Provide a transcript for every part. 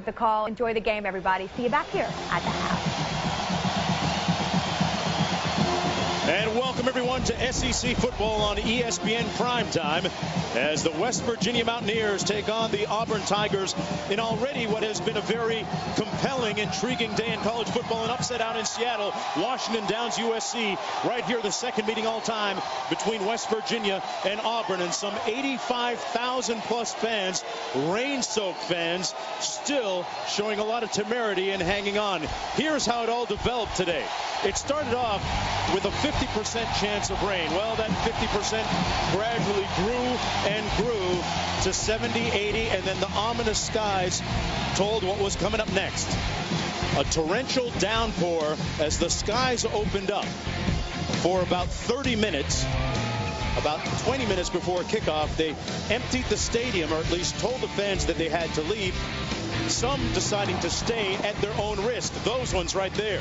the call. Enjoy the game, everybody. See you back here at the house. And welcome everyone to SEC football on ESPN Primetime as the West Virginia Mountaineers take on the Auburn Tigers in already what has been a very compelling, intriguing day in college football. An upset out in Seattle. Washington downs USC. Right here, the second meeting all time between West Virginia and Auburn, and some 85,000 plus fans, rain-soaked fans, still showing a lot of temerity and hanging on. Here's how it all developed today. It started off with a 50% chance of rain. Well, that 50% gradually grew and grew to 70, 80, and then the ominous skies told what was coming up next. A torrential downpour as the skies opened up for about 30 minutes. About 20 minutes before kickoff, they emptied the stadium, or at least told the fans that they had to leave. Some deciding to stay at their own risk. Those ones right there.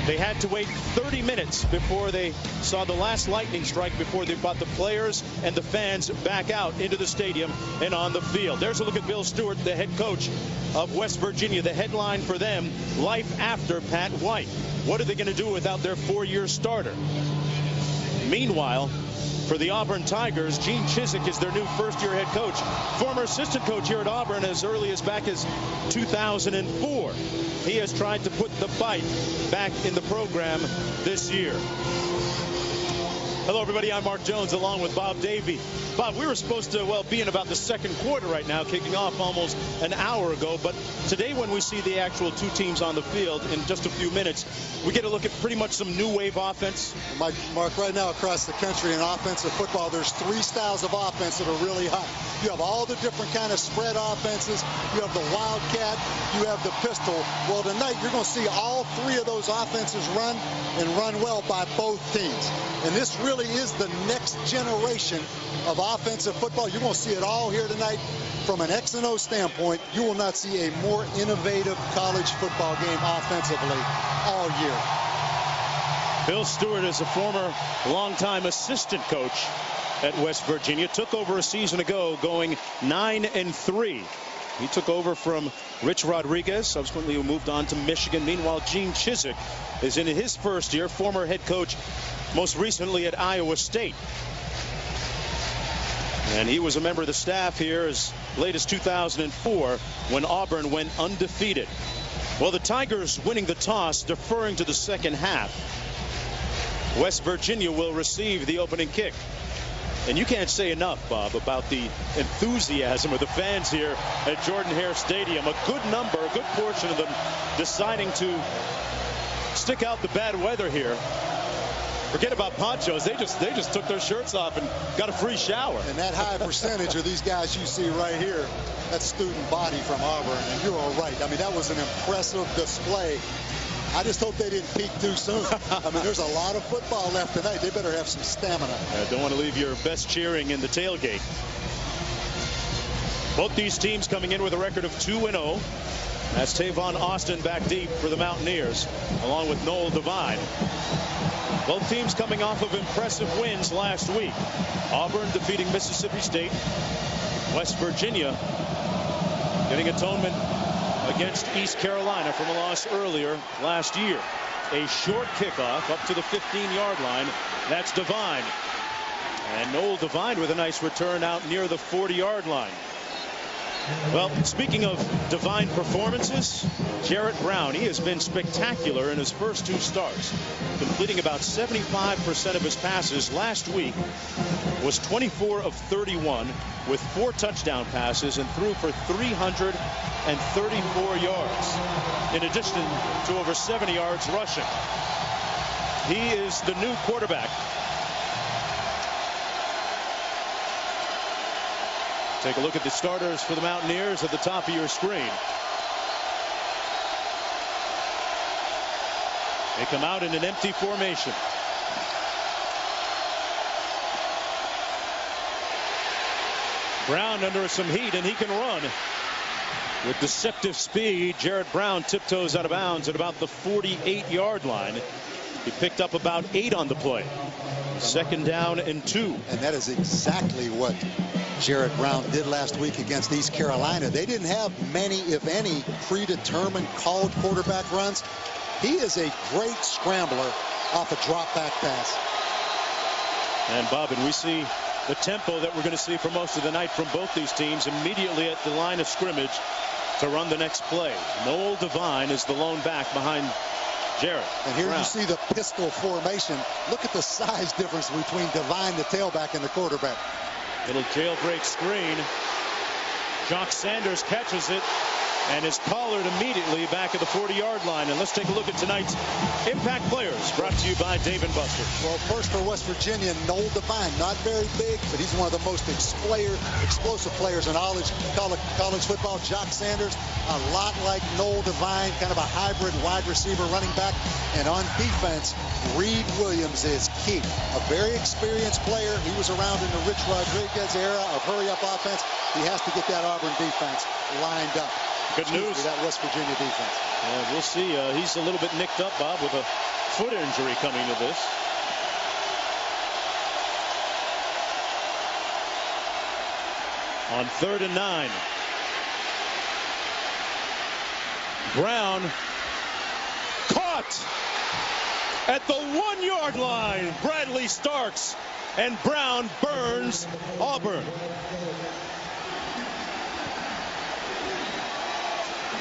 They had to wait 30 minutes before they saw the last lightning strike before they brought the players and the fans back out into the stadium and on the field. There's a look at Bill Stewart, the head coach of West Virginia. The headline for them, life after Pat White. What are they going to do without their four-year starter? Meanwhile, for the Auburn Tigers, Gene Chizik is their new first-year head coach. Former assistant coach here at Auburn as early as back as 2004. He has tried to put the bite back in the program this year. Hello, everybody. I'm Mark Jones along with Bob Davie. Bob, we were supposed to, well, be in about the second quarter right now, kicking off almost an hour ago. But today, when we see the actual two teams on the field in just a few minutes, we get a look at pretty much some new wave offense. Mark, right now across the country in offensive football, there's three styles of offense that are really hot. You have all the different kind of spread offenses. You have the wildcat. You have the pistol. Well, tonight, you're going to see all three of those offenses run and run well by both teams. And this really is the next generation of offensive football. You're going to see it all here tonight. From an X and O standpoint, you will not see a more innovative college football game offensively all year. Bill Stewart is a former longtime assistant coach at West Virginia. Took over a season ago going 9-3. He took over from Rich Rodriguez, subsequently who moved on to Michigan. Meanwhile, Gene Chizik is in his first year, former head coach most recently at Iowa State. And he was a member of the staff here as late as 2004 when Auburn went undefeated. Well, the Tigers winning the toss, deferring to the second half. West Virginia will receive the opening kick. And you can't say enough, Bob, about the enthusiasm of the fans here at Jordan-Hare Stadium. A good number, a good portion of them deciding to stick out the bad weather here. Forget about ponchos. They just took their shirts off and got a free shower. And that high percentage of these guys you see right here, that's student body from Auburn. And you're all right. I mean, that was an impressive display. I just hope they didn't peak too soon. I mean, there's a lot of football left tonight. They better have some stamina. Don't want to leave your best cheering in the tailgate. Both these teams coming in with a record of 2-0. That's Tavon Austin back deep for the Mountaineers, along with Noel Devine. Both teams coming off of impressive wins last week. Auburn defeating Mississippi State. West Virginia getting atonement against East Carolina from a loss earlier last year. A short kickoff up to the 15-yard line. That's Devine. And Noel Devine with a nice return out near the 40-yard line. Well, speaking of Devine performances, Jarrett Brown, he has been spectacular in his first two starts, completing about 75% of his passes. Last week was 24 of 31 with 4 touchdown passes and threw for 334 yards, in addition to over 70 yards rushing. He is the new quarterback. Take a look at the starters for the Mountaineers at the top of your screen. They come out in an empty formation. Brown under some heat, and he can run. With deceptive speed, Jarrett Brown tiptoes out of bounds at about the 48-yard line. He picked up about 8 on the play. 2nd down and 2. And that is exactly what Jarrett Brown did last week against East Carolina. They didn't have many, if any, predetermined called quarterback runs. He is a great scrambler off a drop back pass. And Bob, and we see the tempo that we're going to see for most of the night from both these teams immediately at the line of scrimmage to run the next play. Noel Devine is the lone back behind Jarrett. And here Brown. you see the pistol formation. Look at the size difference between Devine, the tailback, and the quarterback. Little jailbreak screen. Jock Sanders catches it and is collared immediately back at the 40-yard line. And let's take a look at tonight's impact players, brought to you by Dave & Buster. Well, first for West Virginia, Noel Devine. Not very big, but he's one of the most explosive players in college football. Jock Sanders, a lot like Noel Devine, kind of a hybrid wide receiver running back. And on defense, Reed Williams is key. A very experienced player. He was around in the Rich Rodriguez era of hurry-up offense. He has to get that Auburn defense lined up. Good news. That West Virginia defense. Yeah, we'll see. He's a little bit nicked up, Bob, with a foot injury coming to this. On 3rd and 9. Brown caught at the 1-yard line. Bradley Starks, and Brown burns Auburn.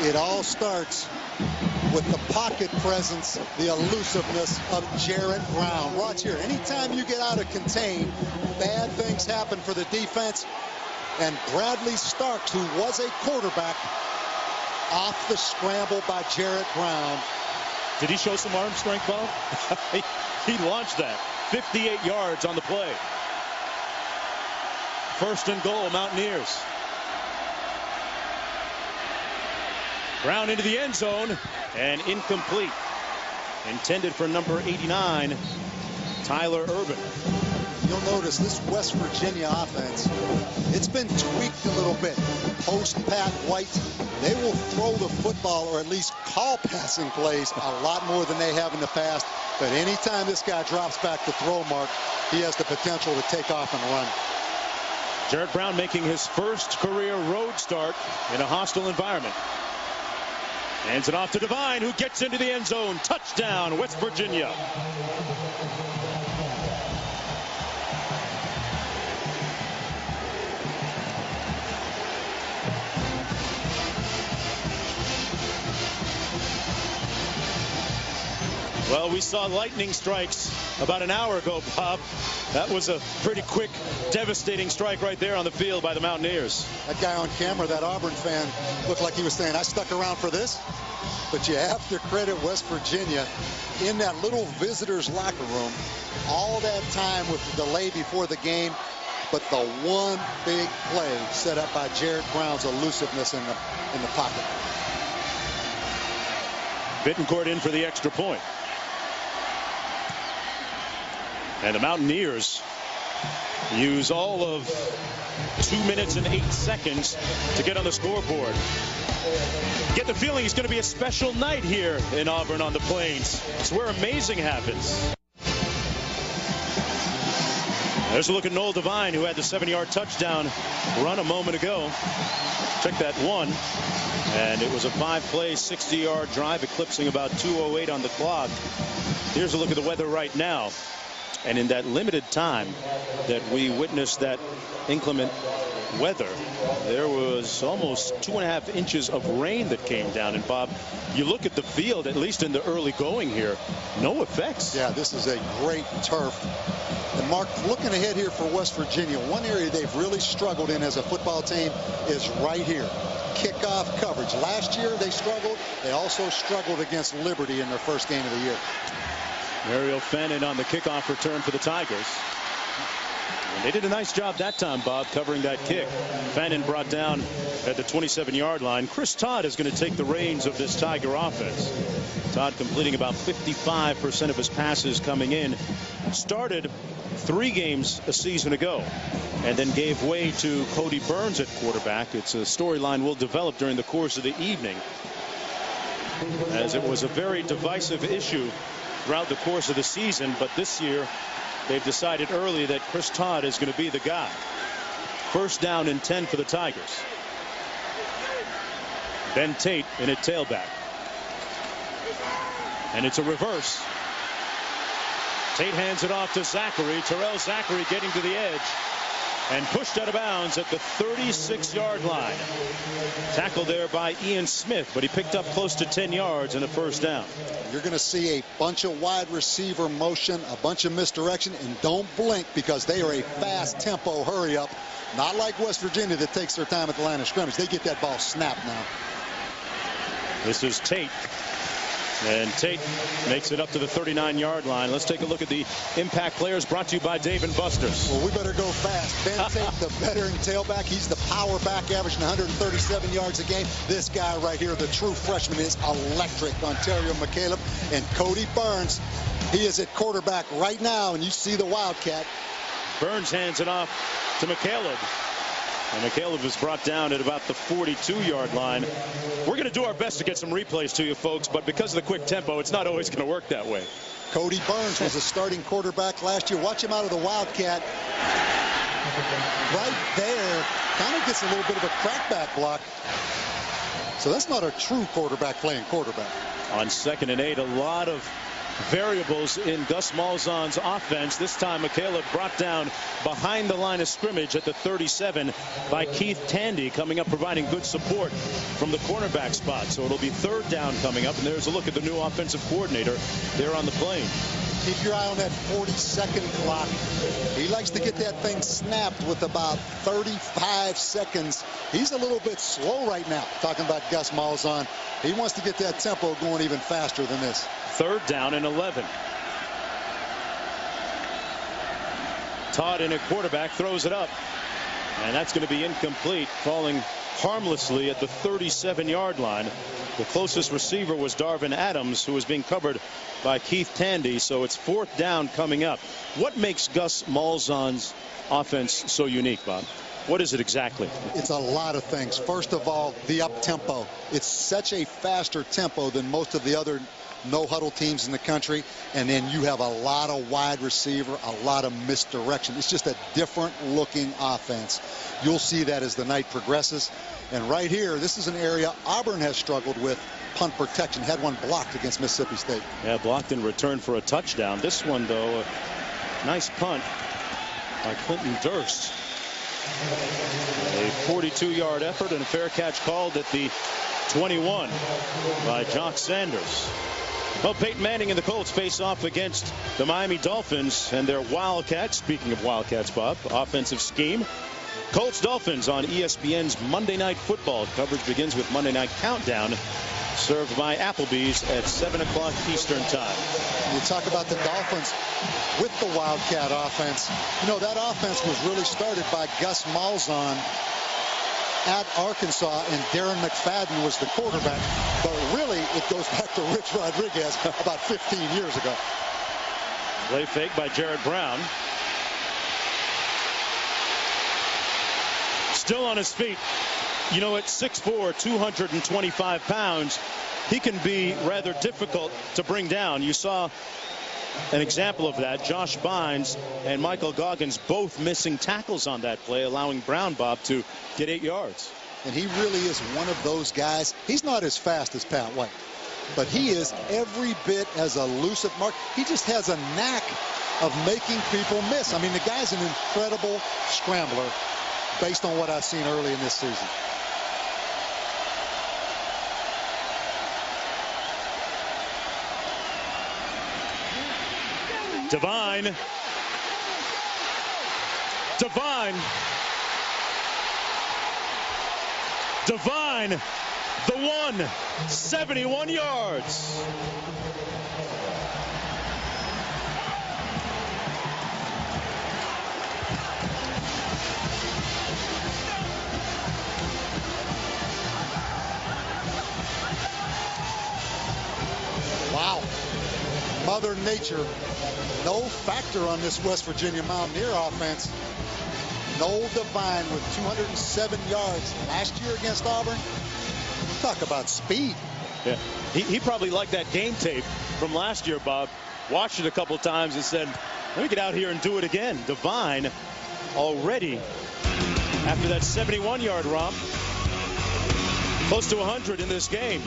It all starts with the pocket presence, the elusiveness of Jarrett Brown. Watch here. Anytime you get out of contain, bad things happen for the defense. And Bradley Starks, who was a quarterback, off the scramble by Jarrett Brown. Did he show some arm strength, Bob? He launched that. 58 yards on the play. 1st and goal, Mountaineers. Brown into the end zone and incomplete. Intended for number 89, Tyler Urban. You'll notice this West Virginia offense, it's been tweaked a little bit. Post Pat White, they will throw the football, or at least call passing plays, a lot more than they have in the past. But anytime this guy drops back to throw mark, he has the potential to take off and run. Jarrett Brown making his first career road start in a hostile environment. Hands it off to Devine, who gets into the end zone. Touchdown, West Virginia. Well, we saw lightning strikes about an hour ago, Bob. That was a pretty quick, devastating strike right there on the field by the Mountaineers. That guy on camera, that Auburn fan, looked like he was saying, I stuck around for this. But you have to credit West Virginia in that little visitors locker room. All that time with the delay before the game. But the one big play set up by Jarrett Brown's elusiveness in the pocket. Bittencourt in for the extra point. And the Mountaineers use all of 2 minutes and 8 seconds to get on the scoreboard. Get the feeling it's going to be a special night here in Auburn on the Plains. It's where amazing happens. There's a look at Noel Devine, who had the 7-yard touchdown run a moment ago. Check that one. And it was a 5-play, 60-yard drive, eclipsing about 2:08 on the clock. Here's a look at the weather right now. And in that limited time that we witnessed that inclement weather, there was almost 2.5 inches of rain that came down. And Bob, you look at the field, at least in the early going here, no effects. Yeah, this is a great turf. And Mark, looking ahead here for West Virginia, one area they've really struggled in as a football team is right here. Kickoff coverage. Last year they struggled. They also struggled against Liberty in their first game of the year. Mario Fannin on the kickoff return for the Tigers. And they did a nice job that time, Bob, covering that kick. Fannin brought down at the 27-yard line. Chris Todd is going to take the reins of this Tiger offense. Todd completing about 55% of his passes coming in. Started 3 games a season ago and then gave way to Cody Burns at quarterback. It's a storyline we'll develop during the course of the evening, as it was a very divisive issue throughout the course of the season. But this year, they've decided early that Chris Todd is going to be the guy. First down and 10 for the Tigers. Ben Tate in at tailback. And it's a reverse. Tate hands it off to Zachary. Terrell Zachary getting to the edge and pushed out of bounds at the 36-yard line. Tackled there by Ian Smith, but he picked up close to 10 yards and a first down. You're going to see a bunch of wide receiver motion, a bunch of misdirection, and don't blink because they are a fast tempo hurry up. Not like West Virginia that takes their time at the line of scrimmage. They get that ball snapped now. This is Tate. And Tate makes it up to the 39-yard line. Let's take a look at the impact players brought to you by Dave & Buster's. Well, we better go fast. Ben Tate, the veteran tailback. He's the power back, averaging 137 yards a game. This guy right here, the true freshman, is electric. Ontario McCaleb. And Cody Burns, he is at quarterback right now, and you see the Wildcat. Burns hands it off to McCaleb. And McCaleb was brought down at about the 42-yard line. We're going to do our best to get some replays to you folks, but because of the quick tempo, it's not always going to work that way. Cody Burns was a starting quarterback last year. Watch him out of the Wildcat. Right there, kind of gets a little bit of a crackback block. So that's not a true quarterback playing quarterback. On 2nd and 8, a lot of variables in Gus Malzahn's offense. This time McCaleb brought down behind the line of scrimmage at the 37 by Keith Tandy, coming up providing good support from the cornerback spot. So it'll be 3rd down coming up, and there's a look at the new offensive coordinator there on the plane. Keep your eye on that 40-second clock. He likes to get that thing snapped with about 35 seconds. He's a little bit slow right now. Talking about Gus Malzahn. He wants to get that tempo going even faster than this. 3rd down and 11. Todd in at quarterback, throws it up, and that's going to be incomplete, falling harmlessly at the 37-yard line. The closest receiver was Darvin Adams, who was being covered by Keith Tandy. So it's 4th down coming up. What makes Gus Malzahn's offense so unique, Bob? What is it exactly? It's a lot of things. First of all, the up tempo. It's such a faster tempo than most of the other no-huddle teams in the country, and then you have a lot of wide receiver, a lot of misdirection. It's just a different looking offense. You'll see that as the night progresses. And right here, this is an area Auburn has struggled with punt protection. Had one blocked against Mississippi State. Yeah, blocked in return for a touchdown. This one, though, a nice punt by Clinton Durst. A 42-yard effort and a fair catch called at the 21 by Jock Sanders. Well, Peyton Manning and the Colts face off against the Miami Dolphins and their Wildcats. Speaking of Wildcats, Bob, offensive scheme. Colts Dolphins on ESPN's Monday Night Football. Coverage begins with Monday Night Countdown, served by Applebee's at 7 o'clock Eastern Time. You talk about the Dolphins with the Wildcat offense. You know, that offense was really started by Gus Malzahn at Arkansas, and Darren McFadden was the quarterback. But really, it goes back to Rich Rodriguez about 15 years ago. Play fake by Jared Brown. Still on his feet. You know, at 6'4", 225 pounds, he can be rather difficult to bring down. You saw an example of that. Josh Bynes and Michael Goggins both missing tackles on that play, allowing Brown, Bob, to get 8 yards. And he really is one of those guys. He's not as fast as Pat White, but he is every bit as elusive. Mark, he just has a knack of making people miss. I mean, the guy's an incredible scrambler based on what I've seen early in this season. Devine. The one, 71 yards. Wow. Mother Nature, no factor on this West Virginia Mountaineer offense. Noel Devine with 207 yards last year against Auburn. Talk about speed. Yeah, he probably liked that game tape from last year, Bob. Watched it a couple times and said, Let me get out here and do it again. Devine already after that 71-yard romp. Close to 100 in this game.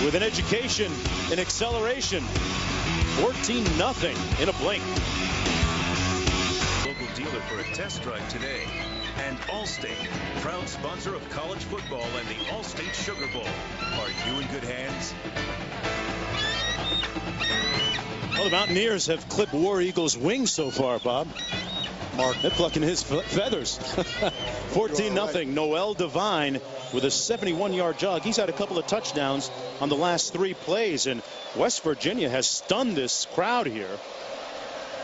With an education, an acceleration. 14-0 in a blink. Local dealer for a test drive today. And Allstate, proud sponsor of college football and the Allstate Sugar Bowl. Are you in good hands? Well, the Mountaineers have clipped War Eagle's wings so far, Bob. Mark, they're plucking his feathers. 14-0. Right. Noel Devine with a 71-yard jog. He's had a couple of touchdowns on the last 3 plays, and West Virginia has stunned this crowd here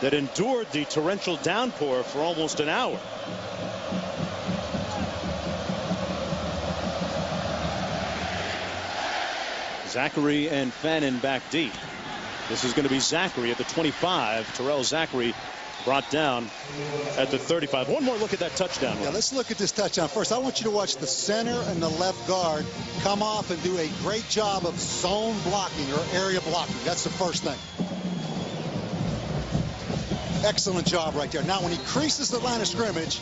that endured the torrential downpour for almost an hour. Zachary and Fannin back deep. This is going to be Zachary at the 25. Terrell Zachary brought down at the 35. One more look at that touchdown. Yeah, let's look at this touchdown first. I want you to watch the center and the left guard come off and do a great job of zone blocking or area blocking. That's the first thing. Excellent job right there. Now, when he creases the line of scrimmage,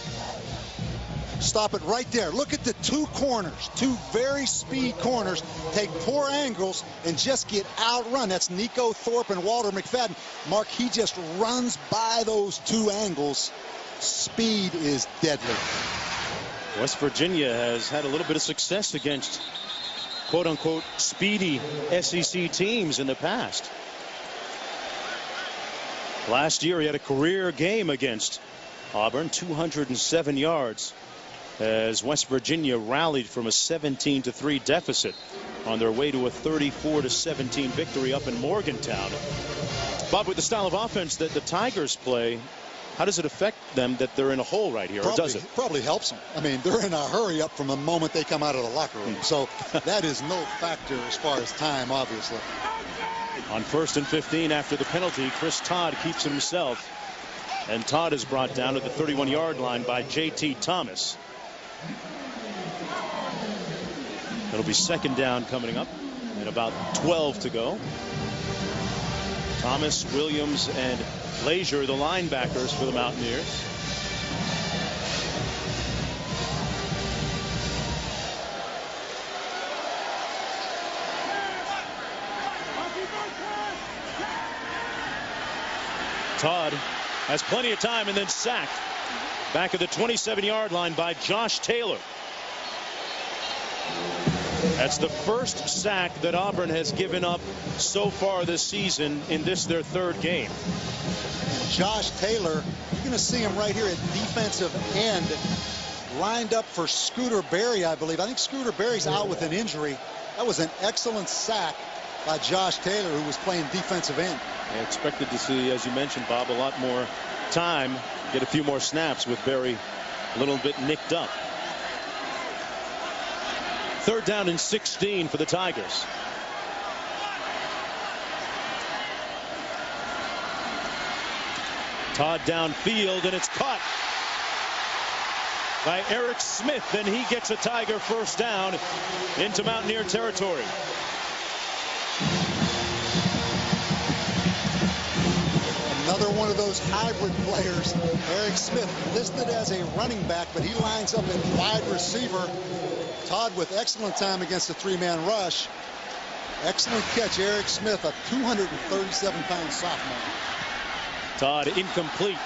stop it right there. Look at the 2 corners, 2 very speed corners, take poor angles and just get outrun. That's Nico Thorpe and Walter McFadden. Mark, he just runs by those 2 angles. Speed is deadly. West Virginia has had a little bit of success against quote-unquote speedy SEC teams in the past. Last year he had a career game against Auburn, 207 yards. As West Virginia rallied from a 17-3 deficit on their way to a 34-17 victory up in Morgantown. Bob, with the style of offense that the Tigers play, how does it affect them that they're in a hole right here, or does it? Probably helps them. I mean, they're in a hurry up from the moment they come out of the locker room. So that is no factor as far as time, obviously. On 1st and 15 after the penalty, Chris Todd keeps himself. And Todd is brought down to the 31-yard line by J.T. Thomas. It'll be 2nd down coming up and about 12 to go. Thomas, Williams, and Lazier, the linebackers for the Mountaineers. Todd has plenty of time and then sacked back at the 27-yard line by Josh Taylor. That's the first sack that Auburn has given up so far this season in this their 3rd game. And Josh Taylor, you're going to see him right here at defensive end, lined up for Scooter Berry, I believe. I think Scooter Berry's out with an injury. That was an excellent sack by Josh Taylor, who was playing defensive end. I expected to see, as you mentioned, Bob, a lot more time, get a few more snaps with Berry a little bit nicked up. 3rd down and 16 for the Tigers. Todd downfield, and it's caught by Eric Smith, and he gets a Tiger 1st down into Mountaineer territory. Another one of those hybrid players. Eric Smith listed as a running back, but he lines up at wide receiver. Todd with excellent time against the 3-man rush. Excellent catch, Eric Smith, a 237-pound sophomore. Todd incomplete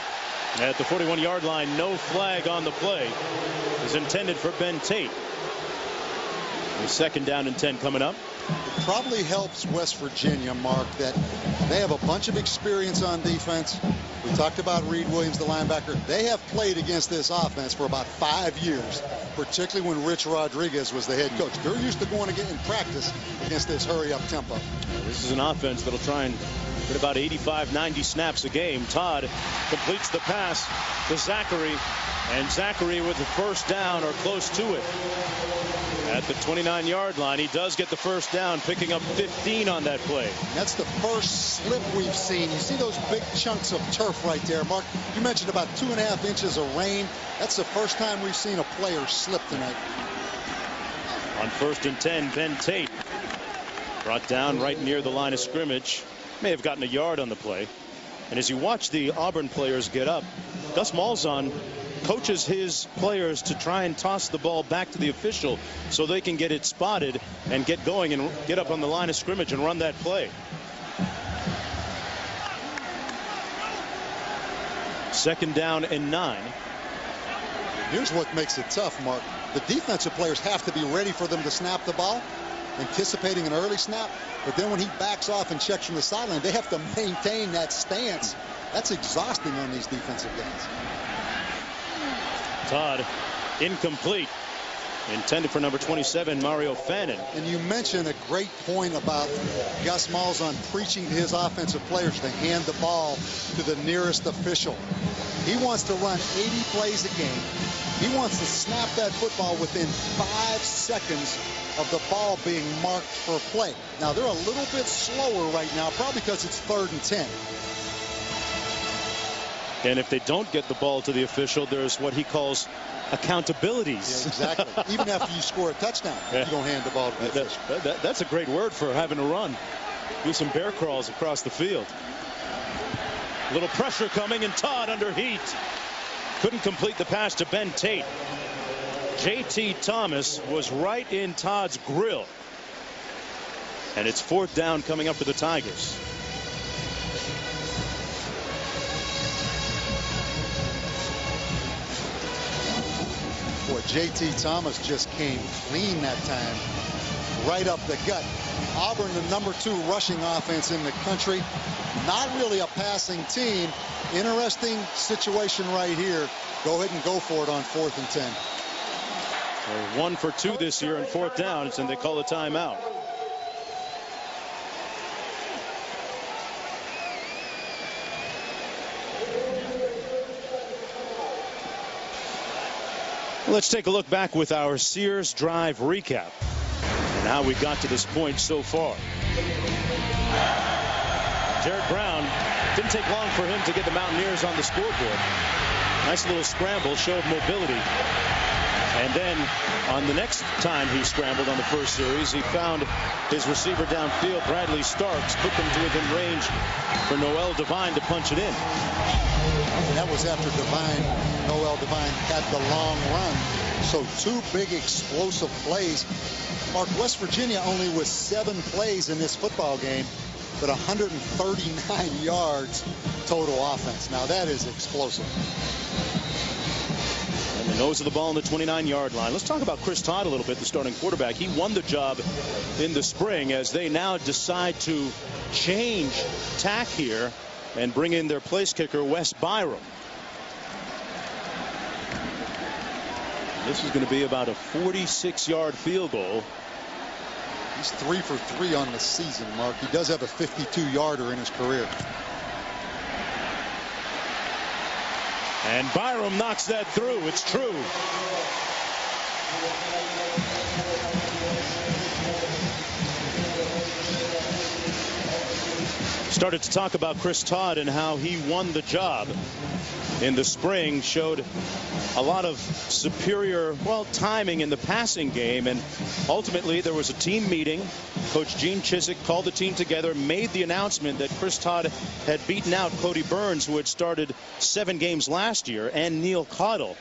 at the 41-yard line. No flag on the play. It was intended for Ben Tate. And 2nd down and 10 coming up. It probably helps West Virginia, Mark, that they have a bunch of experience on defense. We talked about Reed Williams, the linebacker. They have played against this offense for about 5 years, particularly when Rich Rodriguez was the head coach. They're used to going in practice against this hurry-up tempo. This is an offense that'll try and get about 85, 90 snaps a game. Todd completes the pass to Zachary, and Zachary with the 1st down or close to it. At the 29-yard line, he does get the 1st down, picking up 15 on that play. That's the first slip we've seen. You see those big chunks of turf right there, Mark. You mentioned about 2.5 inches of rain. That's the first time we've seen a player slip tonight. On 1st and 10, Ben Tate brought down right near the line of scrimmage. May have gotten a yard on the play. And as you watch the Auburn players get up, Gus Malzahn coaches his players to try and toss the ball back to the official so they can get it spotted and get going and get up on the line of scrimmage and run that play. Second down and 9. Here's what makes it tough, Mark. The defensive players have to be ready for them to snap the ball, anticipating an early snap. But then when he backs off and checks from the sideline, they have to maintain that stance. That's exhausting on these defensive guys. Todd, incomplete. Intended for number 27, Mario Fannin. And you mentioned a great point about Gus Malzahn preaching to his offensive players to hand the ball to the nearest official. He wants to run 80 plays a game. He wants to snap that football within 5 seconds of the ball being marked for play. Now, they're a little bit slower right now, probably because it's 3rd and 10. And if they don't get the ball to the official, there's what he calls accountabilities. Yeah, exactly. Even after you score a touchdown, you don't hand the ball to the official. That's a great word for having to run. Do some bear crawls across the field. A little pressure coming, and Todd under heat. Couldn't complete the pass to Ben Tate. J.T. Thomas was right in Todd's grill. And it's 4th down coming up for the Tigers. Boy, J.T. Thomas just came clean that time, right up the gut. Auburn, the number 2 rushing offense in the country. Not really a passing team. Interesting situation right here. Go ahead and go for it on 4th and 10. They're 1 for 2 this year in 4th downs, and they call a timeout. Let's take a look back with our Sears Drive recap and how we got to this point so far. Jared Brown, didn't take long for him to get the Mountaineers on the scoreboard. Nice little scramble, showed mobility. And then on the next time he scrambled on the first series, he found his receiver downfield, Bradley Starks, put them to within range for Noel Devine to punch it in. And that was after Noel Devine had the long run. So 2 big explosive plays. Mark, West Virginia only with 7 plays in this football game, but 139 yards total offense. Now that is explosive. And the nose of the ball on the 29-yard line. Let's talk about Chris Todd a little bit, the starting quarterback. He won the job in the spring as they now decide to change tack here and bring in their place kicker, Wes Byram. This is going to be about a 46-yard field goal. He's 3 for 3 on the season, Mark. He does have a 52-yarder in his career. And Byram knocks that through. It's true. Started to talk about Chris Todd and how he won the job in the spring, showed a lot of superior, timing in the passing game, and ultimately there was a team meeting. Coach Gene Chizik called the team together, made the announcement that Chris Todd had beaten out Cody Burns, who had started 7 games last year, and Neil Caudill.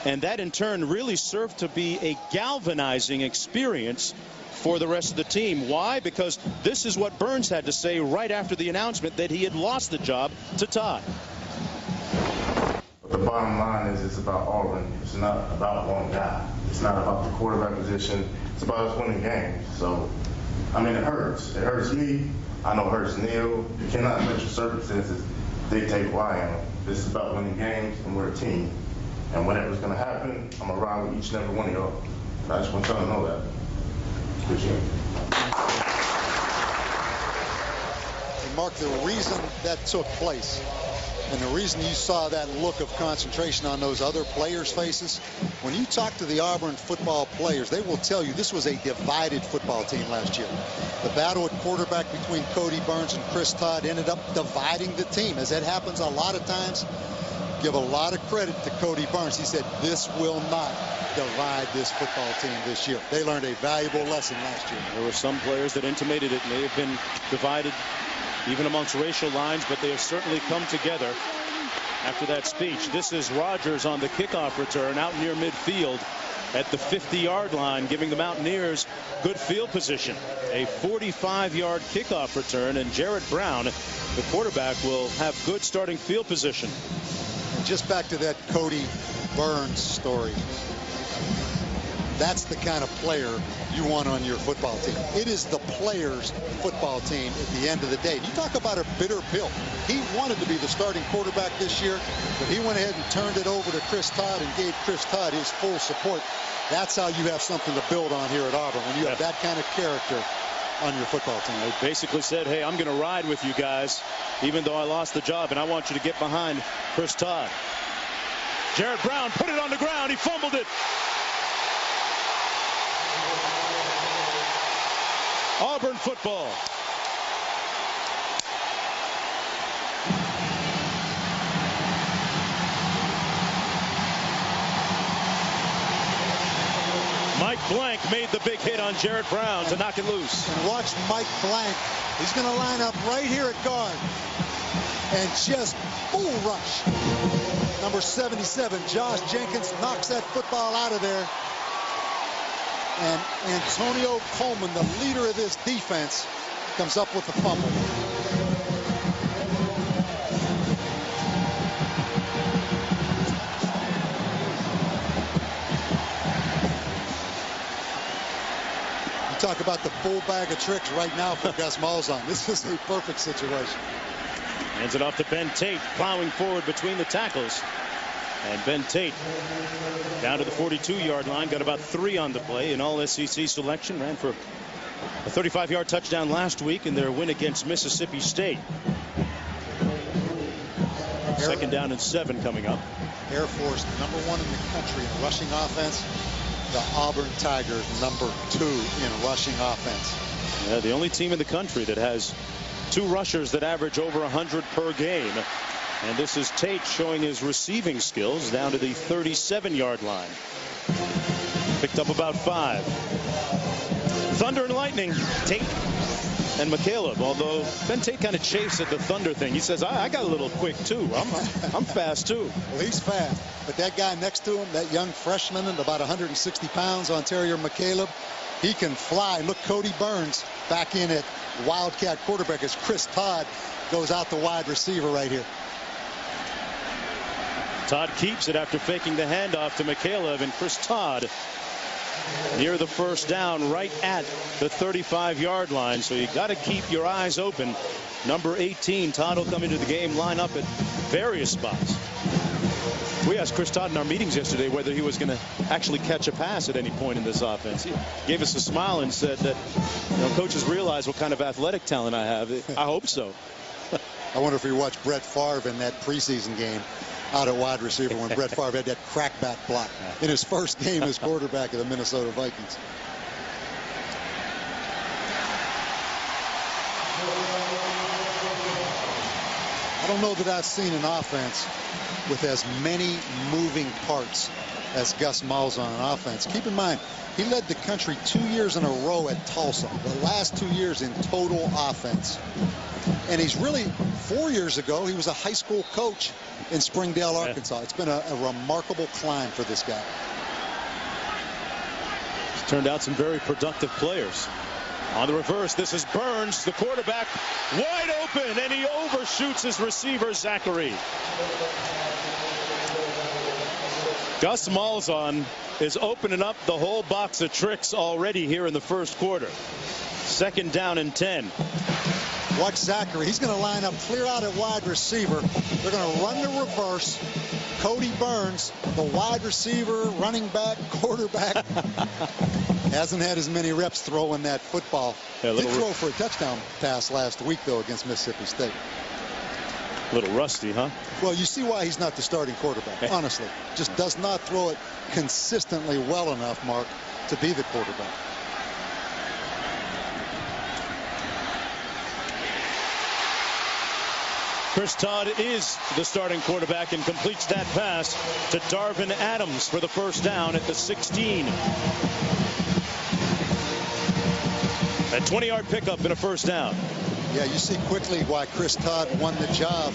And that in turn really served to be a galvanizing experience for the rest of the team. Why? Because this is what Burns had to say right after the announcement that he had lost the job to Todd. The bottom line is it's about Auburn. It's not about one guy. It's not about the quarterback position. It's about us winning games. So, I mean, it hurts. It hurts me. I know it hurts Neil. You cannot let your circumstances dictate who I am. This is about winning games, and we're a team. And whatever's going to happen, I'm going to ride with each and every one of y'all. I just want y'all to know that. Good job. Mark, the reason that took place and the reason you saw that look of concentration on those other players' faces, when you talk to the Auburn football players, they will tell you this was a divided football team last year. The battle at quarterback between Cody Burns and Chris Todd ended up dividing the team, as that happens a lot of times. Give a lot of credit to Cody Burns. He said this will not divide this football team this year. They learned a valuable lesson last year. There were some players that intimated it may have been divided even amongst racial lines, but they have certainly come together after that speech. This is Rogers on the kickoff return out near midfield at the 50-yard line, giving the Mountaineers good field position. A 45-yard kickoff return, and Jared Brown, the quarterback, will have good starting field position. And just back to that Cody Burns story. That's the kind of player you want on your football team. It is the players' football team at the end of the day. You talk about a bitter pill. He wanted to be the starting quarterback this year, but he went ahead and turned it over to Chris Todd and gave Chris Todd his full support. That's how you have something to build on here at Auburn, when you have that kind of character on your football team. They basically said, hey, I'm going to ride with you guys, even though I lost the job, and I want you to get behind Chris Todd. Jared Brown put it on the ground. He fumbled it. Auburn football. Mike Blank made the big hit on Jared Brown to knock it loose. And watch Mike Blank. He's going to line up right here at guard and just full rush. Number 77, Josh Jenkins, knocks that football out of there. And Antonio Coleman, the leader of this defense, comes up with the fumble. You talk about the full bag of tricks right now for Gus Malzahn. This is a perfect situation. Hands it off to Ben Tate, plowing forward between the tackles. And Ben Tate down to the 42-yard line, got about 3 on the play. An all-SEC selection, ran for a 35-yard touchdown last week in their win against Mississippi State. Second down and 7 coming up. Air Force, number 1 in the country in rushing offense. The Auburn Tigers, number 2 in rushing offense. Yeah, the only team in the country that has 2 rushers that average over 100 per game. And this is Tate showing his receiving skills down to the 37-yard line. Picked up about 5. Thunder and lightning, Tate and McCaleb. Although Ben Tate kind of chafes at the thunder thing. He says, I got a little quick too. I'm fast too. Well, he's fast. But that guy next to him, that young freshman at about 160 pounds, Ontario McCaleb, he can fly. Look, Cody Burns back in at Wildcat quarterback as Chris Todd goes out the wide receiver right here. Todd keeps it after faking the handoff to McCaleb, and Chris Todd near the first down right at the 35-yard line. So you got to keep your eyes open. Number 18, Todd will come into the game, line up at various spots. We asked Chris Todd in our meetings yesterday whether he was going to actually catch a pass at any point in this offense. He gave us a smile and said that, coaches realize what kind of athletic talent I have. I hope so. I wonder if you watched Brett Favre in that preseason game out at wide receiver when Brett Favre had that crackback block in his first game as quarterback of the Minnesota Vikings. I don't know that I've seen an offense with as many moving parts as Gus Malzahn on offense. Keep in mind, he led the country 2 years in a row at Tulsa, the last 2 years in total offense. And he's really, 4 years ago, he was a high school coach in Springdale, Arkansas. It's been a remarkable climb for this guy. He's turned out some very productive players. On the reverse, this is Burns, the quarterback, wide open, and he overshoots his receiver, Zachary. Gus Malzahn is opening up the whole box of tricks already here in the first quarter. Second down and 10. Watch Zachary. He's going to line up clear out at wide receiver. They're going to run the reverse. Cody Burns, the wide receiver, running back, quarterback, hasn't had as many reps throwing that football. Did throw for a touchdown pass last week, though, against Mississippi State. A little rusty, huh? Well, you see why he's not the starting quarterback, honestly. Just does not throw it consistently well enough, Mark, to be the quarterback. Chris Todd is the starting quarterback and completes that pass to Darvin Adams for the first down at the 16. A 20-yard pickup and a first down. Yeah, you see quickly why Chris Todd won the job.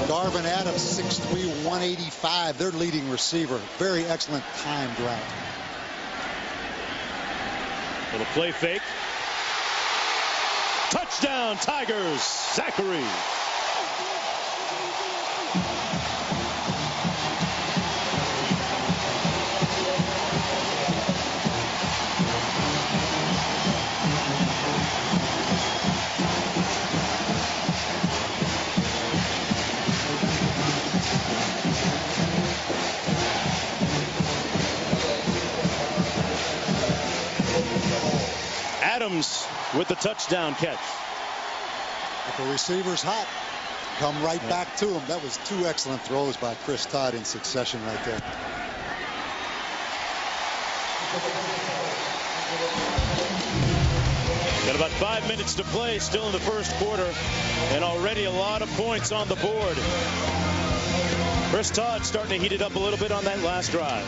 Darvin Adams, 6'3", 185, their leading receiver. Very excellent timed route. Little play fake. Touchdown, Tigers. Zachary. Adams with the touchdown catch. If the receiver's hot, come right back to him. That was two excellent throws by Chris Todd in succession right there. Got about 5 minutes to play still in the first quarter, and already a lot of points on the board. Chris Todd starting to heat it up a little bit on that last drive.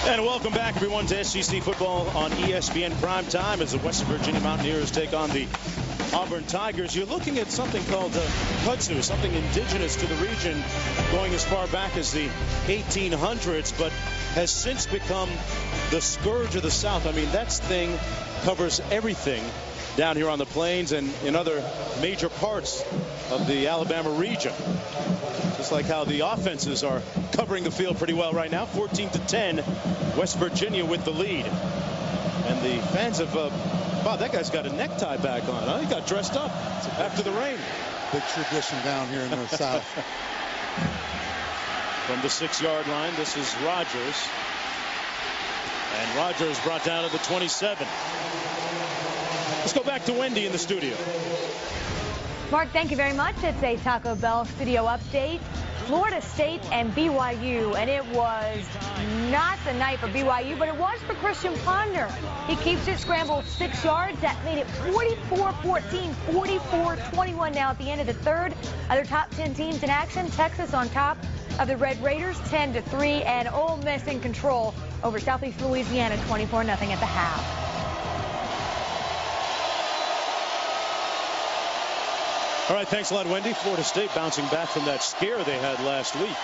And welcome back, everyone, to SEC football on ESPN Primetime as the West Virginia Mountaineers take on the Auburn Tigers. You're looking at something called kudzu, something indigenous to the region, going as far back as the 1800s, but has since become the scourge of the South. I mean, that thing covers everything down here on the plains and in other major parts of the Alabama region. Just like how the offenses are covering the field pretty well right now. 14-10, West Virginia with the lead. And the fans have, wow, that guy's got a necktie back on. Huh? He got dressed up after the rain. Big tradition down here in the South. From the 6-yard line, this is Rogers. And Rogers brought down to the 27. Let's go back to Wendy in the studio. Mark, thank you very much. It's a Taco Bell studio update. Florida State and BYU, and it was not the night for BYU, but it was for Christian Ponder. He keeps it scrambled 6 yards. That made it 44-14, 44-21 now at the end of the third. Other top 10 teams in action. Texas on top of the Red Raiders, 10-3, and Ole Miss in control over Southeast Louisiana, 24-0 at the half. All right, thanks a lot, Wendy. Florida State bouncing back from that scare they had last week.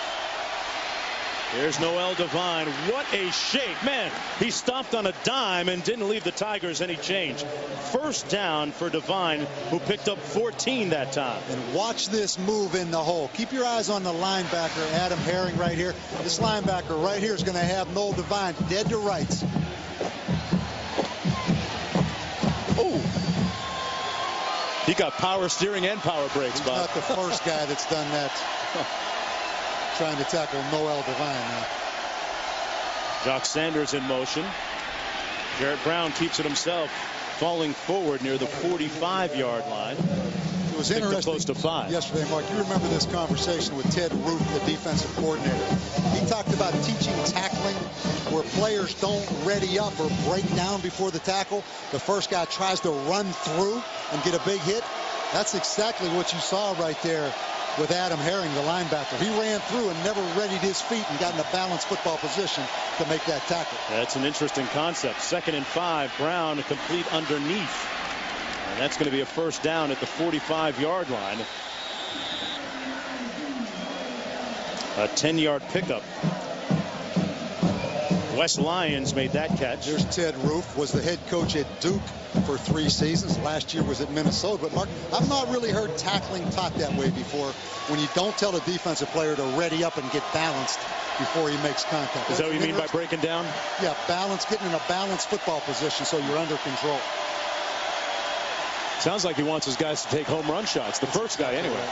Here's Noel Devine. What a shake. Man, he stopped on a dime and didn't leave the Tigers any change. First down for Devine, who picked up 14 that time. And watch this move in the hole. Keep your eyes on the linebacker, Adam Herring, right here. This linebacker right here is going to have Noel Devine dead to rights. Oh. He got power steering and power brakes, He's Bob. not the first guy that's done that. Trying to tackle Noel Devine now. Jock Sanders in motion. Jarrett Brown keeps it himself, falling forward near the 45-yard line. It was interesting close to 5 yesterday, Mark. You remember this conversation with Ted Root, the defensive coordinator. He talked about teaching tackling where players don't ready up or break down before the tackle. The first guy tries to run through and get a big hit. That's exactly what you saw right there with Adam Herring, the linebacker. He ran through and never readied his feet and got in a balanced football position to make that tackle. That's an interesting concept. 2nd and 5. Brown complete underneath. And that's going to be a first down at the 45-yard line. A 10-yard pickup. Wes Lyons made that catch. There's Ted Roof, was the head coach at Duke for 3 seasons. Last year was at Minnesota. But, Mark, I've not really heard tackling taught that way before, when you don't tell a defensive player to ready up and get balanced before he makes contact. Is that what you mean by breaking down? Yeah, balance, getting in a balanced football position so you're under control. Sounds like he wants his guys to take home run shots. The first guy, anyway.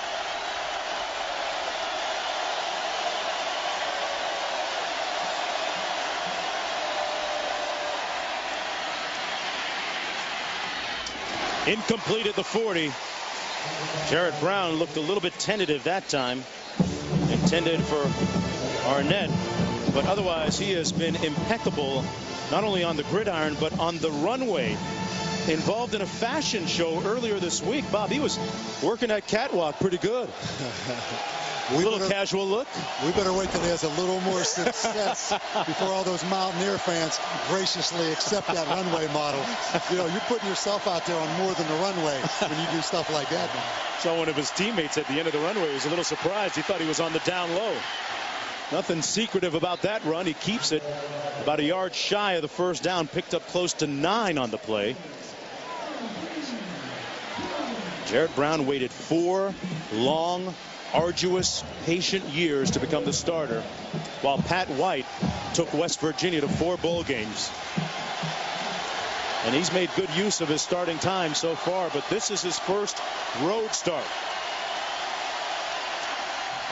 Incomplete at the 40. Jarrett Brown looked a little bit tentative that time. Intended for Arnett. But otherwise, he has been impeccable, not only on the gridiron, but on the runway. Involved in a fashion show earlier this week. Bob, he was working that catwalk pretty good. A little casual look. We better wait till there's a little more success before all those Mountaineer fans graciously accept that runway model. You know, you're putting yourself out there on more than the runway when you do stuff like that. So one of his teammates at the end of the runway was a little surprised. He thought he was on the down low. Nothing secretive about that run. He keeps it about a yard shy of the first down. Picked up close to 9 on the play. Jarrett Brown waited 4 long, arduous, patient years to become the starter, while Pat White took West Virginia to 4 bowl games. And he's made good use of his starting time so far, but this is his first road start.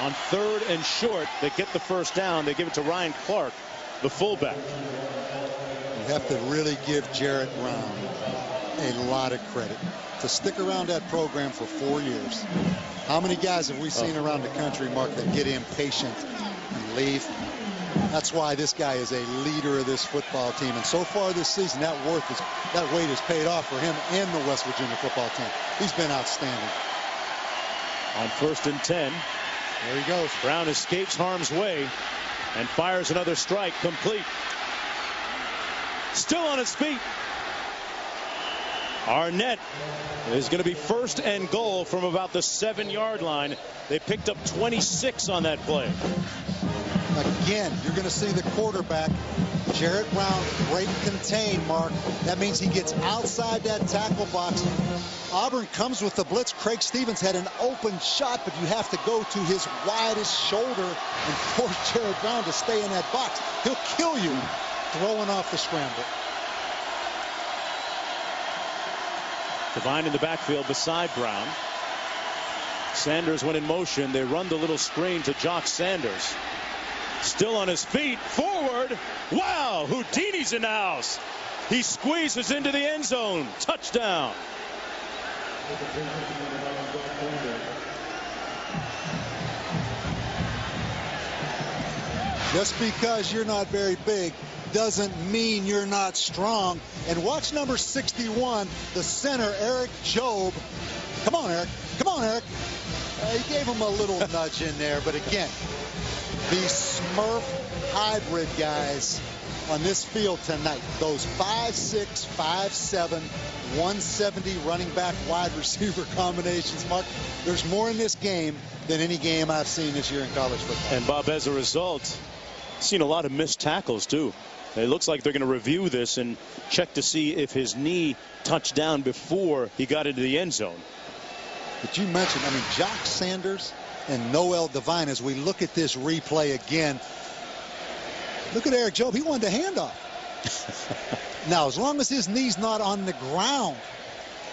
On 3rd and short, they get the first down. They give it to Ryan Clark, the fullback. You have to really give Jarrett Brown a lot of credit to stick around that program for 4 years. How many guys have we seen around the country, Mark, that get impatient and leave? That's why this guy is a leader of this football team. And so far this season, that weight has paid off for him and the West Virginia football team. He's been outstanding. On 1st and 10. There he goes. Brown escapes harm's way and fires another strike complete. Still on his feet. Arnett is going to be 1st and goal from about the 7-yard line. They picked up 26 on that play. Again, you're going to see the quarterback, Jarrett Brown, break contain, Mark. That means he gets outside that tackle box. Auburn comes with the blitz. Craig Stevens had an open shot, but you have to go to his widest shoulder and force Jarrett Brown to stay in that box. He'll kill you throwing off the scramble. Devine in the backfield beside Brown. Sanders went in motion. They run the little screen to Jock Sanders. Still on his feet, forward. Wow, Houdini's in the house. He squeezes into the end zone. Touchdown. Just because you're not very big doesn't mean you're not strong. And watch number 61, the center, Eric Jobe. Come on, Eric. Come on, Eric. He gave him a little nudge in there, but again, these Smurf hybrid guys on this field tonight, those 5'6", 5'7", 170 running back wide receiver combinations, Mark, there's more in this game than any game I've seen this year in college football. And Bob, as a result, seen a lot of missed tackles too. It looks like they're going to review this and check to see if his knee touched down before he got into the end zone. But you mentioned, I mean, Jock Sanders and Noel Devine, as we look at this replay again, look at Eric Jobe. He wanted the handoff. Now, as long as his knee's not on the ground,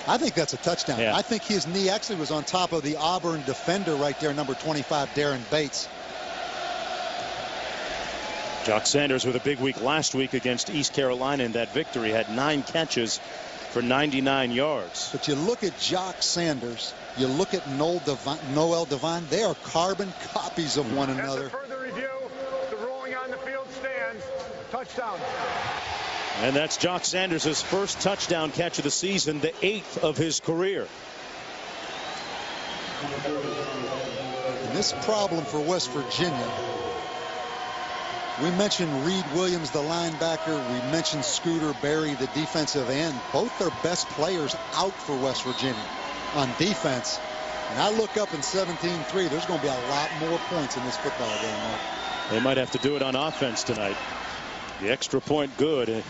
I think that's a touchdown. Yeah. I think his knee actually was on top of the Auburn defender right there, number 25, Darren Bates. Jock Sanders with a big week last week against East Carolina in that victory. Had 9 catches for 99 yards. But you look at Jock Sanders, you look at Noel Devine, they are carbon copies of one another. After further review, the ruling on the field stands. Touchdown. And that's Jock Sanders' first touchdown catch of the season, the 8th of his career. And this problem for West Virginia, we mentioned Reed Williams, the linebacker. We mentioned Scooter Berry, the defensive end. Both their best players out for West Virginia on defense. And I look up in 17-3, there's going to be a lot more points in this football game, Mark. They might have to do it on offense tonight. The extra point good.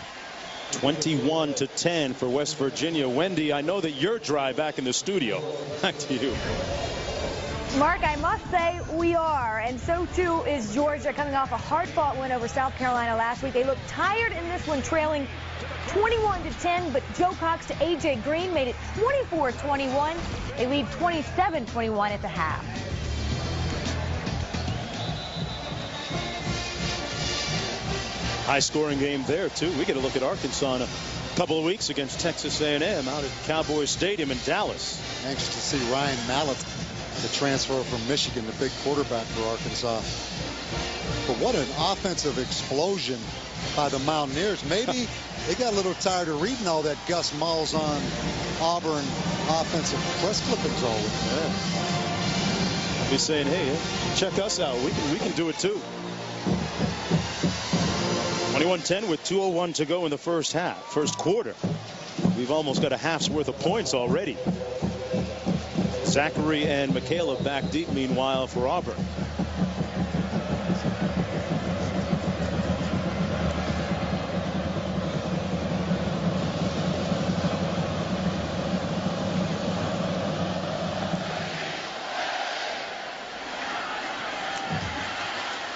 21-10 for West Virginia. Wendy, I know that you're dry back in the studio. Back to you. Mark, I must say we are, and so too is Georgia, coming off a hard-fought win over South Carolina last week. They looked tired in this one, trailing 21-10, but Joe Cox to A.J. Green made it 24-21. They lead 27-21 at the half. High-scoring game there, too. We get a look at Arkansas in a couple of weeks against Texas A&M out at Cowboys Stadium in Dallas. Anxious to see Ryan Mallett, the transfer from Michigan, the big quarterback for Arkansas. But what an offensive explosion by the Mountaineers. Maybe they got a little tired of reading all that Gus Malzahn Auburn offensive press clippings all week. He's saying, hey, check us out. We can do it too. 21-10 with 2:01 to go in the first quarter. We've almost got a half's worth of points already. Zachary and Michaela back deep meanwhile for Auburn.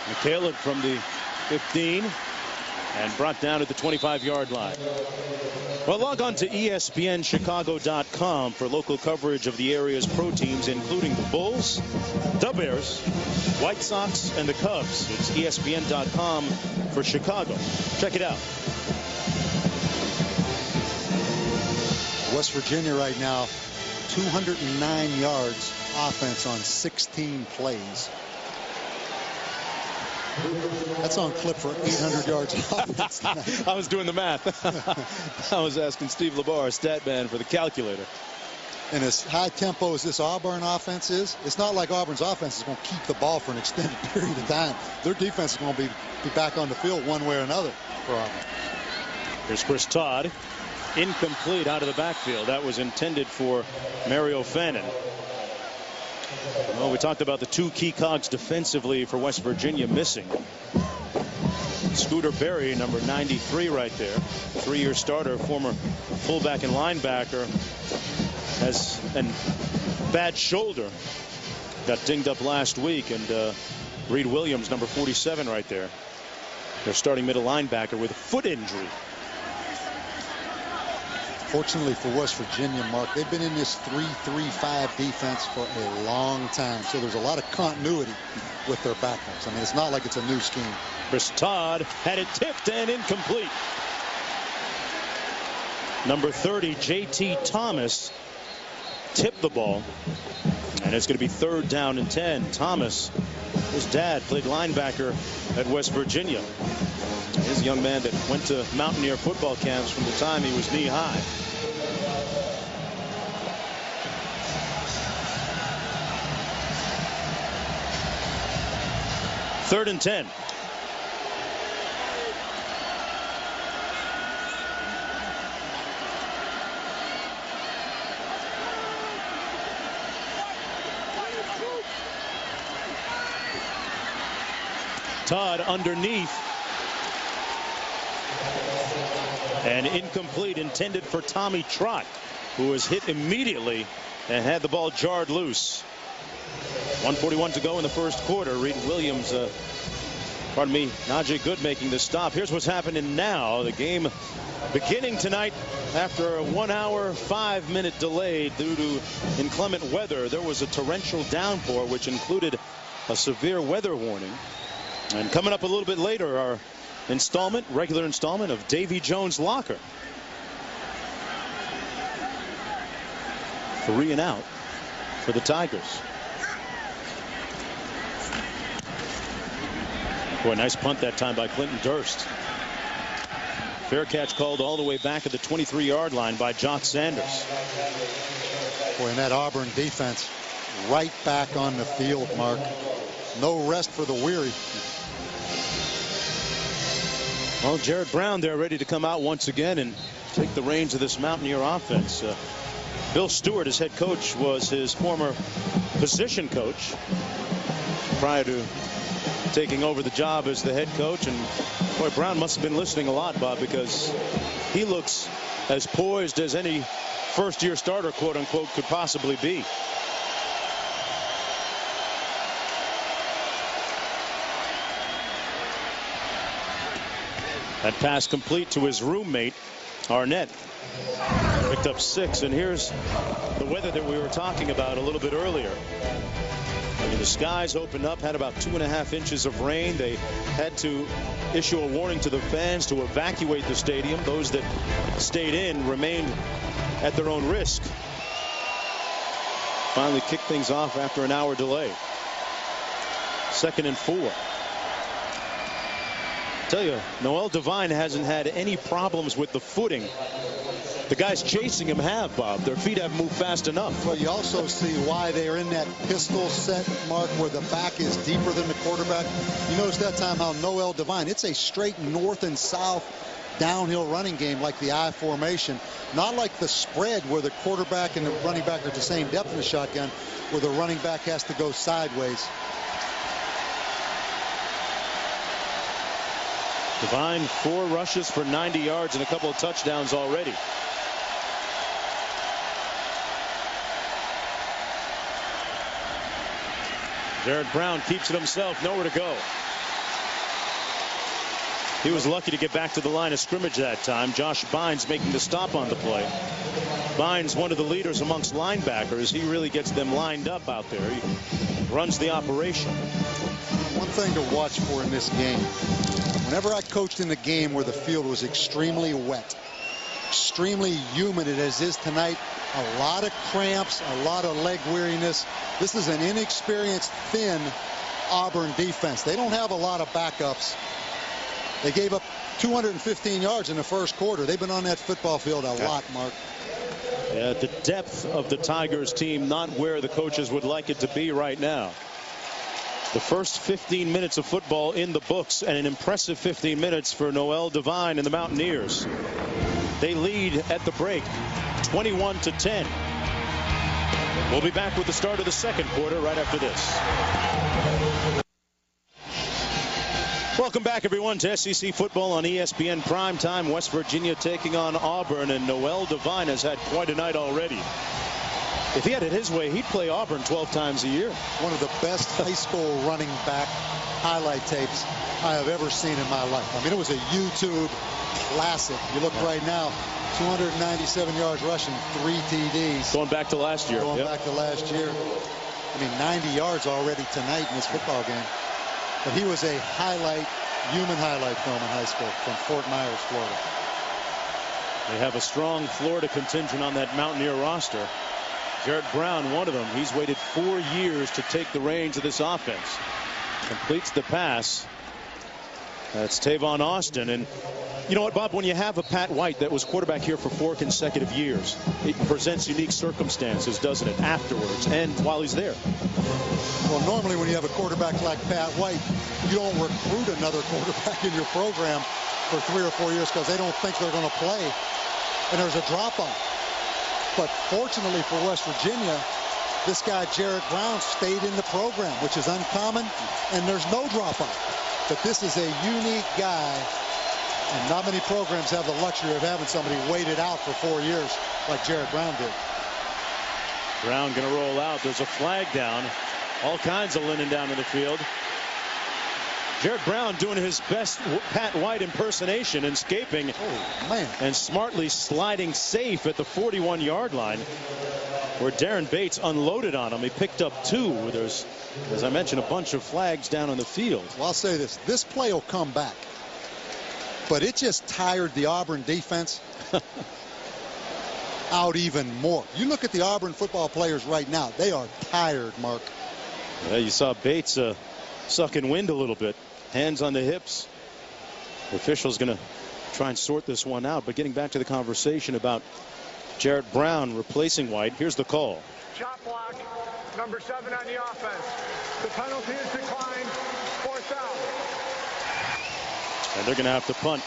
Michaela from the 15 and brought down at the 25-yard line. Well, log on to ESPNChicago.com for local coverage of the area's pro teams, including the Bulls, the Bears, White Sox, and the Cubs. It's ESPN.com for Chicago. Check it out. West Virginia right now, 209 yards offense on 16 plays. That's on clip for 800 yards offense tonight. I was doing the math. I was asking Steve LeBar, stat man, for the calculator. And as high tempo as this Auburn offense is, it's not like Auburn's offense is going to keep the ball for an extended period of time. Their defense is going to be back on the field one way or another for Auburn. Here's Chris Todd. Incomplete out of the backfield. That was intended for Mario Fannin. Well, we talked about the two key cogs defensively for West Virginia missing. Scooter Berry, number 93 right there. 3-year starter, former fullback and linebacker. Has a bad shoulder. Got dinged up last week. And Reed Williams, number 47 right there. Their starting middle linebacker with a foot injury. Fortunately for West Virginia, Mark, they've been in this 3-3-5 defense for a long time. So there's a lot of continuity with their backups. I mean, it's not like it's a new scheme. Chris Todd had it tipped and incomplete. Number 30, J.T. Thomas, tipped the ball. And it's going to be 3rd down and 10. Thomas, his dad, played linebacker at West Virginia. He's a young man that went to Mountaineer football camps from the time he was knee high. Third and 10. Todd underneath. And incomplete, intended for Tommy Trott, who was hit immediately and had the ball jarred loose. 1:41 to go in the first quarter. Reed Williams, Najee Good making the stop. Here's what's happening now. The game beginning tonight after a 1 hour, 5-minute delay due to inclement weather. There was a torrential downpour, which included a severe weather warning. And coming up a little bit later, our regular installment of Davy Jones' Locker. 3 and out for the Tigers. Boy, nice punt that time by Clinton Durst. Fair catch called all the way back at the 23-yard line by Jock Sanders. Boy, and that Auburn defense right back on the field, Mark. No rest for the weary. Well, Jared Brown there ready to come out once again and take the reins of this Mountaineer offense. Bill Stewart, his head coach, was his former position coach prior to taking over the job as the head coach. And boy, Brown must have been listening a lot, Bob, because he looks as poised as any first-year starter, quote unquote, could possibly be. That pass complete to his roommate, Arnett. Picked up 6, and here's the weather that we were talking about a little bit earlier. I mean, the skies opened up, had about 2.5 inches of rain. They had to issue a warning to the fans to evacuate the stadium. Those that stayed in remained at their own risk. Finally kicked things off after an hour delay. 2nd and 4. Tell you, Noel Devine hasn't had any problems with the footing the guys chasing him have, Bob. Their feet haven't moved fast enough. Well, you also see why they're in that pistol set, Mark, where the back is deeper than the quarterback. You notice that time how Noel Devine, it's a straight north and south downhill running game like the I formation, not like the spread where the quarterback and the running back are at the same depth in the shotgun, where the running back has to go sideways. Devine, 4 rushes for 90 yards and a couple of touchdowns already. Jared Brown keeps it himself, nowhere to go. He was lucky to get back to the line of scrimmage that time. Josh Bynes making the stop on the play. Bynes, one of the leaders amongst linebackers. He really gets them lined up out there. He runs the operation. One thing to watch for in this game. Whenever I coached in a game where the field was extremely wet, extremely humid as it is tonight, a lot of cramps, a lot of leg weariness. This is an inexperienced, thin Auburn defense. They don't have a lot of backups. They gave up 215 yards in the first quarter. They've been on that football field a lot, Mark. Yeah, the depth of the Tigers team not where the coaches would like it to be right now. The first 15 minutes of football in the books, and an impressive 15 minutes for Noel Devine and the Mountaineers. They lead at the break 21-10. We'll be back with the start of the second quarter right after this. Welcome back, everyone, to SEC football on ESPN Primetime. West Virginia taking on Auburn, and Noel Devine has had quite a night already. If he had it his way, he'd play Auburn 12 times a year. One of the best high school running back highlight tapes I have ever seen in my life. I mean, it was a YouTube classic. You look right now, 297 yards rushing, 3 TDs. Going back to last year. Going back to last year. I mean, 90 yards already tonight in this football game. But he was a highlight, human highlight film in high school from Fort Myers, Florida. They have a strong Florida contingent on that Mountaineer roster. Jared Brown, one of them. He's waited 4 years to take the reins of this offense. Completes the pass. That's Tavon Austin. And you know what, Bob, when you have a Pat White that was quarterback here for 4 consecutive years, it presents unique circumstances, doesn't it, afterwards and while he's there? Well, normally when you have a quarterback like Pat White, you don't recruit another quarterback in your program for 3 or 4 years because they don't think they're going to play, and there's a drop-off. But fortunately for West Virginia, this guy Jared Brown stayed in the program, which is uncommon, and there's no drop-off. But this is a unique guy, and not many programs have the luxury of having somebody waited out for 4 years like Jared Brown did. Brown going to roll out. There's a flag down. All kinds of linen down in the field. Jared Brown doing his best Pat White impersonation and escaping, and smartly sliding safe at the 41-yard line, where Darren Bates unloaded on him. He picked up 2. There's, as I mentioned, a bunch of flags down on the field. Well, I'll say this play will come back, but it just tired the Auburn defense out even more. You look at the Auburn football players right now, they are tired, Mark. Yeah, you saw Bates sucking wind a little bit. Hands on the hips. The official's going to try and sort this one out. But getting back to the conversation about Jared Brown replacing White, here's the call. Shot block, number 7 on the offense. The penalty is declined. 4th down. And they're going to have to punt.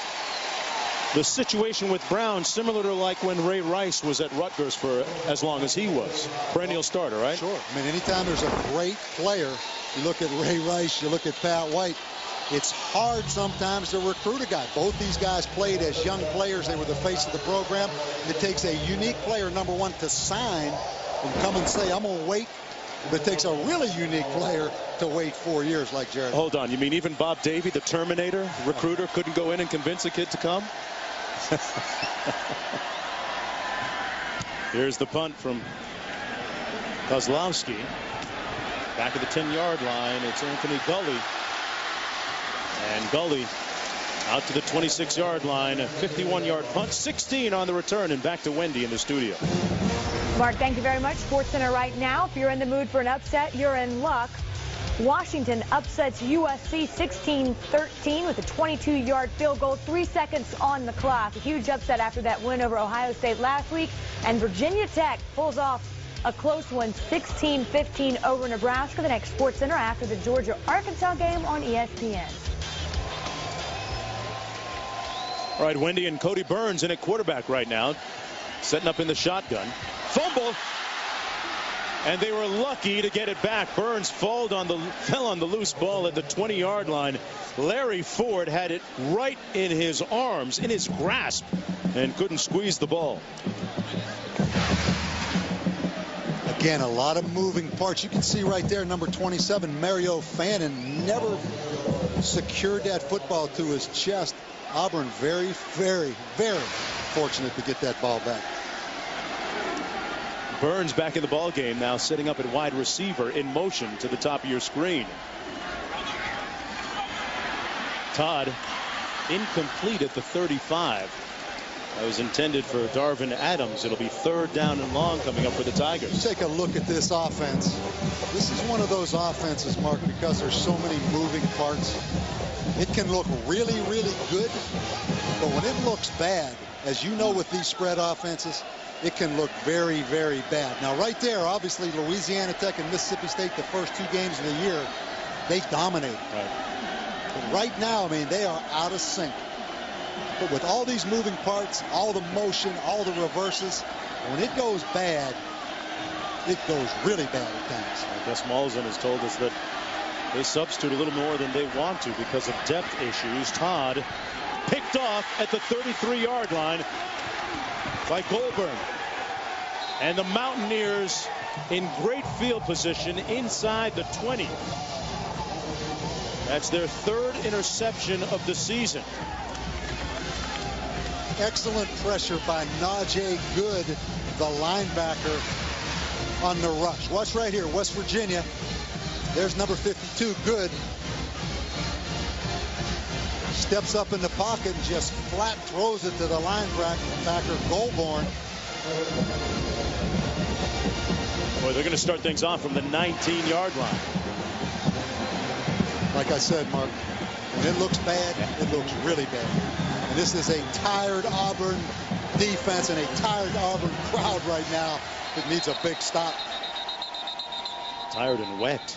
The situation with Brown, similar to like when Ray Rice was at Rutgers for as long as he was. Perennial starter, right? Sure. I mean, anytime there's a great player, you look at Ray Rice, you look at Pat White, it's hard sometimes to recruit a guy. Both these guys played as young players. They were the face of the program. It takes a unique player, number one, to sign and come and say, I'm going to wait. But it takes a really unique player to wait 4 years like Jared. Hold on. You mean even Bob Davey, the Terminator recruiter, couldn't go in and convince a kid to come? Here's the punt from Kozlowski. Back at the 10-yard line, it's Anthony Gully. And Gully out to the 26-yard line, a 51-yard punt, 16 on the return, and back to Wendy in the studio. Mark, thank you very much. SportsCenter right now. If you're in the mood for an upset, you're in luck. Washington upsets USC 16-13 with a 22-yard field goal, 3 seconds on the clock. A huge upset after that win over Ohio State last week. And Virginia Tech pulls off a close one, 16-15 over Nebraska. The next Sports Center after the Georgia-Arkansas game on ESPN. All right, Wendy and Cody Burns in at quarterback right now, setting up in the shotgun. Fumble. And they were lucky to get it back. Burns fell on the loose ball at the 20-yard line. Larry Ford had it right in his arms, in his grasp, and couldn't squeeze the ball. Again, a lot of moving parts. You can see right there, number 27, Mario Fannin, never secured that football to his chest. Auburn very, very, very fortunate to get that ball back. Burns back in the ball game now, setting up at wide receiver in motion to the top of your screen. Todd incomplete at the 35. That was intended for Darvin Adams. It'll be 3rd down and long coming up for the Tigers. Take a look at this offense. This is one of those offenses, Mark, because there's so many moving parts. It can look really, really good, but when it looks bad, as you know with these spread offenses, it can look very, very bad. Now, right there, obviously, Louisiana Tech and Mississippi State, the first 2 games of the year, they dominated. Right. But right now, I mean, they are out of sync. But with all these moving parts, all the motion, all the reverses, when it goes bad, it goes really bad at times. Gus Malzahn has told us that they substitute a little more than they want to because of depth issues. Todd picked off at the 33-yard line by Goldburn. And the Mountaineers in great field position inside the 20. That's their 3rd interception of the season. Excellent pressure by Najee Good, the linebacker, on the rush. Watch right here, West Virginia. There's number 52, Good. Steps up in the pocket and just flat throws it to the linebacker, Goldburn. Boy, they're going to start things off from the 19-yard line. Like I said, Mark, when it looks bad, it looks really bad. And this is a tired Auburn defense and a tired Auburn crowd right now that needs a big stop. Tired and wet.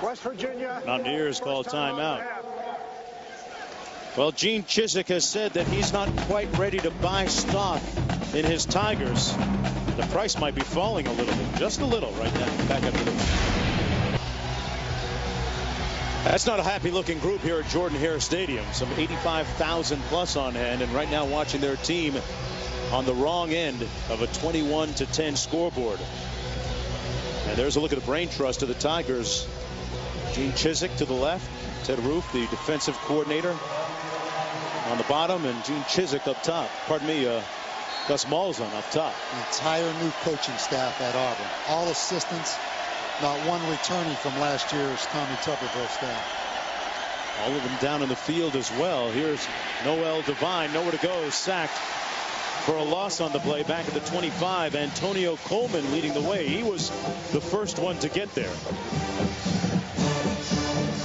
West Virginia. Mountaineers call timeout. Well, Gene Chizik has said that he's not quite ready to buy stock in his Tigers. The price might be falling a little bit, just a little right now. Back after this. That's not a happy-looking group here at Jordan-Hare Stadium. Some 85,000 plus on hand, and right now watching their team on the wrong end of a 21-10 scoreboard. And there's a look at the brain trust of the Tigers. Gene Chizik to the left, Ted Roof, the defensive coordinator, on the bottom, and Gene Chizik up top. Pardon me, Gus Malzahn up top. Entire new coaching staff at Auburn. All assistants, not one returning from last year's Tommy Tuberville staff. All of them down in the field as well. Here's Noel Devine, nowhere to go, sacked for a loss on the play back at the 25. Antonio Coleman leading the way. He was the first one to get there.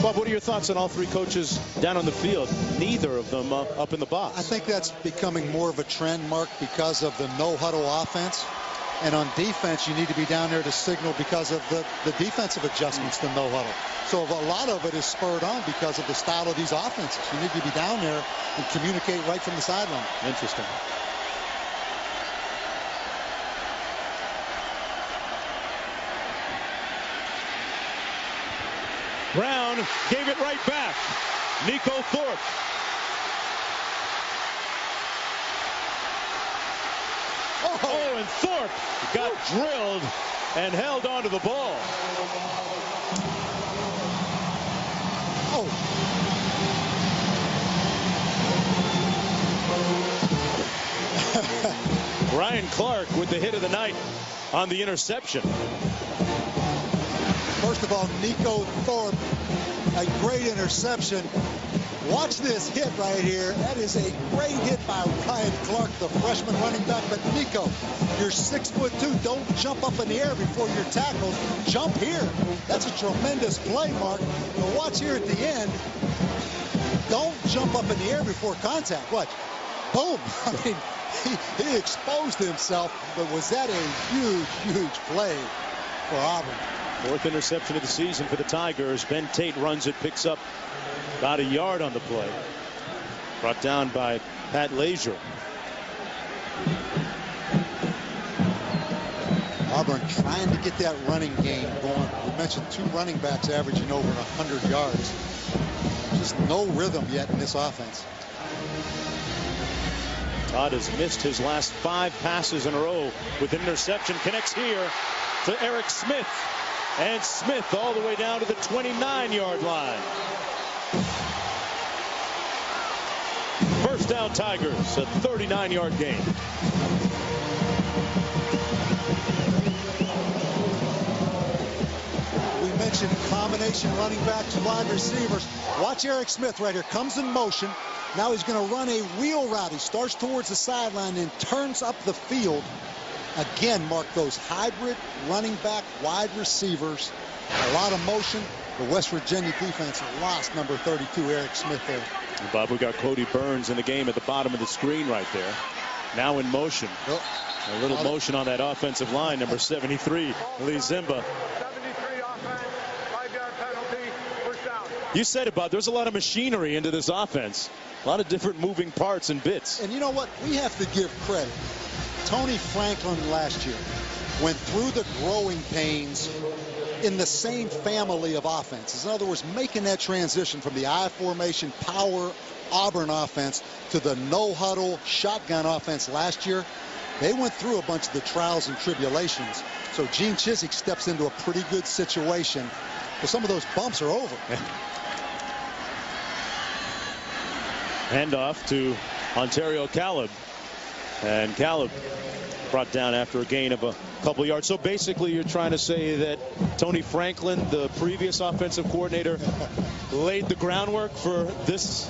Bob, what are your thoughts on all 3 coaches down on the field? Neither of them up in the box. I think that's becoming more of a trend, Mark, because of the no-huddle offense. And on defense, you need to be down there to signal because of the defensive adjustments to no-huddle. So a lot of it is spurred on because of the style of these offenses. You need to be down there and communicate right from the sideline. Interesting. Brown gave it right back. Nico Thorpe. Oh, and Thorpe got drilled and held onto the ball. Oh. Ryan Clark with the hit of the night on the interception. First of all, Nico Thorpe, a great interception. Watch this hit right here. That is a great hit by Ryan Clark. the freshman running back. But Nico, you're 6'2". Don't jump up in the air before you're tackled. Jump here. That's a tremendous play, Mark. But watch here at the end. Don't jump up in the air before contact. Watch. Boom. I mean, he exposed himself, but was that a huge, huge play for Auburn. 4th interception of the season for the Tigers. Ben Tate runs it, picks up about a yard on the play. Brought down by Pat Leisure. Auburn trying to get that running game going. We mentioned 2 running backs averaging over 100 yards. Just no rhythm yet in this offense. Todd has missed his last 5 passes in a row with an interception. Connects here to Eric Smith. And Smith all the way down to the 29-yard line. First down Tigers, a 39-yard gain. We mentioned combination running backs, wide receivers. Watch Eric Smith right here. Comes in motion. Now he's going to run a wheel route. He starts towards the sideline and turns up the field. Again, Mark, those hybrid running back wide receivers. A lot of motion. The West Virginia defense lost number 32, Eric Smith there. And Bob, we got Cody Burns in the game at the bottom of the screen right there. Now in motion. Oh. A little motion on that offensive line, number 73, Lee Zimba. 73 offense, 5-yard penalty, first down. You said it, Bob. There's a lot of machinery into this offense. A lot of different moving parts and bits. And you know what? We have to give credit. Tony Franklin last year went through the growing pains in the same family of offenses. In other words, making that transition from the I formation power Auburn offense to the no huddle shotgun offense last year. They went through a bunch of the trials and tribulations. So Gene Chizik steps into a pretty good situation. But some of those bumps are over. Handoff to Ontario Caleb. And Caleb brought down after a gain of a couple yards. So basically you're trying to say that Tony Franklin, the previous offensive coordinator, laid the groundwork for this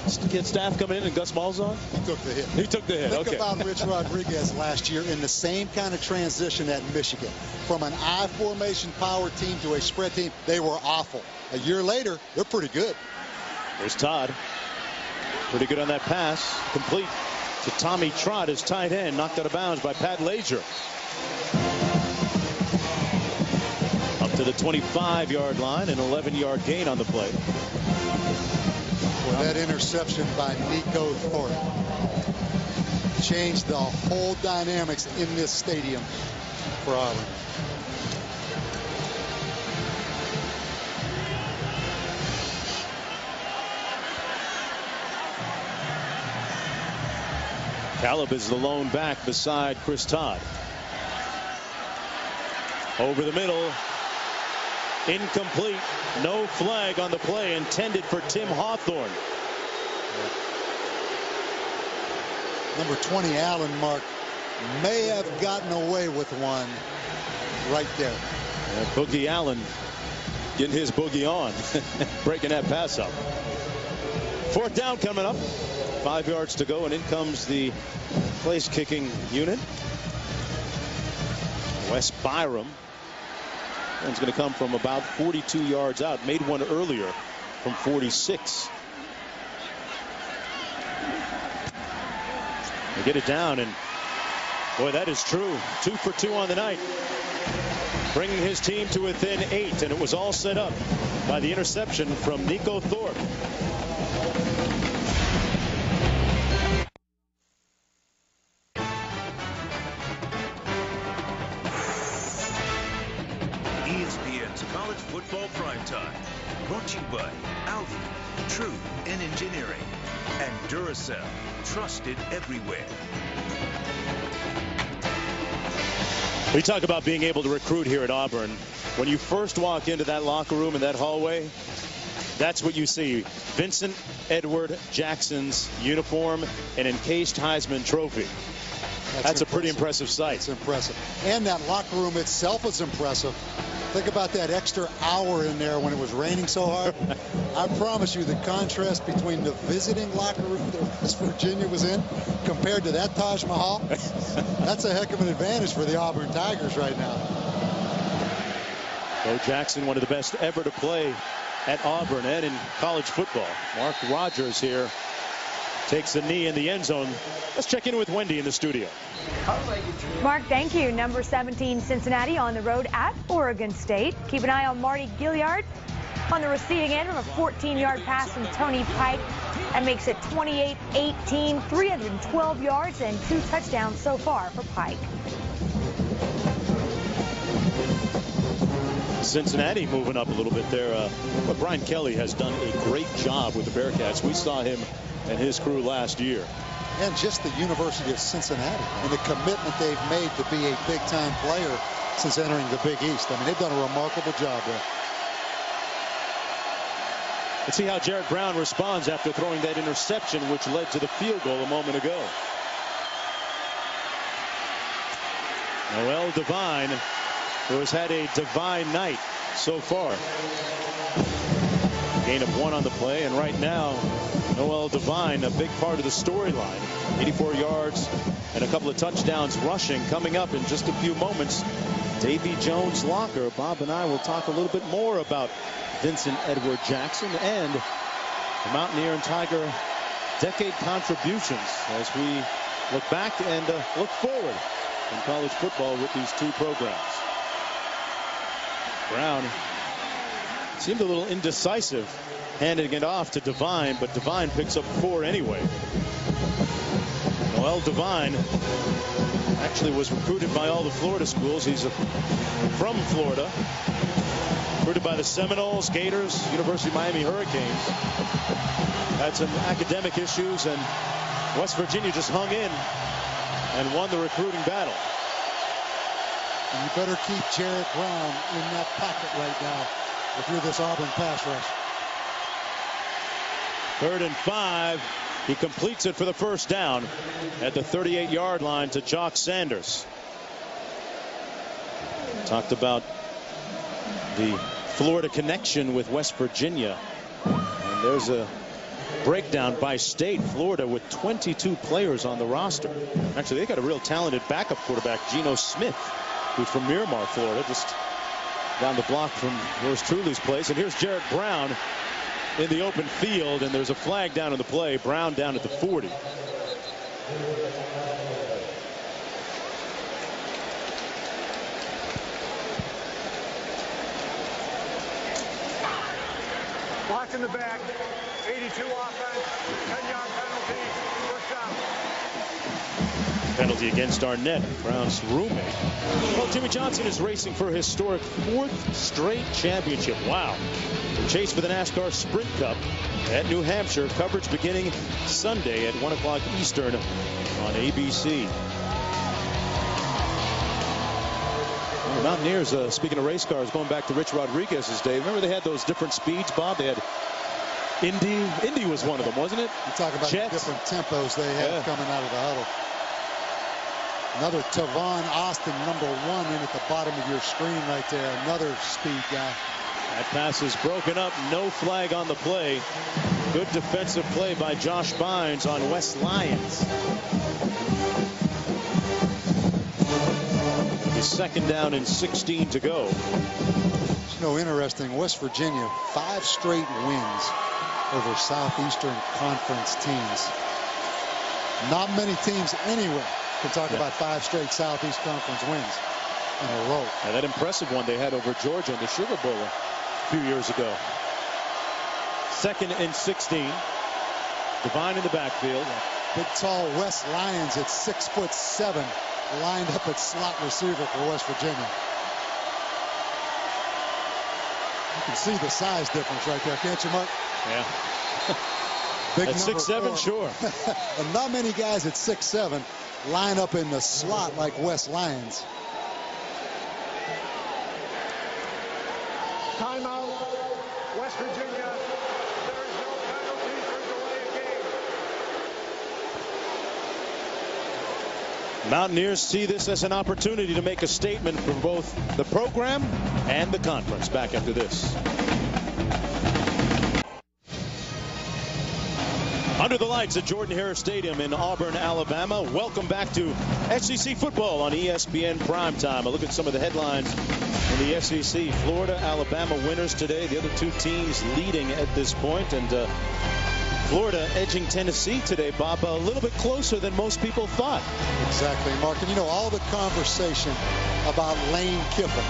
staff coming in and Gus Malzahn? He took the hit. He took the hit. Think okay. about Rich Rodriguez last year in the same kind of transition at Michigan. From an I formation power team to a spread team, they were awful. A year later, they're pretty good. There's Todd. Pretty good on that pass. Complete to Tommy Trott, his tight end, knocked out of bounds by Pat Leisure. Up to the 25-yard line, an 11-yard gain on the play. Well, that interception by Nico Thorpe changed the whole dynamics in this stadium for Auburn. Caleb is the lone back beside Chris Todd. Over the middle. Incomplete. No flag on the play intended for Tim Hawthorne. Number 20, Allen, Mark, may have gotten away with one right there. Boogie Allen getting his boogie on. Breaking that pass up. 4th down coming up. 5 yards to go, and in comes the place kicking unit. Wes Byram. One's going to come from about 42 yards out. Made one earlier from 46. They get it down, and boy, that is true. 2 for 2 on the night. Bringing his team to within 8, and it was all set up by the interception from Nico Thorpe. ESPN's College Football Primetime. Brought to you by Audi, Truth in Engineering, and Duracell, trusted everywhere. We talk about being able to recruit here at Auburn. When you first walk into that locker room in that hallway, that's what you see. Vincent Edward Jackson's uniform and encased Heisman Trophy. That's a pretty impressive sight. It's impressive. And that locker room itself is impressive. Think about that extra hour in there when it was raining so hard. I promise you the contrast between the visiting locker room that West Virginia was in compared to that Taj Mahal, that's a heck of an advantage for the Auburn Tigers right now. Bo Jackson, one of the best ever to play at Auburn and in college football. Mark Rogers here takes the knee in the end zone. Let's check in with Wendy in the studio. Mark, thank you. Number 17 Cincinnati on the road at Oregon State. Keep an eye on Marty Gilliard on the receiving end of a 14-yard pass from Tony Pike. That makes it 28-18, 312 yards and 2 touchdowns so far for Pike. Cincinnati moving up a little bit there. But Brian Kelly has done a great job with the Bearcats. We saw him and his crew last year. And just the University of Cincinnati and the commitment they've made to be a big-time player since entering the Big East. I mean, they've done a remarkable job there. Let's see how Jarrett Brown responds after throwing that interception, which led to the field goal a moment ago. Noel Devine, who has had a divine night so far. Gain of 1 on the play, and right now Noel Devine, a big part of the storyline. 84 yards and a couple of touchdowns rushing. Coming up in just a few moments, Davy Jones' locker. Bob and I will talk a little bit more about Vincent Edward Jackson and the Mountaineer and Tiger decade contributions as we look back and look forward in college football with these two programs. Brown seemed a little indecisive handing it off to Devine, but Devine picks up 4 anyway. Noel Devine actually was recruited by all the Florida schools. He's from Florida, recruited by the Seminoles, Gators, University of Miami Hurricanes. Had some academic issues, and West Virginia just hung in and won the recruiting battle. And you better keep Jarrett Brown in that pocket right now if you're this Auburn pass rush. 3rd and 5. He completes it for the first down at the 38-yard line to Jock Sanders. Talked about the Florida connection with West Virginia. And there's a breakdown by state. Florida with 22 players on the roster. Actually, they got a real talented backup quarterback, Geno Smith, who's from Miramar, Florida, just down the block from yours truly's place. And here's Jarrett Brown in the open field, and there's a flag down on the play. Brown down at the 40. Watch in the back. 82 offense. 10-yard penalty. First down. Penalty against Arnett, Brown's roommate. Well, Jimmy Johnson is racing for a historic 4th straight championship. Wow. The chase for the NASCAR Sprint Cup at New Hampshire. Coverage beginning Sunday at 1 o'clock Eastern on ABC. Well, the Mountaineers, speaking of race cars, going back to Rich Rodriguez's day. Remember they had those different speeds, Bob? They had Indy was one of them, wasn't it? You talk about the different tempos they had coming out of the huddle. Another Tavon Austin, number 1, in at the bottom of your screen right there. Another speed guy. That pass is broken up. No flag on the play. Good defensive play by Josh Bynes on Wes Lyons. His 2nd down and 16 to go. You know, interesting, West Virginia, 5 straight wins over Southeastern Conference teams. Not many teams anywhere can talk about 5 straight Southeast Conference wins in a row. Now that impressive one they had over Georgia in the Sugar Bowl a few years ago. 2nd and 16. Devine in the backfield. Big tall Wes Lyons at 6'7", lined up at slot receiver for West Virginia. You can see the size difference right there, can't you, Mark? Yeah. Big at 6'7", sure. And not many guys at 6'7" line up in the slot like Wes Lyons. Timeout. West Virginia. There is no penalty for delay of game. Mountaineers see this as an opportunity to make a statement for both the program and the conference. Back after this. Under the lights at Jordan-Hare Stadium in Auburn, Alabama. Welcome back to SEC football on ESPN Primetime. A look at some of the headlines in the SEC. Florida, Alabama winners today. The other two teams leading at this point. And Florida edging Tennessee today, Bob, a little bit closer than most people thought. Exactly, Mark. And you know, all the conversation about Lane Kiffin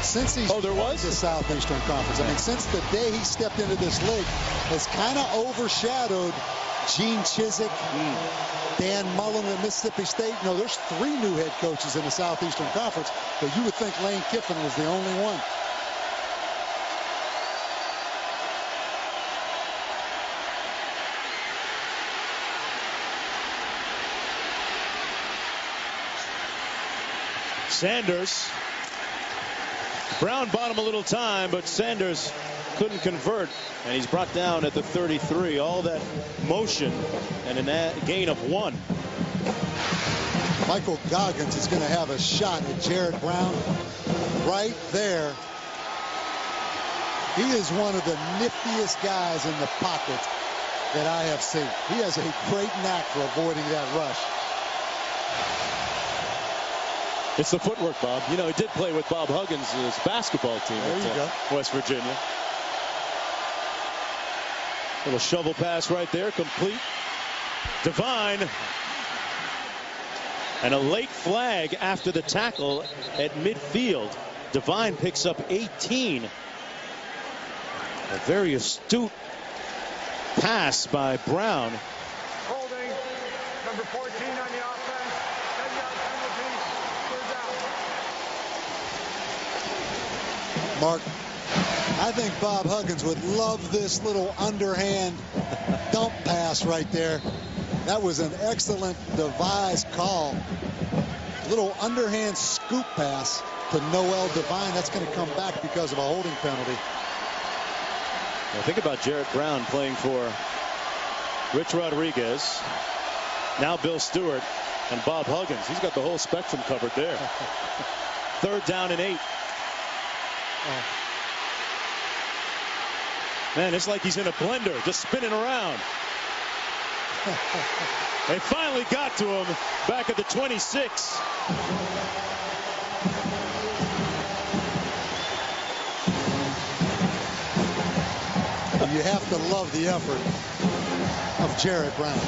since he's there was the Southeastern Conference. I mean, since the day he stepped into this league, has kind of overshadowed Gene Chizik, Dan Mullen at Mississippi State. You know, there's 3 new head coaches in the Southeastern Conference, but you would think Lane Kiffin was the only one. Sanders. Brown bought him a little time, but Sanders couldn't convert, and he's brought down at the 33. All that motion and a gain of 1. Michael Goggins is going to have a shot at Jared Brown right there. He is one of the niftiest guys in the pocket that I have seen. He has a great knack for avoiding that rush. It's the footwork, Bob. You know, he did play with Bob Huggins' basketball team at West Virginia. Little shovel pass right there, complete. Devine. And a late flag after the tackle at midfield. Devine picks up 18. A very astute pass by Brown. Holding, number 14 on the offense. 10-yard penalty. Third down. Mark, I think Bob Huggins would love this little underhand dump pass right there. That was an excellent devised call. Little underhand scoop pass to Noel Devine. That's going to come back because of a holding penalty. Now think about Jarrett Brown playing for Rich Rodriguez, now Bill Stewart, and Bob Huggins. He's got the whole spectrum covered there. 3rd down and 8. Man, it's like he's in a blender, just spinning around. They finally got to him back at the 26. You have to love the effort of Jared Brown.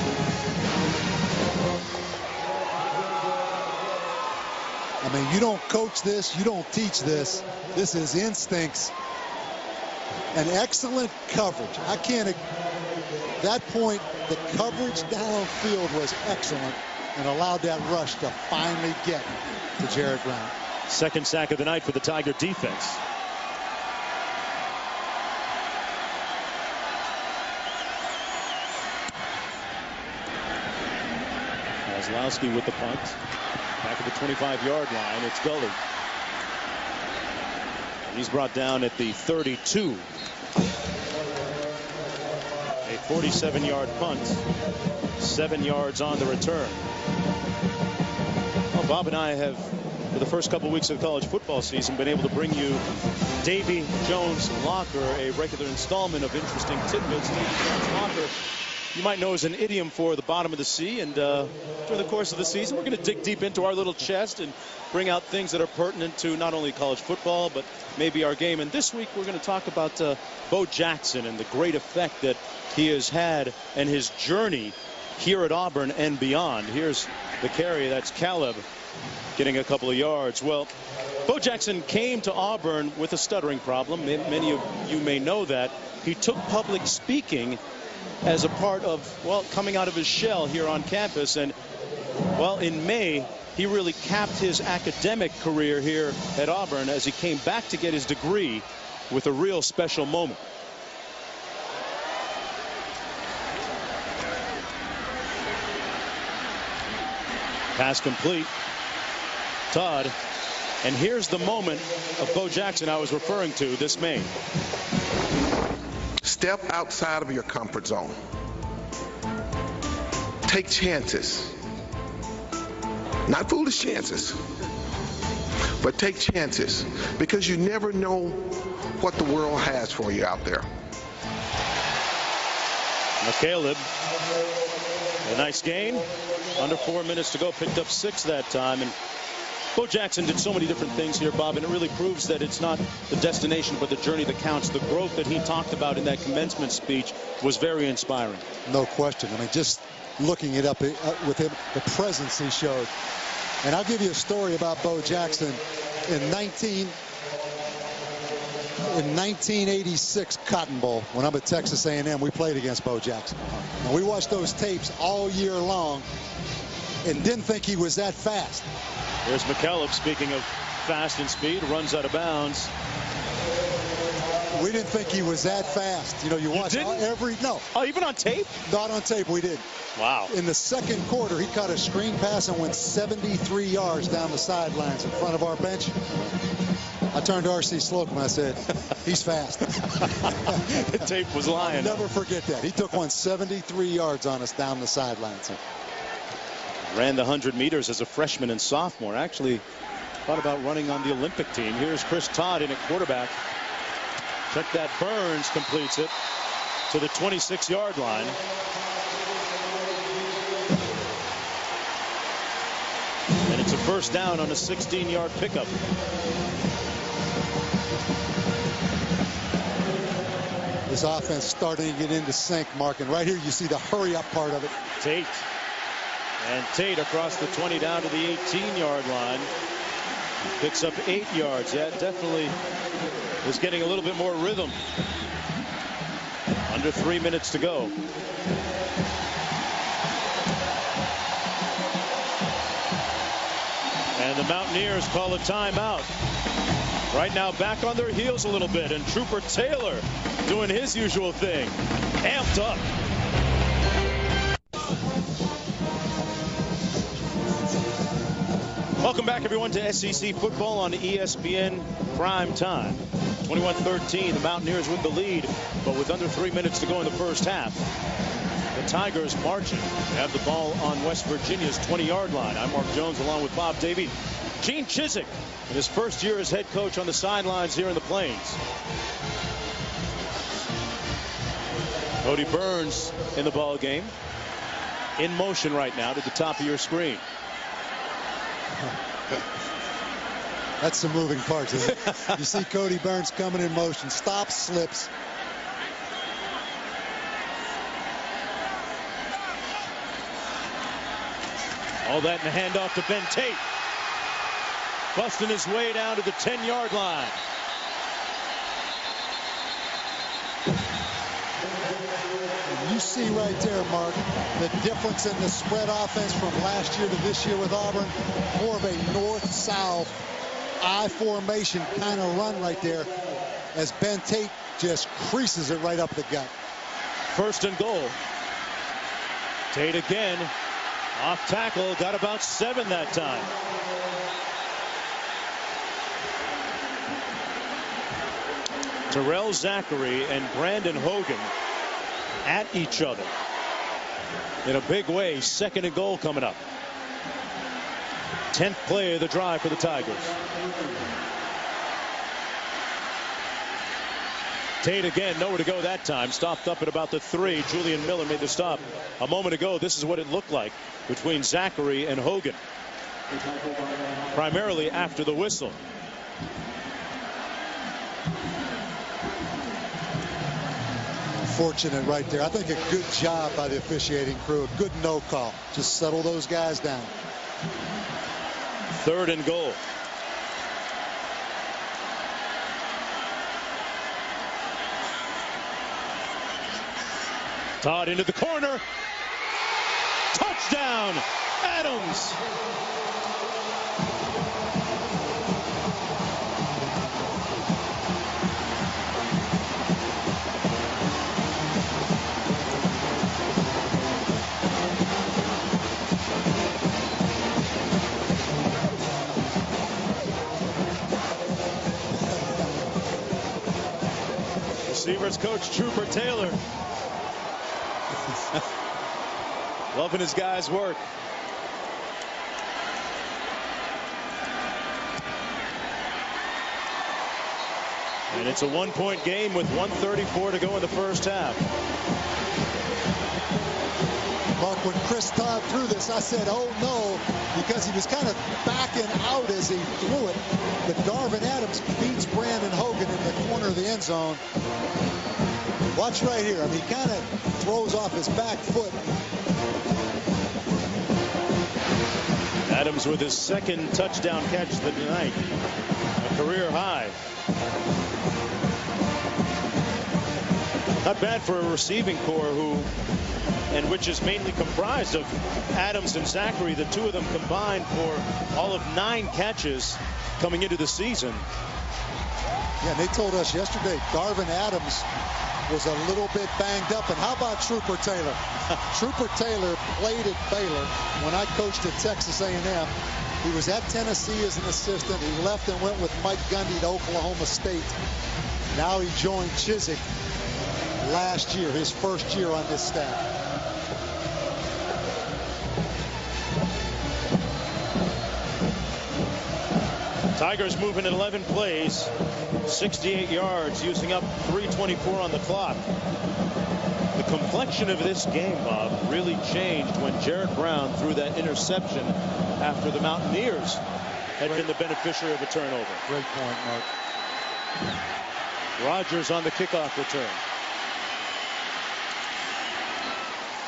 I mean, you don't coach this, you don't teach this. This is instincts. An excellent coverage. I can't. At that point, the coverage downfield was excellent and allowed that rush to finally get to Jared Brown. 2nd sack of the night for the Tiger defense. Kozlowski with the punt. Back at the 25-yard line. It's Gully. He's brought down at the 32. A 47-yard punt. 7 yards on the return. Well, Bob and I have, for the first couple weeks of the college football season, been able to bring you Davy Jones Locker, a regular installment of interesting tidbits. Davy Jones Locker, you might know as an idiom for the bottom of the sea, and during the course of the season, we're going to dig deep into our little chest and bring out things that are pertinent to not only college football, but maybe our game. And this week, we're going to talk about Bo Jackson and the great effect that he has had and his journey here at Auburn and beyond. Here's the carry. That's Caleb getting a couple of yards. Well, Bo Jackson came to Auburn with a stuttering problem. Many of you may know that. He took public speaking as a part of, well, coming out of his shell here on campus. And, well, in May, he really capped his academic career here at Auburn as he came back to get his degree with a real special moment. Pass complete. Todd. And here's the moment of Bo Jackson I was referring to this May. Step outside of your comfort zone. Take chances. Not foolish chances, but take chances, because you never know what the world has for you out there. McCaleb, a nice gain. Under 4 minutes to go, picked up 6 that time. And Bo Jackson did so many different things here, Bob, and it really proves that it's not the destination but the journey that counts. The growth that he talked about in that commencement speech was very inspiring. No question. I mean, just looking it up with him, the presence he showed. And I'll give you a story about Bo Jackson. In 1986 Cotton Bowl, when I'm at Texas A&M, we played against Bo Jackson. And we watched those tapes all year long and didn't think he was that fast. There's McCaleb, speaking of fast and speed, runs out of bounds. We didn't think he was that fast. You know, you watch every, no. Oh, even on tape? Not on tape, we didn't. Wow. In the second quarter, he caught a screen pass and went 73 yards down the sidelines in front of our bench. I turned to R.C. Slocum and I said, he's fast. The tape was lying. I'll never forget that. He took one 73 yards on us down the sidelines. Ran the 100 meters as a freshman and sophomore. Actually thought about running on the Olympic team. Here's Chris Todd in at quarterback. Check that. Burns completes it to the 26-yard line. And it's a first down on a 16-yard pickup. This offense starting to get into sync, Mark. And right here you see the hurry-up part of it. Tate. And Tate across the 20 down to the 18-yard line. Picks up 8 yards. Yeah, definitely is getting a little bit more rhythm. Under 3 minutes to go. And the Mountaineers call a timeout. Right now back on their heels a little bit, and Trooper Taylor doing his usual thing. Amped up. Welcome back, everyone, to SEC football on ESPN Prime Time. 21-13, the Mountaineers with the lead, but with under 3 minutes to go in the first half. The Tigers marching. They have the ball on West Virginia's 20-yard line. I'm Mark Jones along with Bob Davey. Gene Chizik in his first year as head coach on the sidelines here in the Plains. Cody Burns in the ball game. In motion right now to the top of your screen. That's some moving parts, isn't it? You see Cody Burns coming in motion, stops, slips. All that in the handoff to Ben Tate. Busting his way down to the 10-yard line. You see right there, Mark, the difference in the spread offense from last year to this year with Auburn. More of a north-south I formation kind of run right there as Ben Tate just creases it right up the gut. First and goal. Tate again. Off tackle. Got about 7 that time. Terrell Zachary and Brandon Hogan at each other in a big way. Second and goal coming up. 10th play of the drive for the Tigers. Tate again, nowhere to go that time. Stopped up at about the 3. Julian Miller made the stop a moment ago. This is what it looked like between Zachary and Hogan, primarily after the whistle. Fortunate right there. I think a good job by the officiating crew. A good no call. Just settle those guys down. Third and goal. Todd into the corner. Touchdown, Adams. Receivers coach Trooper Taylor. Loving his guys' work. And it's a 1-point game with 1:34 to go in the first half. Mark, when Chris Todd threw this, I said, oh no, because he was kind of backing out as he threw it. But Darvin Adams beats Brandon Hogan in the corner of the end zone. Watch right here. I mean, he kind of throws off his back foot. Adams with his second touchdown catch of the night, a career high. Not bad for a receiving core which is mainly comprised of Adams and Zachary. The two of them combined for all of 9 catches coming into the season. Yeah, and they told us yesterday Darvin Adams was a little bit banged up. And how about Trooper Taylor? Trooper Taylor played at Baylor when I coached at Texas A&M. He was at Tennessee as an assistant. He left and went with Mike Gundy to Oklahoma State. Now he joined Chiswick last year, his first year on this staff. Tigers moving at 11 plays, 68 yards, using up 3:24 on the clock. The complexion of this game, Bob, really changed when Jared Brown threw that interception after the Mountaineers had been the beneficiary of a turnover. Great point, Mark. Rogers on the kickoff return.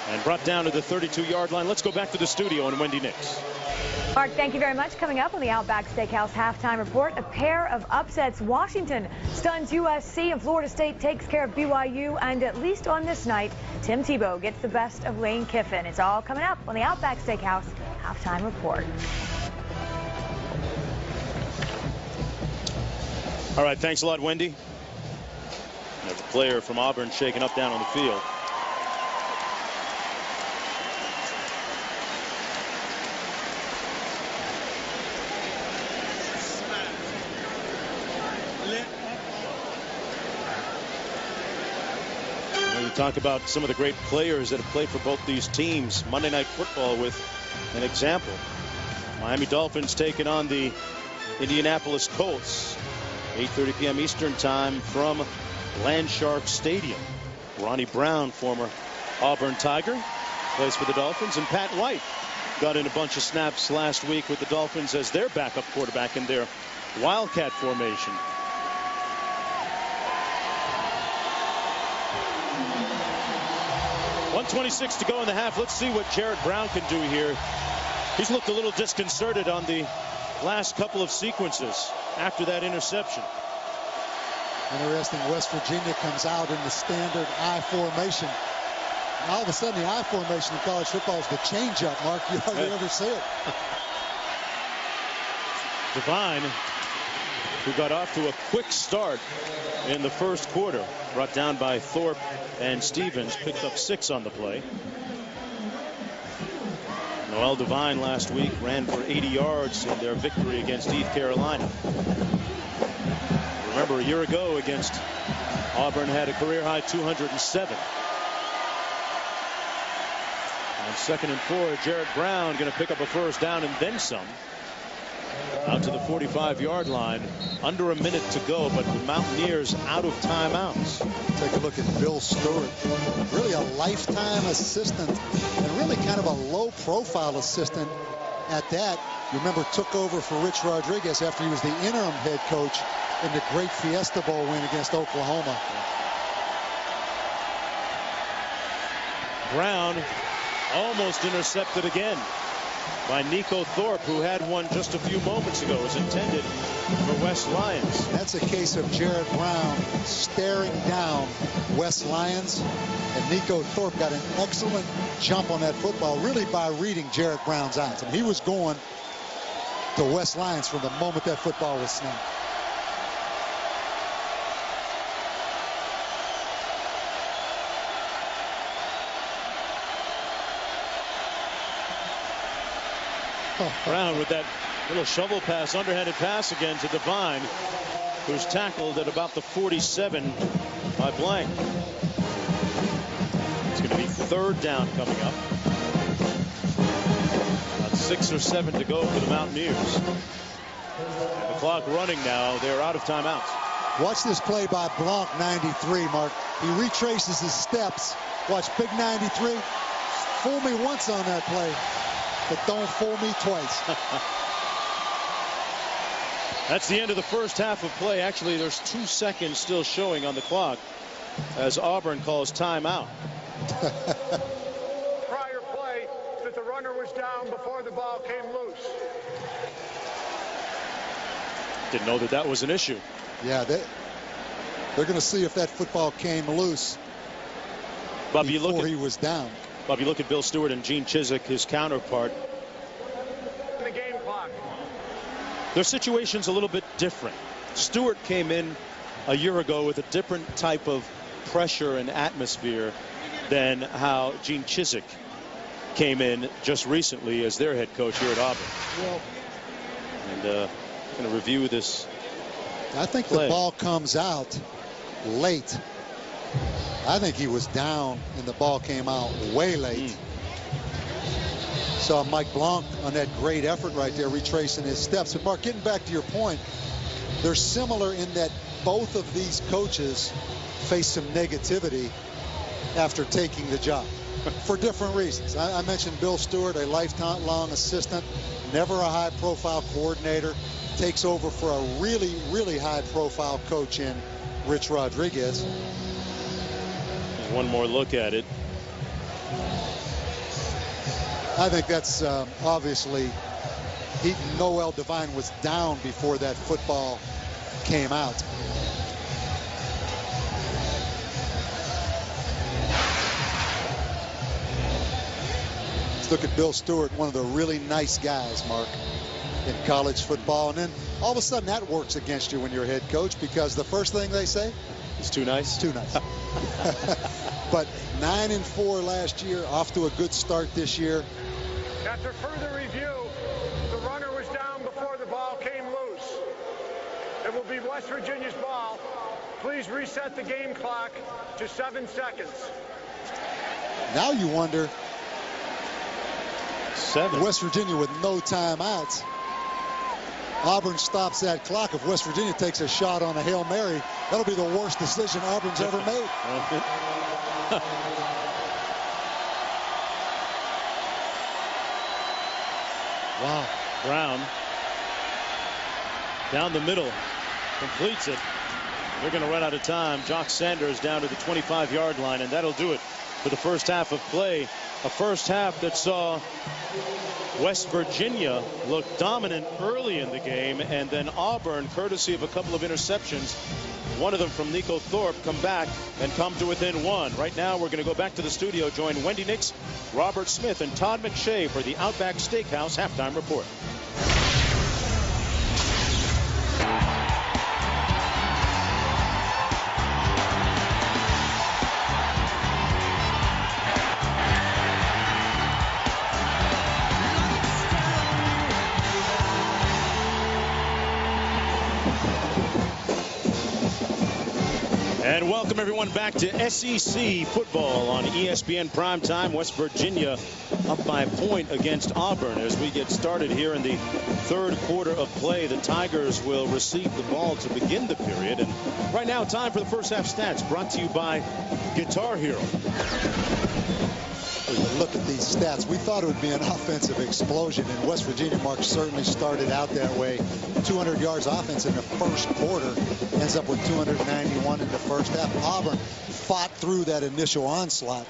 And brought down to the 32-yard line. Let's go back to the studio and Wendy Nix. Mark, thank you very much. Coming up on the Outback Steakhouse halftime report, a pair of upsets. Washington stuns USC and Florida State takes care of BYU. And at least on this night, Tim Tebow gets the best of Lane Kiffin. It's all coming up on the Outback Steakhouse halftime report. All right, thanks a lot, Wendy. There's a player from Auburn shaking up down on the field. Talk about some of the great players that have played for both these teams. Monday Night Football with an example. Miami Dolphins taking on the Indianapolis Colts. 8:30 p.m. Eastern time from Landshark Stadium. Ronnie Brown, former Auburn Tiger, plays for the Dolphins, and Pat White got in a bunch of snaps last week with the Dolphins as their backup quarterback in their Wildcat formation. .126 to go in the half. Let's see what Jared Brown can do here. He's looked a little disconcerted on the last couple of sequences after that interception. Interesting, West Virginia comes out in the standard I formation. And all of a sudden, the I formation in college football is the change-up, Mark. You hardly ever see it. Devine, who got off to a quick start in the first quarter, brought down by Thorpe and Stevens, picked up 6 on the play. Noel Devine last week ran for 80 yards in their victory against East Carolina. Remember, a year ago against Auburn had a career high 207. On 2nd and 4, Jared Brown going to pick up a first down and then some. Out to the 45-yard line. Under a minute to go, but the Mountaineers out of timeouts. Take a look at Bill Stewart. Really a lifetime assistant and really kind of a low-profile assistant at that. You remember, took over for Rich Rodriguez after he was the interim head coach in the great Fiesta Bowl win against Oklahoma. Brown almost intercepted again by Nico Thorpe, who had one just a few moments ago, as intended for West Lions. That's a case of Jared Brown staring down West Lions, and Nico Thorpe got an excellent jump on that football, really by reading Jared Brown's eyes. And he was going to West Lions from the moment that football was snapped. Brown with that little shovel pass, underhanded pass again to Devine, who's tackled at about the 47 by Blank. It's going to be 3rd down coming up. About 6 or 7 to go for the Mountaineers. And the clock running now. They're out of timeouts. Watch this play by Blanc, 93, Mark. He retraces his steps. Watch, big 93. Fool me once on that play, but don't fool me twice. That's the end of the first half of play. Actually, there's 2 seconds still showing on the clock as Auburn calls timeout. Prior play that the runner was down before the ball came loose. Didn't know that that was an issue. Yeah, they're going to see if that football came loose before he was down. Bob, you look at Bill Stewart and Gene Chizik, his counterpart. The game clock. Their situation's a little bit different. Stewart came in a year ago with a different type of pressure and atmosphere than how Gene Chizik came in just recently as their head coach here at Auburn. Well, and going to review this. I think the ball comes out late. I think he was down and the ball came out way late. Saw Mike Blanc on that great effort right there, retracing his steps. And Mark, getting back to your point, they're similar in that both of these coaches face some negativity after taking the job for different reasons. I mentioned Bill Stewart, a lifetime-long assistant, never a high-profile coordinator, takes over for a really, really high-profile coach in Rich Rodriguez. There's one more look at it. I think that's obviously Noel Devine was down before that football came out. Let's look at Bill Stewart, one of the really nice guys, Mark, in college football. And then all of a sudden that works against you when you're a head coach, because the first thing they say, it's too nice. Too nice. But 9-4 last year, off to a good start this year. After further review, the runner was down before the ball came loose. It will be West Virginia's ball. Please reset the game clock to 7 seconds. Now you wonder, 7. West Virginia with no timeouts. Auburn stops that clock. If West Virginia takes a shot on a Hail Mary, that'll be the worst decision Auburn's ever made. Wow. Brown down the middle, completes it. They're going to run out of time. Jock Sanders down to the 25-yard line, and that'll do it for the first half of play. A first half that saw West Virginia look dominant early in the game, and then Auburn, courtesy of a couple of interceptions, one of them from Nico Thorpe, come back and come to within 1. Right now we're going to go back to the studio, join Wendy Nix, Robert Smith, and Todd McShay for the Outback Steakhouse halftime report. And welcome everyone back to SEC football on ESPN Primetime. West Virginia up by a point against Auburn as we get started here in the third quarter of play. The Tigers will receive the ball to begin the period. And right now, time for the first half stats brought to you by Guitar Hero. Look at these stats. We thought it would be an offensive explosion, and West Virginia, Mark, certainly started out that way. 200 yards offense in the first quarter, ends up with 291 in the first half. Auburn fought through that initial onslaught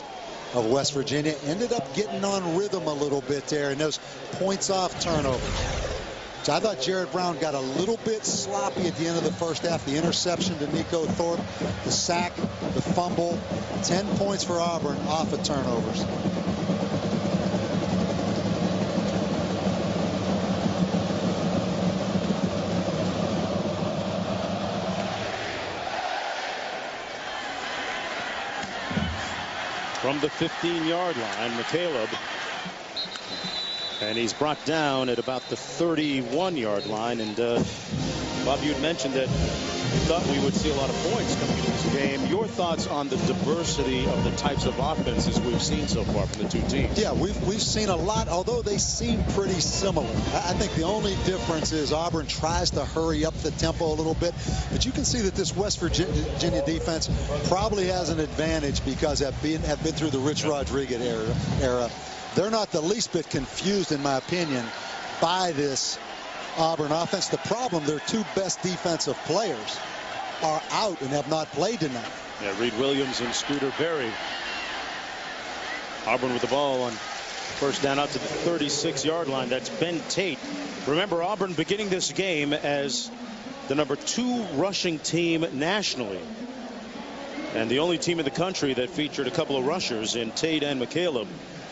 of West Virginia, ended up getting on rhythm a little bit there, and those points off turnovers. So I thought Jared Brown got a little bit sloppy at the end of the first half. The interception to Nico Thorpe, the sack, the fumble. 10 points for Auburn off of turnovers. From the 15-yard line, McCaleb. And he's brought down at about the 31-yard line. And Bob, you had mentioned that thought we would see a lot of points coming into this game. Your thoughts on the diversity of the types of offenses we've seen so far from the two teams? Yeah, we've seen a lot, although they seem pretty similar. I think the only difference is Auburn tries to hurry up the tempo a little bit. But you can see that this West Virginia defense probably has an advantage because have been through the Rich Rodriguez era. They're not the least bit confused, in my opinion, by this Auburn offense. The problem, their two best defensive players are out and have not played tonight. Yeah, Reed Williams and Scooter Berry. Auburn with the ball on first down out to the 36-yard line. That's Ben Tate. Remember, Auburn beginning this game as the #2 rushing team nationally, and the only team in the country that featured a couple of rushers in Tate and McCaleb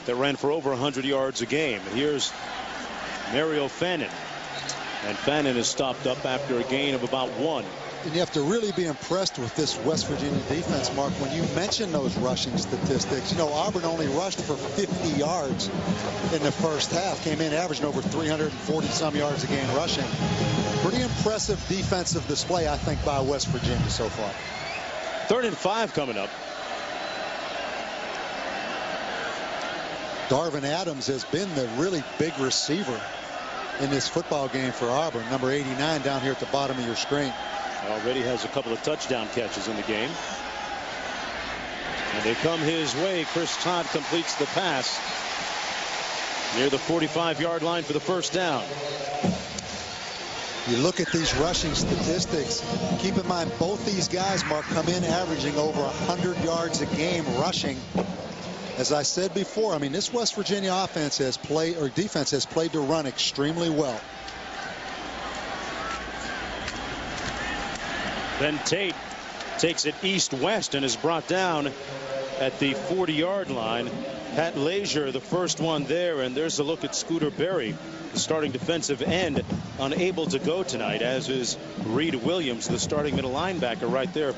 that ran for over 100 yards a game. Here's Mario Fannin, and Fannin is stopped up after a gain of about 1. And you have to really be impressed with this West Virginia defense, Mark, when you mention those rushing statistics. You know, Auburn only rushed for 50 yards in the first half, came in averaging over 340-some yards a game rushing. Pretty impressive defensive display, I think, by West Virginia so far. 3rd and 5 coming up. Darvin Adams has been the really big receiver in this football game for Auburn. Number 89 down here at the bottom of your screen. Already has a couple of touchdown catches in the game. And they come his way. Chris Todd completes the pass near the 45-yard line for the first down. You look at these rushing statistics. Keep in mind, both these guys, Mark, come in averaging over 100 yards a game rushing. As I said before, I mean, this West Virginia offense has played, or defense has played to run extremely well. Ben Tate takes it east-west and is brought down at the 40-yard line. Pat Leisure, the first one there, and there's a look at Scooter Berry, the starting defensive end, unable to go tonight, as is Reed Williams, the starting middle linebacker right there.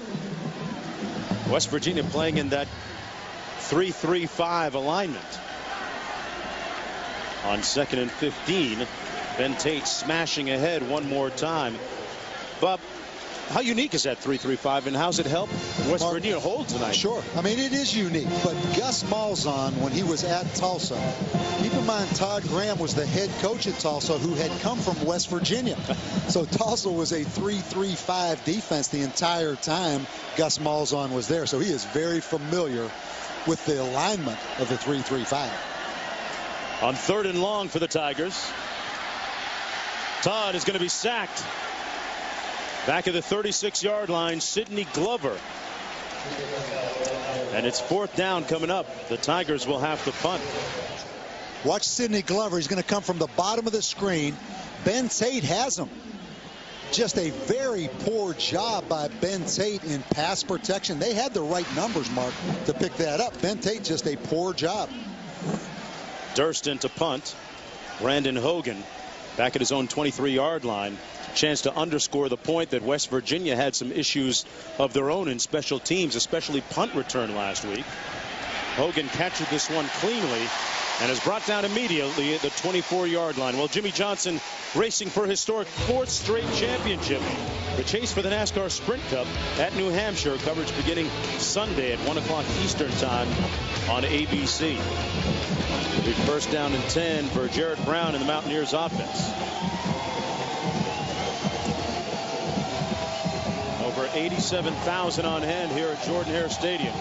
West Virginia playing in that 3-3-5 alignment. On 2nd and 15, Ben Tate smashing ahead one more time. Bob, how unique is that 3-3-5, and how's it help West Virginia hold tonight? Sure. I mean, it is unique, but Gus Malzahn, when he was at Tulsa, keep in mind Todd Graham was the head coach at Tulsa who had come from West Virginia. So Tulsa was a 3-3-5 defense the entire time Gus Malzahn was there. So he is very familiar with the alignment of the 3-3-5. On 3rd and long for the Tigers. Todd is going to be sacked. Back at the 36-yard line, Sidney Glover. And it's 4th down coming up. The Tigers will have to punt. Watch Sidney Glover. He's going to come from the bottom of the screen. Ben Tate has him. Just a very poor job by Ben Tate in pass protection. They had the right numbers, Mark, to pick that up. Ben Tate, just a poor job. Durston to punt. Brandon Hogan back at his own 23-yard line. Chance to underscore the point that West Virginia had some issues of their own in special teams, especially punt return last week. Hogan catches this one cleanly and is brought down immediately at the 24-yard line. Well, Jimmy Johnson racing for a historic 4th straight championship. The chase for the NASCAR Sprint Cup at New Hampshire. Coverage beginning Sunday at 1 o'clock Eastern time on ABC. The 1st down and 10 for Jarrett Brown and the Mountaineers offense. Over 87,000 on hand here at Jordan-Hare Stadium.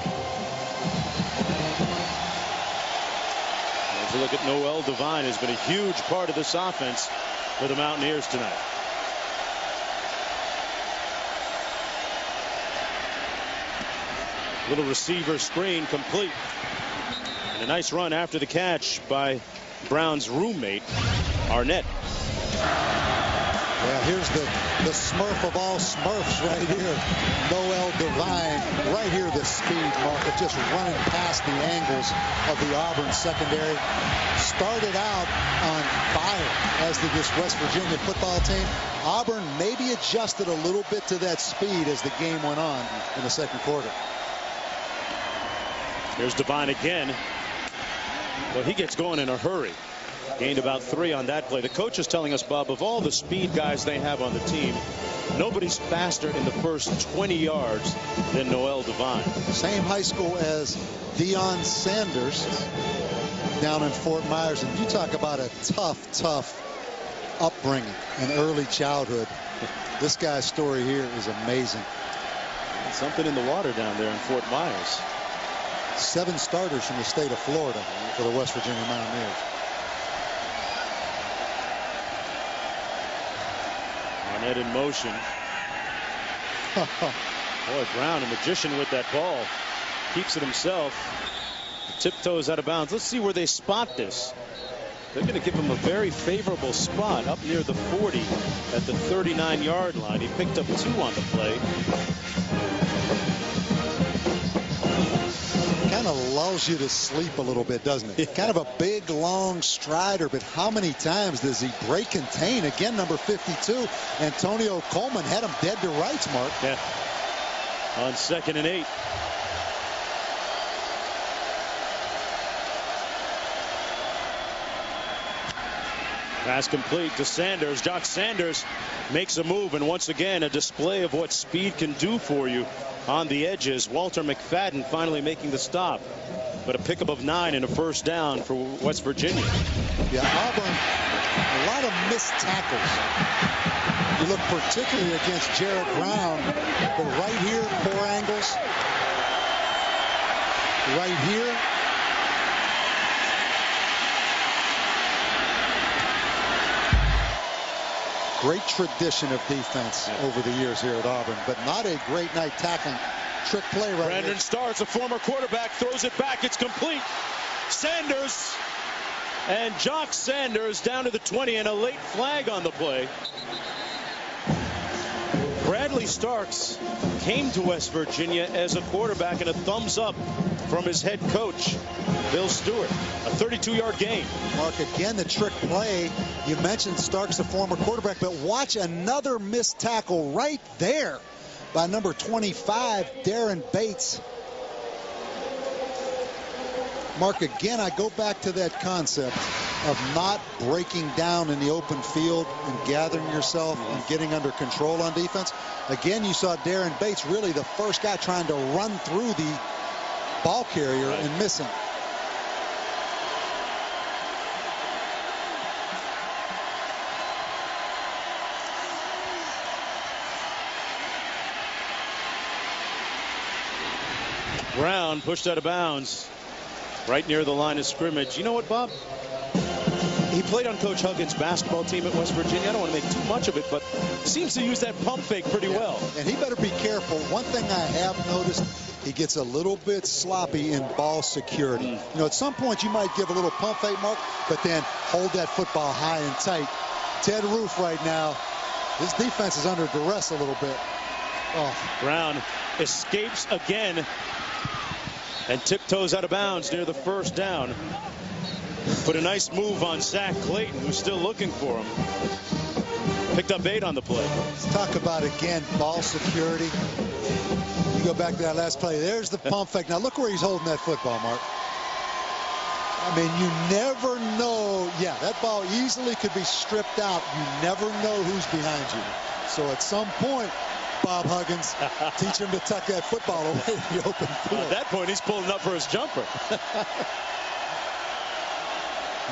As you look at Noel Devine, has been a huge part of this offense for the Mountaineers tonight. Little receiver screen complete. And a nice run after the catch by Brown's roommate, Arnett. Yeah, here's the Smurf of all Smurfs right here. Noel Devine. Right here, the speed, Mark, of just running past the angles of the Auburn secondary. Started out on fire, as did this West Virginia football team. Auburn maybe adjusted a little bit to that speed as the game went on in the 2nd quarter. Here's Devine again. Well, he gets going in a hurry. Gained about 3 on that play. The coach is telling us, Bob, of all the speed guys they have on the team, nobody's faster in the first 20 yards than Noel Devine. Same high school as Deion Sanders down in Fort Myers. And you talk about a tough upbringing and early childhood. This guy's story here is amazing. Something in the water down there in Fort Myers. 7 starters from the state of Florida for the West Virginia Mountaineers. Arnett in motion. Boy, Brown, a magician with that ball. Keeps it himself. Tiptoes out of bounds. Let's see where they spot this. They're going to give him a very favorable spot up near the 40 at the 39-yard line. He picked up 2 on the play. Kind of lulls you to sleep a little bit, doesn't it? Kind of a big, long strider, but how many times does he break contain? Again, number 52, Antonio Coleman had him dead to rights, Mark. Yeah. On 2nd and 8. Pass complete to Sanders. Jock Sanders makes a move, and once again a display of what speed can do for you on the edges. Walter McFadden finally making the stop, but a pickup of 9 and a first down for West Virginia. Yeah, Auburn, a lot of missed tackles. You look particularly against Jared Brown, but right here, poor angles. Right here. Great tradition of defense over the years here at Auburn, but not a great night tackling. Trick play right Brandon here. Starks, a former quarterback, throws it back. It's complete. Sanders and Jock Sanders down to the 20, and a late flag on the play. Bradley Starks came to West Virginia as a quarterback, and a thumbs up from his head coach, Bill Stewart. A 32-yard gain. Mark, again, the trick play. You mentioned Starks, a former quarterback, but watch another missed tackle right there by number 25, Darren Bates. Mark, again, I go back to that concept of not breaking down in the open field and gathering yourself and getting under control on defense. Again, you saw Darren Bates, really the first guy trying to run through the ball carrier and missing. Brown pushed out of bounds right near the line of scrimmage. You know what, Bob? He played on Coach Huggins' basketball team at West Virginia. I don't want to make too much of it, but seems to use that pump fake pretty well. And he better be careful. One thing I have noticed, he gets a little bit sloppy in ball security. You know, at some point you might give a little pump fake, Mark, but then hold that football high and tight. Ted Roof right now, his defense is under duress a little bit. Oh. Brown escapes again and tiptoes out of bounds near the first down. Put a nice move on Zach Clayton, who's still looking for him. Picked up 8 on the play. Let's talk about, again, ball security. You go back to that last play. There's the pump fake. Now look where he's holding that football, Mark. I mean, you never know. Yeah, that ball easily could be stripped out. You never know who's behind you. So at some point, Bob Huggins, teach him to tuck that football away in the open field. At that point, he's pulling up for his jumper.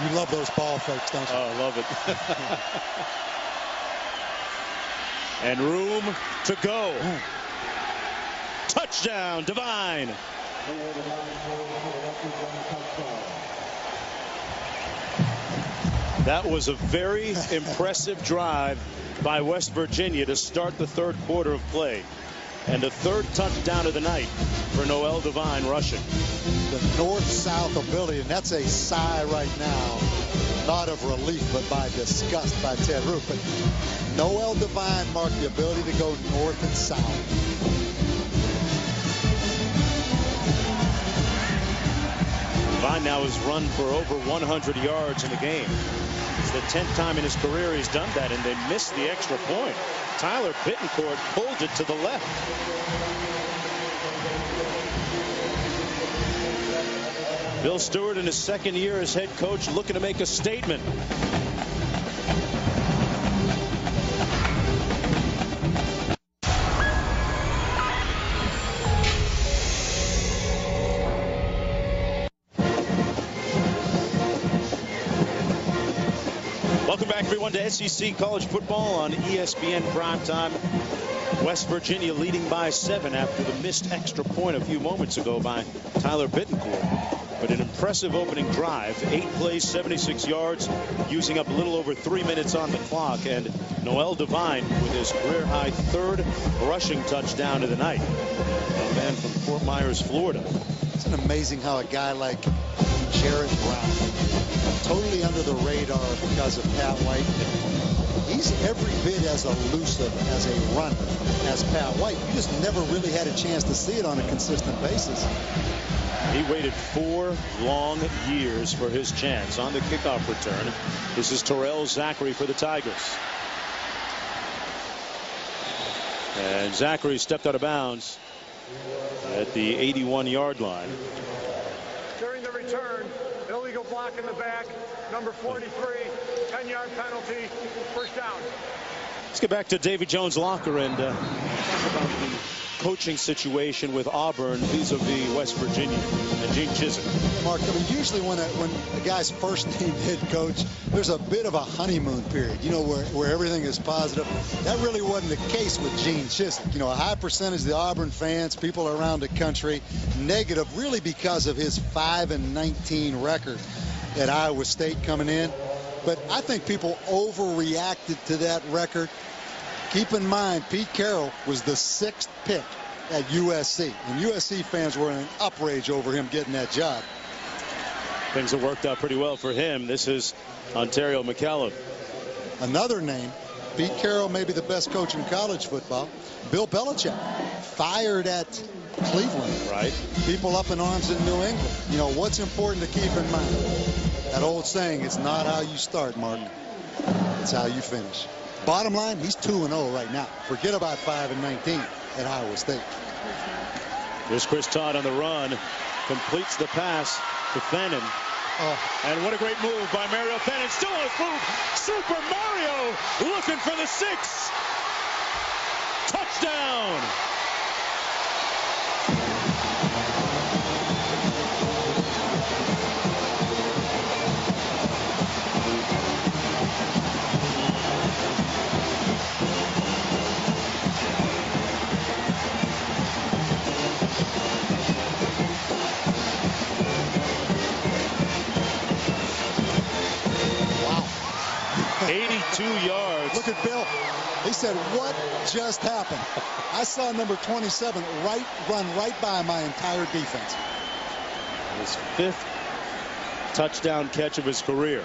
You love those ball fakes, don't you? Oh, I love it. And room to go. Touchdown, Devine. That was a very impressive drive by West Virginia to start the third quarter of play. And a third touchdown of the night for Noel Devine rushing. The north-south ability, and that's a sigh right now, not of relief, but by disgust by Ted Roof. But Noel Devine marked the ability to go north and south. Devine now has run for over 100 yards in the game. It's the 10th time in his career he's done that, and they missed the extra point. Tyler Pittencourt pulled it to the left. Bill Stewart in his second year as head coach looking to make a statement. Welcome back, everyone, to SEC College Football on ESPN Primetime. West Virginia leading by 7 after the missed extra point a few moments ago by Tyler Bittencourt. But an impressive opening drive. 8 plays, 76 yards, using up a little over 3 minutes on the clock. And Noel Devine with his career-high 3rd rushing touchdown of the night. A man from Fort Myers, Florida. Isn't it amazing how a guy like Jared Brown, totally under the radar because of Pat White, he's every bit as elusive as a runner as Pat White. You just never really had a chance to see it on a consistent basis. He waited 4 long years for his chance on the kickoff return. This is Terrell Zachary for the Tigers. And Zachary stepped out of bounds at the 81-yard line. During the return, illegal block in the back, number 43, 10-yard penalty, first down. Let's get back to Davy Jones' locker and talk about the coaching situation with Auburn vis-a-vis West Virginia and Gene Chisholm. Mark, I mean, usually when a guy's first team head coach, there's a bit of a honeymoon period, you know, where everything is positive. That really wasn't the case with Gene Chisholm. You know, a high percentage of the Auburn fans, people around the country, negative really because of his 5-19 record at Iowa State coming in. But I think people overreacted to that record. Keep in mind, Pete Carroll was the 6th pick at USC, and USC fans were in an outrage over him getting that job. Things have worked out pretty well for him. This is Ontario McCallum. Another name, Pete Carroll may be the best coach in college football. Bill Belichick, fired at Cleveland. Right. People up in arms in New England. You know, what's important to keep in mind? That old saying, it's not how you start, Mark. It's how you finish. Bottom line, he's 2-0 right now. Forget about 5-19 at Iowa State. Here's Chris Todd on the run. Completes the pass to Fannin. And what a great move by Mario Fannin. Still on his move. Super Mario looking for the 6. Touchdown. Wow. 82 yards. Look at Bill. He said, what just happened? I saw number 27 run right by my entire defense. His 5th touchdown catch of his career.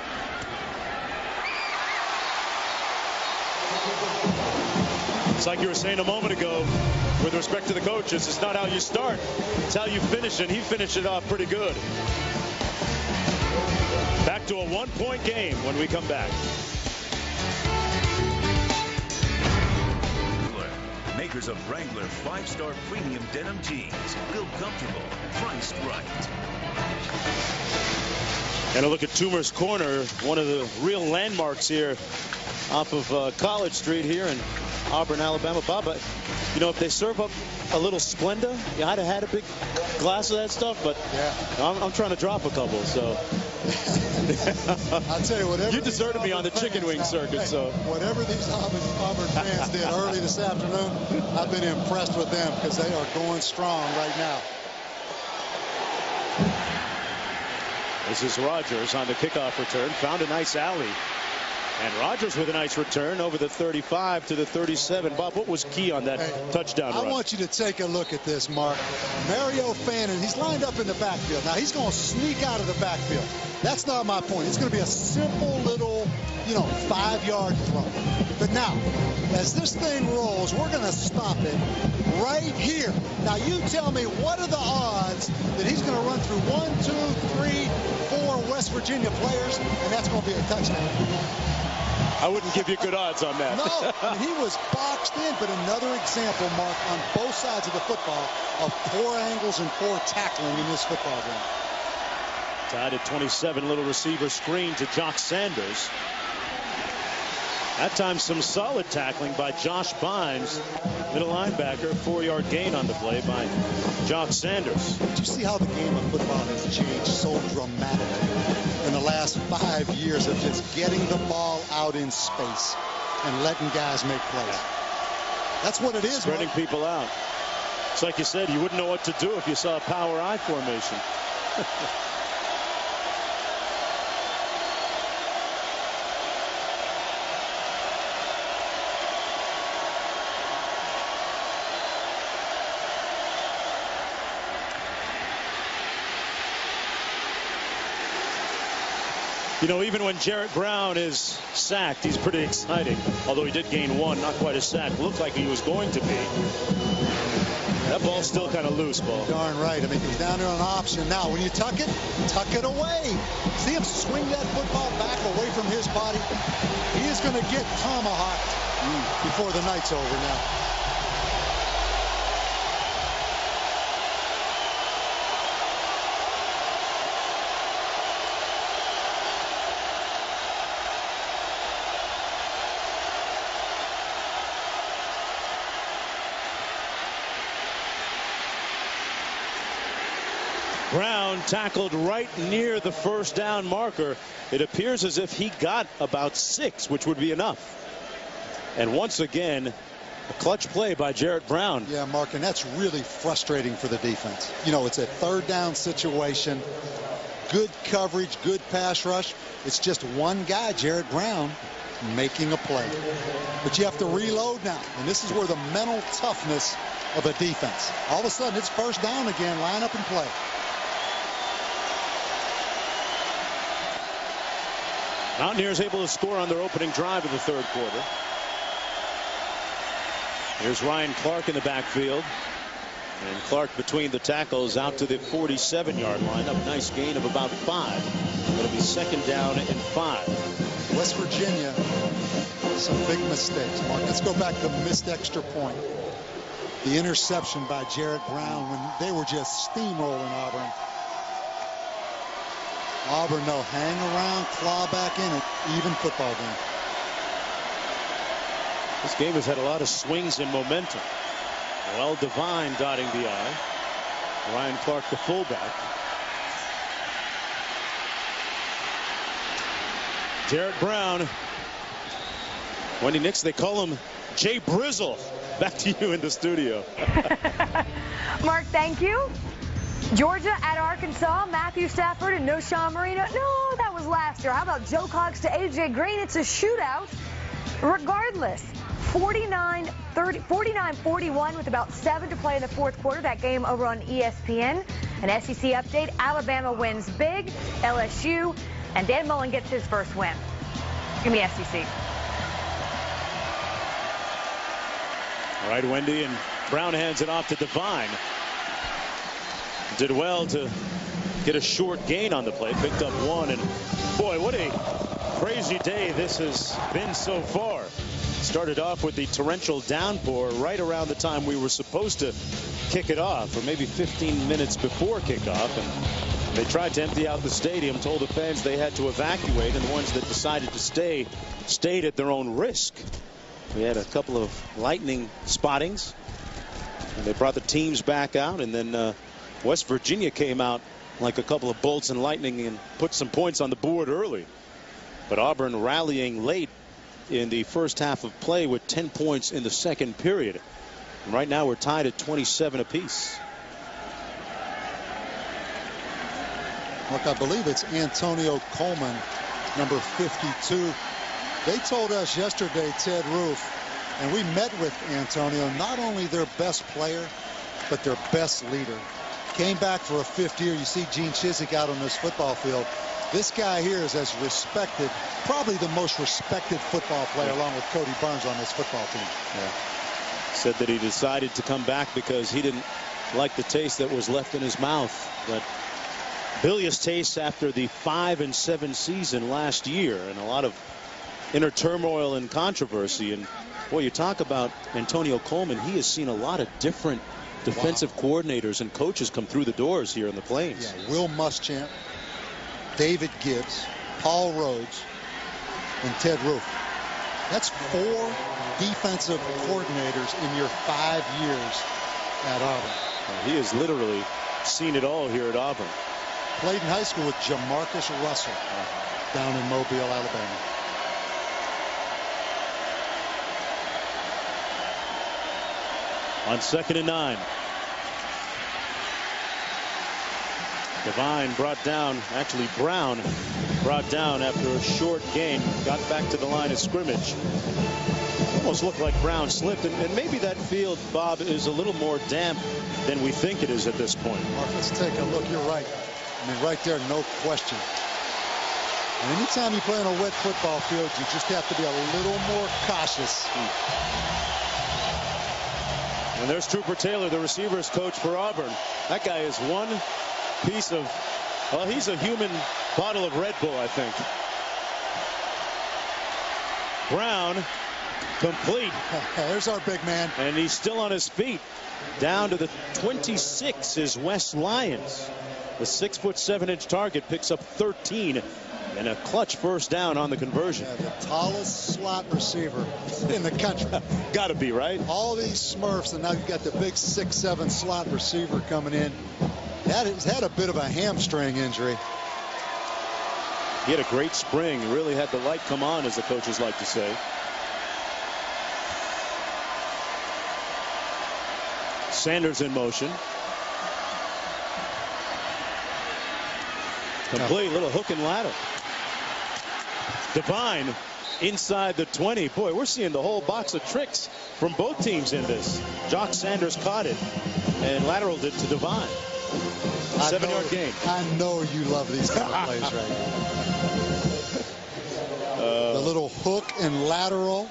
It's like you were saying a moment ago with respect to the coaches. It's not how you start. It's how you finish it. He finished it off pretty good. Back to a 1-point game when we come back. Makers of Wrangler 5-star premium denim jeans. Built comfortable, priced right. And a look at Toomer's Corner, one of the real landmarks here off of College Street here in Auburn, Alabama. Bob, you know, if they serve up a little Splenda, I'd have had a big glass of that stuff, but yeah. I'm trying to drop a couple, so. I'll tell you, whatever. You deserted me on the chicken wing circuit, so. Whatever these Auburn fans did early this afternoon, I've been impressed with them because they are going strong right now. This is Rogers on the kickoff return. Found a nice alley. And Rogers with a nice return over the 35 to the 37. Bob, what was key on that touchdown run? I want you to take a look at this, Mark. Mario Fannin, he's lined up in the backfield. Now, he's going to sneak out of the backfield. That's not my point. It's going to be a simple little, 5-yard throw. But now, as this thing rolls, we're going to stop it right here. Now, you tell me, what are the odds that he's going to run through 1, 2, 3, 4 West Virginia players, and that's going to be a touchdown? I wouldn't give you good odds on that. No, I mean, he was boxed in, but another example, Mark, on both sides of the football of poor angles and poor tackling in this football game. Tied at 27. Little receiver screen to Jock Sanders. That time some solid tackling by Josh Bynes, middle linebacker. 4-yard gain on the play by Jock Sanders. Did you see how the game of football has changed so dramatically in the last 5 years of just getting the ball out in space and letting guys make plays? That's what it is. Spreading people out. It's like you said, you wouldn't know what to do if you saw a power I formation. You know, even when Jarrett Brown is sacked, he's pretty exciting. Although he did gain one, not quite a sack. Looked like he was going to be. That ball's still kind of loose, ball. Darn right. I mean, he's down there on option. Now, when you tuck it away. See him swing that football back away from his body. He is going to get tomahawked before the night's over now. Brown tackled right near the first down marker. It appears as if he got about 6, which would be enough. And once again, a clutch play by Jarrett Brown. Yeah, Mark, and that's really frustrating for the defense. You know, it's a 3rd down situation. Good coverage, good pass rush. It's just one guy, Jarrett Brown, making a play. But you have to reload now. And this is where the mental toughness of a defense. All of a sudden, it's 1st down again. Line up and play. Mountaineers able to score on their opening drive of the 3rd quarter. Here's Ryan Clark in the backfield. And Clark between the tackles out to the 47-yard line. A nice gain of about 5. It'll be 2nd down and 5. West Virginia, some big mistakes, Mark. Let's go back to the missed extra point. The interception by Jarrett Brown when they were just steamrolling Auburn. Auburn, they'll hang around, claw back in it. Even football game. This game has had a lot of swings and momentum. Well, Devine dotting the I. Ryan Clark, the fullback. Jarrett Brown. Wendy Nix, they call him Jay Brizzle. Back to you in the studio. Mark, thank you. Georgia at Arkansas, Matthew Stafford and no Sean Marino. No, that was last year. How about Joe Cox to A.J. Green? It's a shootout. Regardless, 49-41 with about 7 to play in the 4th quarter. That game over on ESPN. An SEC update. Alabama wins big. LSU. And Dan Mullen gets his first win. Give me SEC. All right, Wendy, and Brown hands it off to Devine. Did well to get a short gain on the play. Picked up 1, and boy, what a crazy day this has been so far. Started off with the torrential downpour right around the time we were supposed to kick it off, or maybe 15 minutes before kickoff, and they tried to empty out the stadium, told the fans they had to evacuate, and the ones that decided to stay stayed at their own risk. We had a couple of lightning spottings, and they brought the teams back out, and then West Virginia came out like a couple of bolts and lightning and put some points on the board early. But Auburn rallying late in the first half of play with 10 points in the 2nd period. And right now we're tied at 27 apiece. Look, I believe it's Antonio Coleman, number 52. They told us yesterday, Ted Roof, and we met with Antonio, not only their best player, but their best leader. Came back for a 5th year. You see Gene Chizik out on this football field. This guy here is as respected, probably the most respected football player, along with Cody Burns on this football team. Yeah. Said that he decided to come back because he didn't like the taste that was left in his mouth. But bilious taste after the 5-7 season last year, and a lot of inner turmoil and controversy. And boy, you talk about Antonio Coleman. He has seen a lot of different defensive coordinators and coaches come through the doors here in the Plains. Yeah, Will Muschamp, David Gibbs, Paul Rhodes, and Ted Roof. That's 4 defensive coordinators in your 5 years at Auburn. He has literally seen it all here at Auburn. Played in high school with Jamarcus Russell down in Mobile, Alabama. On 2nd and 9. Devine brought down, actually Brown brought down after a short gain, got back to the line of scrimmage. Almost looked like Brown slipped, and maybe that field, Bob, is a little more damp than we think it is at this point. Mark, let's take a look. You're right. I mean, right there, no question. And anytime you play on a wet football field, you just have to be a little more cautious. And there's Trooper Taylor, the receivers coach for Auburn. That guy is one piece of, well, he's a human bottle of Red Bull, I think. Brown, complete. There's our big man. And he's still on his feet. Down to the 26 is Wes Lyons. The 6'7" target picks up 13 and a clutch first down on the conversion. Yeah, the tallest slot receiver in the country. Got to be, right? All these Smurfs, and now you've got the big 6'7" slot receiver coming in. That has had a bit of a hamstring injury. He had a great spring. Really had the light come on, as the coaches like to say. Sanders in motion. Complete little hook and ladder. Devine inside the 20. Boy, we're seeing the whole box of tricks from both teams in this. Jock Sanders caught it and lateraled it to Devine. 7-yard gain. I know you love these kind of plays right here. The little hook and lateral.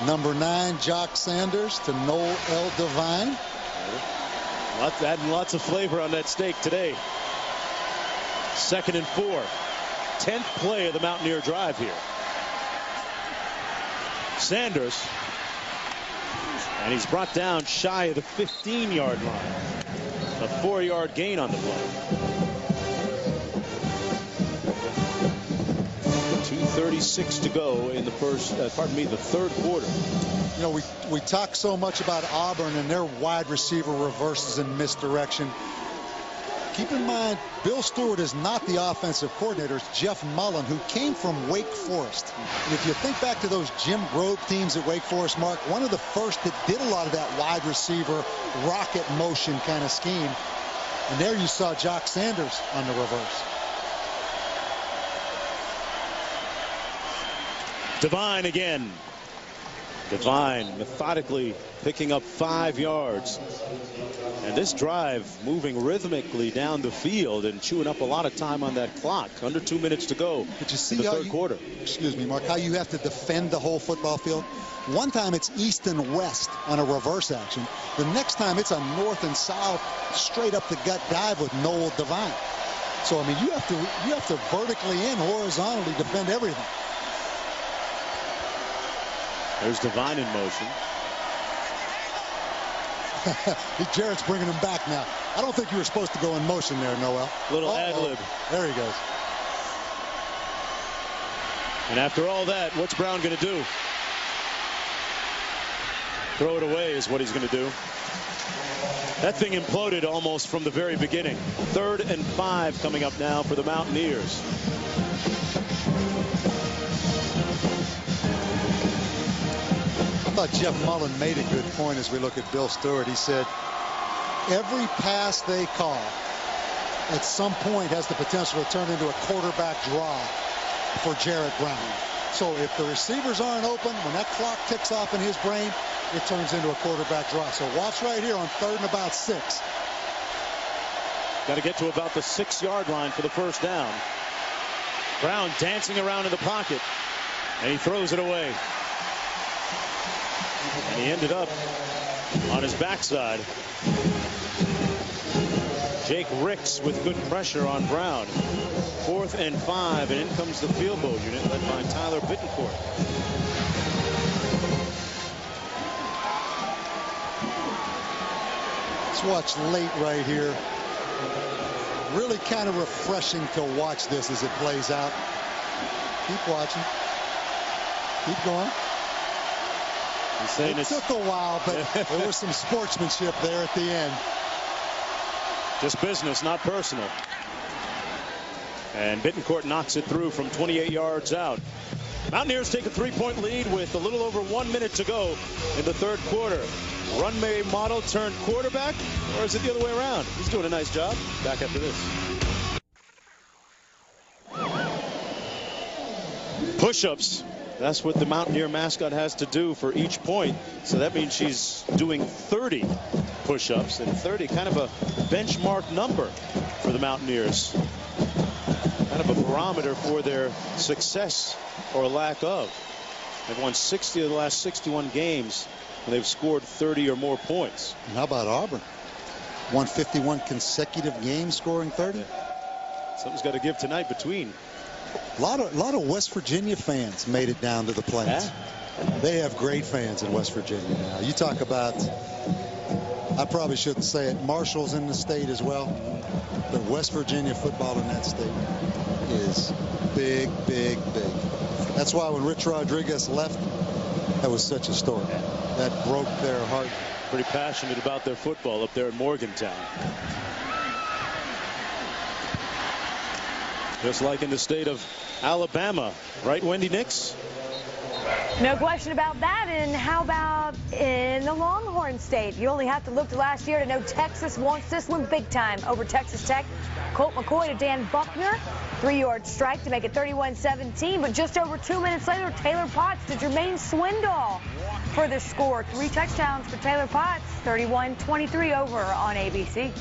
Number 9, Jock Sanders to Noel L. Devine. Adding lots of flavor on that steak today. 2nd and 4. 10th play of the Mountaineer drive here. Sanders. And he's brought down shy of the 15-yard line. A 4-yard gain on the play. 2:36 to go in the the third quarter. You know, we talk so much about Auburn and their wide receiver reverses and misdirection. Keep in mind, Bill Stewart is not the offensive coordinator. It's Jeff Mullen, who came from Wake Forest. And if you think back to those Jim Grove teams at Wake Forest, Mark, one of the first that did a lot of that wide receiver rocket motion kind of scheme. And there you saw Jock Sanders on the reverse. Devine again. Devine methodically picking up 5 yards. And this drive moving rhythmically down the field and chewing up a lot of time on that clock. Under 2 minutes to go But you see in the third quarter. Excuse me, Mark, how you have to defend the whole football field. One time it's east and west on a reverse action. The next time it's a north and south straight up the gut dive with Noel Devine. So I mean, you have to vertically and horizontally defend everything. There's Devine in motion. Jarrett's bringing him back now. I don't think you were supposed to go in motion there, Noel. Little ad-lib. There he goes. And after all that, what's Brown going to do? Throw it away is what he's going to do. That thing imploded almost from the very beginning. 3rd and 5 coming up now for the Mountaineers. I thought Jeff Mullen made a good point as we look at Bill Stewart. He said every pass they call at some point has the potential to turn into a quarterback draw for Jarrett Brown. So if the receivers aren't open, when that clock ticks off in his brain, it turns into a quarterback draw. So watch right here on 3rd and about 6. Got to get to about the 6-yard line for the first down. Brown dancing around in the pocket, and he throws it away. And he ended up on his backside. Jake Ricks with good pressure on Brown. 4th and 5, and in comes the field goal unit led by Tyler Bittencourt. Let's watch late right here. really kind of refreshing to watch this as it plays out. Keep watching. Keep going. It took a while, but there was some sportsmanship there at the end. Just business, not personal. And Bittencourt knocks it through from 28 yards out. Mountaineers take a 3-point lead with a little over 1 minute to go in the third quarter. Runway model turned quarterback, or is it the other way around? He's doing a nice job. Back after this. Push-ups. That's what the Mountaineer mascot has to do for each point. So that means she's doing 30 push-ups, and 30 kind of a benchmark number for the Mountaineers. Kind of a barometer for their success or lack of. They've won 60 of the last 61 games, and they've scored 30 or more points. And how about Auburn? Won 51 consecutive games, scoring 30. Yeah. Something's got to give tonight between. A lot of West Virginia fans made it down to the Plains. Yeah. They have great fans in West Virginia now. You talk about, I probably shouldn't say it, Marshall's in the state as well. But West Virginia football in that state is big, big, big. That's why when Rich Rodriguez left, that was such a story. That broke their heart. Pretty passionate about their football up there in Morgantown. Just like in the state of Alabama, right, Wendy Nix? No question about that. And how about in the Longhorn State? You only have to look to last year to know Texas wants this one big time over Texas Tech. Colt McCoy to Dan Buckner. 3-yard strike to make it 31-17. But just over 2 minutes later, Taylor Potts to Jermaine Swindoll for the score. 3 touchdowns for Taylor Potts. 31-23 over on ABC.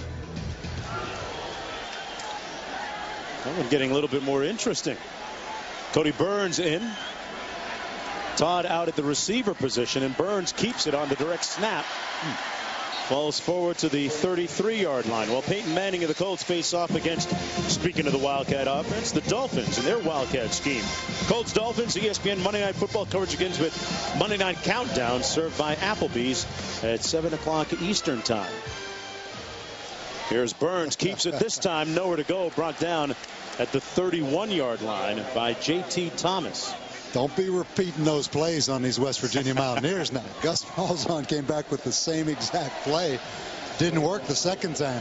That one getting a little bit more interesting. Cody Burns in. Todd out at the receiver position, and Burns keeps it on the direct snap. Falls forward to the 33-yard line. While Peyton Manning of the Colts face off against, speaking of the Wildcat offense, the Dolphins in their Wildcat scheme. Colts Dolphins, ESPN Monday Night Football coverage begins with Monday Night Countdown, served by Applebee's at 7 o'clock Eastern time. Here's Burns, keeps it this time, nowhere to go, brought down at the 31-yard line by J.T. Thomas. Don't be repeating those plays on these West Virginia Mountaineers now. Gus Malzahn came back with the same exact play. Didn't work the second time.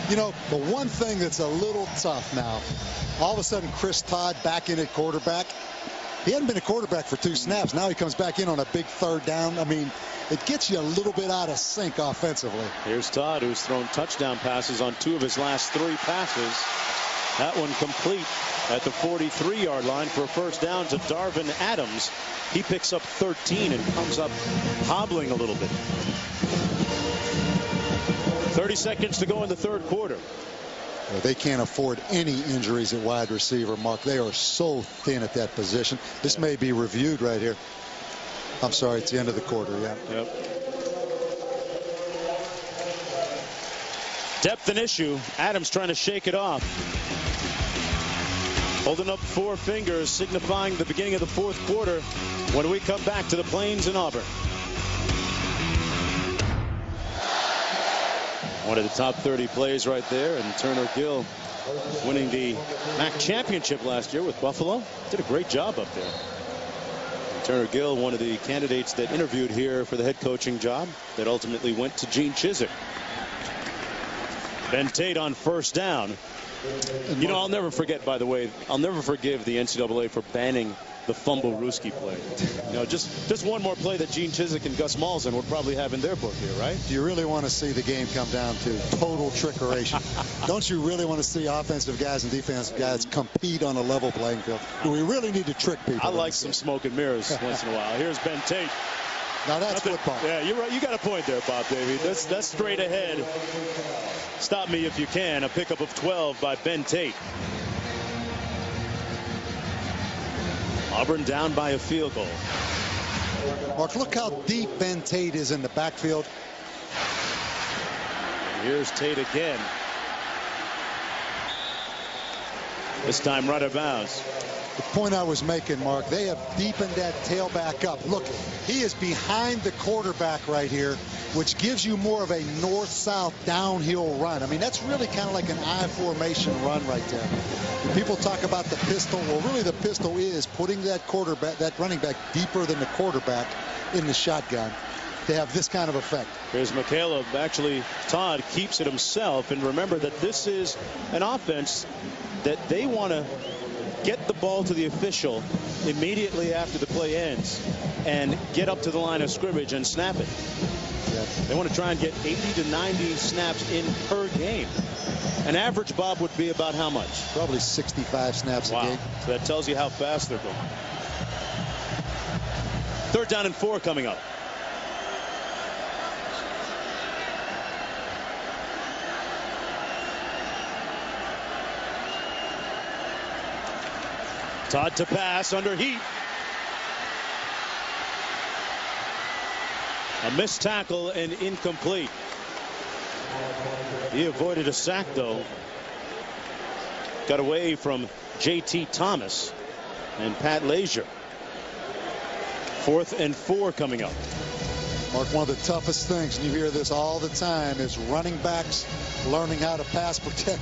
You know, the one thing that's a little tough now, all of a sudden Chris Todd back in at quarterback. He hadn't been a quarterback for 2 snaps. Now he comes back in on a big third down. I mean, it gets you a little bit out of sync offensively. Here's Todd, who's thrown touchdown passes on 2 of his last 3 passes. That one complete at the 43-yard line for a first down to Darvin Adams. He picks up 13 and comes up hobbling a little bit. 30 seconds to go in the third quarter. Well, they can't afford any injuries at wide receiver, Mark. They are so thin at that position. This may be reviewed right here. I'm sorry, it's the end of the quarter, yeah. Yep. Depth an issue. Adams trying to shake it off. Holding up 4 fingers, signifying the beginning of the fourth quarter when we come back to the Plains in Auburn. One of the top 30 plays right there, and Turner Gill winning the MAC championship last year with Buffalo. Did a great job up there. And Turner Gill, one of the candidates that interviewed here for the head coaching job that ultimately went to Gene Chizik. Ben Tate on first down. You know, I'll never forget, by the way, I'll never forgive the NCAA for banning the fumble-Ruski play. You know, just one more play that Gene Chizik and Gus Malzahn would probably have in their book here, right? Do you really want to see the game come down to total trickeration? Don't you really want to see offensive guys and defensive guys compete on a level playing field? Do we really need to trick people? I like some smoke and mirrors once in a while. Here's Ben Tate. Now that's football. Yeah, you're right. You got a point there, Bob Davey. That's straight ahead. Stop me if you can. A pickup of 12 by Ben Tate. Auburn down by a field goal. Mark, look how deep Ben Tate is in the backfield. Here's Tate again. This time right of bounds. The point I was making, Mark, they have deepened that tailback up. Look, he is behind the quarterback right here, which gives you more of a north-south downhill run. I mean, that's really kind of like an I formation run right there. When people talk about the pistol, well, really the pistol is putting that quarterback, that running back, deeper than the quarterback in the shotgun to have this kind of effect. Here's McCaleb. Actually, Todd keeps it himself. And remember that this is an offense that they want to get the ball to the official immediately after the play ends and get up to the line of scrimmage and snap it. Yeah. They want to try and get 80 to 90 snaps in per game. An average, Bob, would be about how much? Probably 65 snaps a game. So that tells you how fast they're going. 3rd down and 4 coming up. Todd to pass under heat. A missed tackle and incomplete. He avoided a sack, though. Got away from J.T. Thomas and Pat Lazier. 4th and 4 coming up. Mark, one of the toughest things, and you hear this all the time, is running backs learning how to pass protect.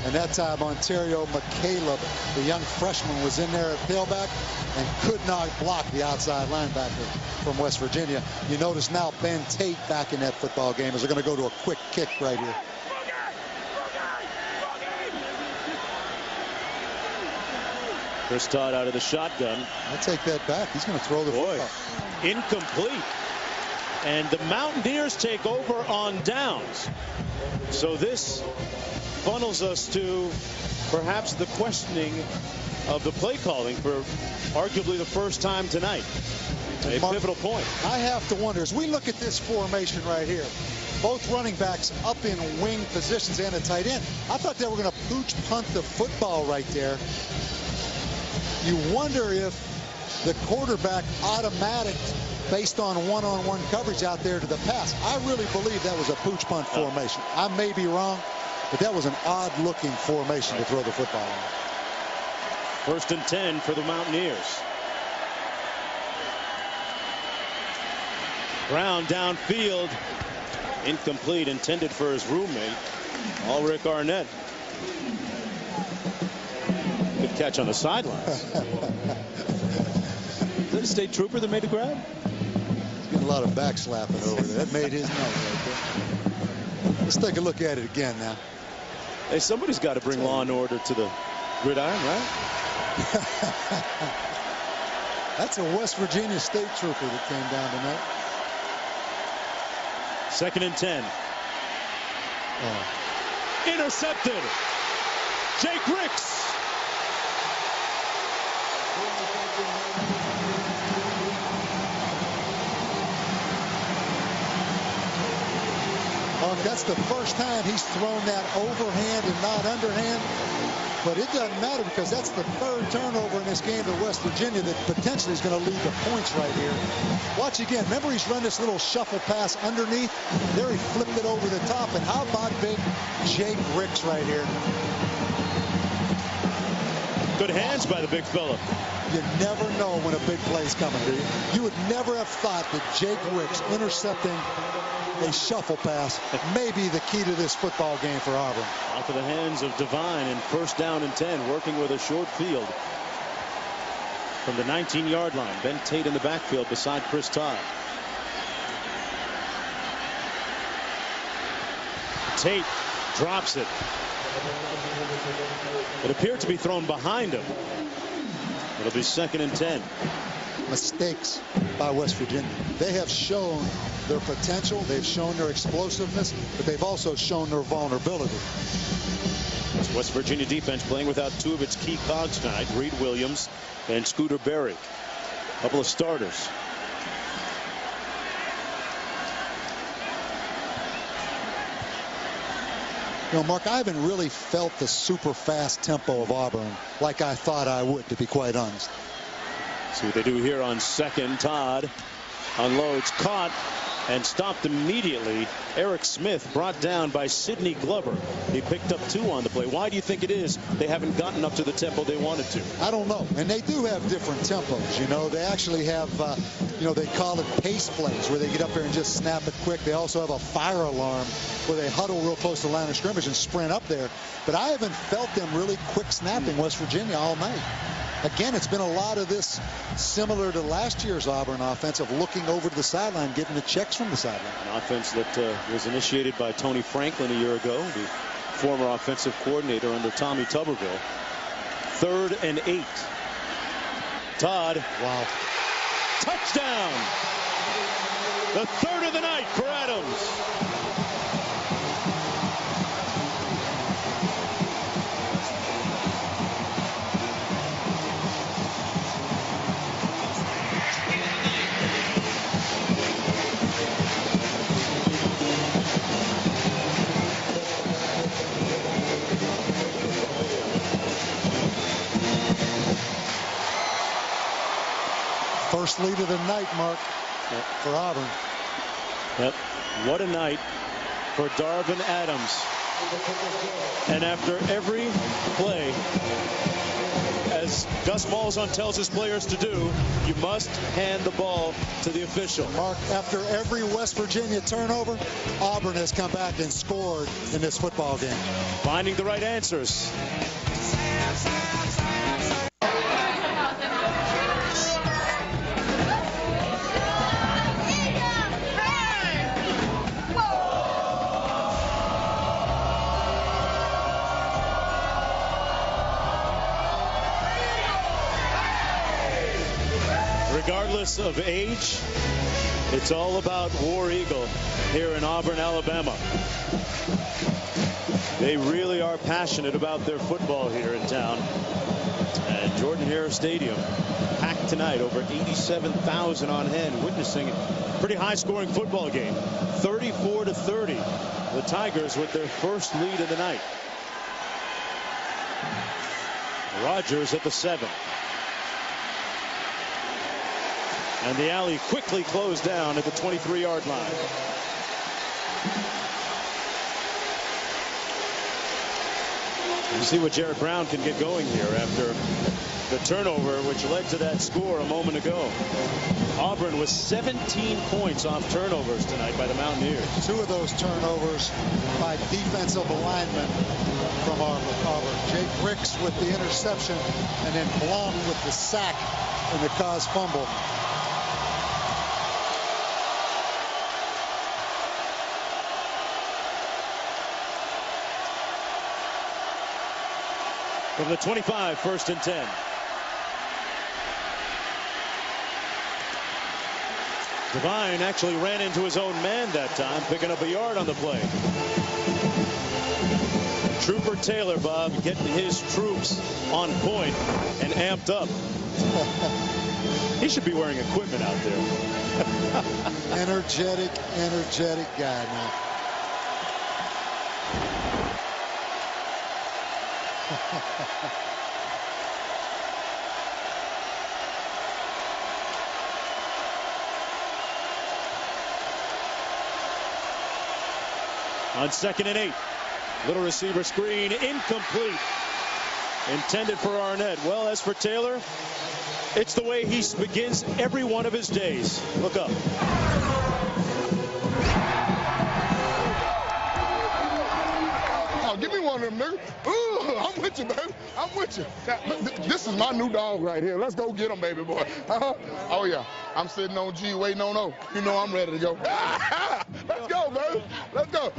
And that time, Ontario McCaleb, the young freshman, was in there at tailback and could not block the outside linebacker from West Virginia. You notice now Ben Tate back in that football game as they're going to go to a quick kick right here. Chris Todd out of the shotgun. I'll take that back. He's going to throw the football. Incomplete. And the Mountaineers take over on downs. So this funnels us to perhaps the questioning of the play calling for arguably the first time tonight. A pivotal point. I have to wonder, as we look at this formation right here, both running backs up in wing positions and a tight end, I thought they were going to pooch punt the football right there. You wonder if the quarterback automatic based on one-on-one coverage out there to the pass. I really believe that was a pooch punt formation. I may be wrong, but that was an odd-looking formation to throw the football on. 1st and 10 for the Mountaineers. Brown downfield. Incomplete, intended for his roommate, Ulrich Arnett. Good catch on the sidelines. Is that a state trooper that made the grab? He's getting a lot of backslapping over there. That made his night right there. Let's take a look at it again now. Hey, somebody's got to bring law and order to the gridiron, right? That's a West Virginia state trooper that came down tonight. 2nd and 10. Intercepted. Jake Ricks. That's the first time he's thrown that overhand and not underhand. But it doesn't matter because that's the 3rd turnover in this game to West Virginia that potentially is going to lead to points right here. Watch again. Remember, he's run this little shuffle pass underneath. There he flipped it over the top. And how about big Jake Ricks right here? Good hands by the big fella. You never know when a big play's coming, do you? You would never have thought that Jake Ricks intercepting a shuffle pass may be the key to this football game for Auburn. Off of the hands of Devine and 1st down and 10, working with a short field from the 19-yard line. Ben Tate in the backfield beside Chris Todd. Tate drops it. It appeared to be thrown behind him. It'll be 2nd and 10. Mistakes by West Virginia. They have shown their potential. They've shown their explosiveness, but they've also shown their vulnerability. This West Virginia defense playing without 2 of its key cogs tonight, Reed Williams and Scooter Berry. A couple of starters. You know, Mark, I haven't really felt the super fast tempo of Auburn like I thought I would, to be quite honest. See what they do here on 2nd. Todd unloads, caught, and stopped immediately. Eric Smith brought down by Sidney Glover. He picked up 2 on the play. Why do you think it is they haven't gotten up to the tempo they wanted to? I don't know. And they do have different tempos. You know, they actually have, you know, they call it pace plays where they get up there and just snap it quick. They also have a fire alarm where they huddle real close to the line of scrimmage and sprint up there. But I haven't felt them really quick snapping West Virginia all night. Again, it's been a lot of this similar to last year's Auburn offense of looking over to the sideline, getting the checks from the sideline. An offense that was initiated by Tony Franklin a year ago, the former offensive coordinator under Tommy Tuberville. 3rd and 8. Todd. Wow. Touchdown. The 3rd of the night for Adams. First lead of the night, Mark, for Auburn. Yep. What a night for Darvin Adams. And after every play, as Gus Malzahn tells his players to do, you must hand the ball to the official. Mark, after every West Virginia turnover, Auburn has come back and scored in this football game. Finding the right answers. Regardless of age, it's all about War Eagle here in Auburn, Alabama. They really are passionate about their football here in town. And Jordan-Hare Stadium packed tonight, over 87,000 on hand, witnessing a pretty high-scoring football game. 34-30. The Tigers with their first lead of the night. Rogers at the 7. And the alley quickly closed down at the 23-yard line. You see what Jared Brown can get going here after the turnover, which led to that score a moment ago. Auburn was 17 points off turnovers tonight by the Mountaineers. 2 of those turnovers by defensive linemen from Auburn. Jake Ricks with the interception, and then Blum with the sack and the caused fumble. From the 25, 1st and 10. Devine actually ran into his own man that time, picking up a yard on the play. Trooper Taylor, Bob, getting his troops on point and amped up. He should be wearing equipment out there. energetic guy now. On 2nd and 8, little receiver screen, incomplete. Intended for Arnett. Well, as for Taylor, it's the way he begins every one of his days. Look up. Give me one of them, nigga. Ooh, I'm with you, baby. I'm with you. This is my new dog right here. Let's go get him, baby boy. Oh, yeah. I'm sitting on G waiting on O. You know I'm ready to go. Let's go, baby. Let's go.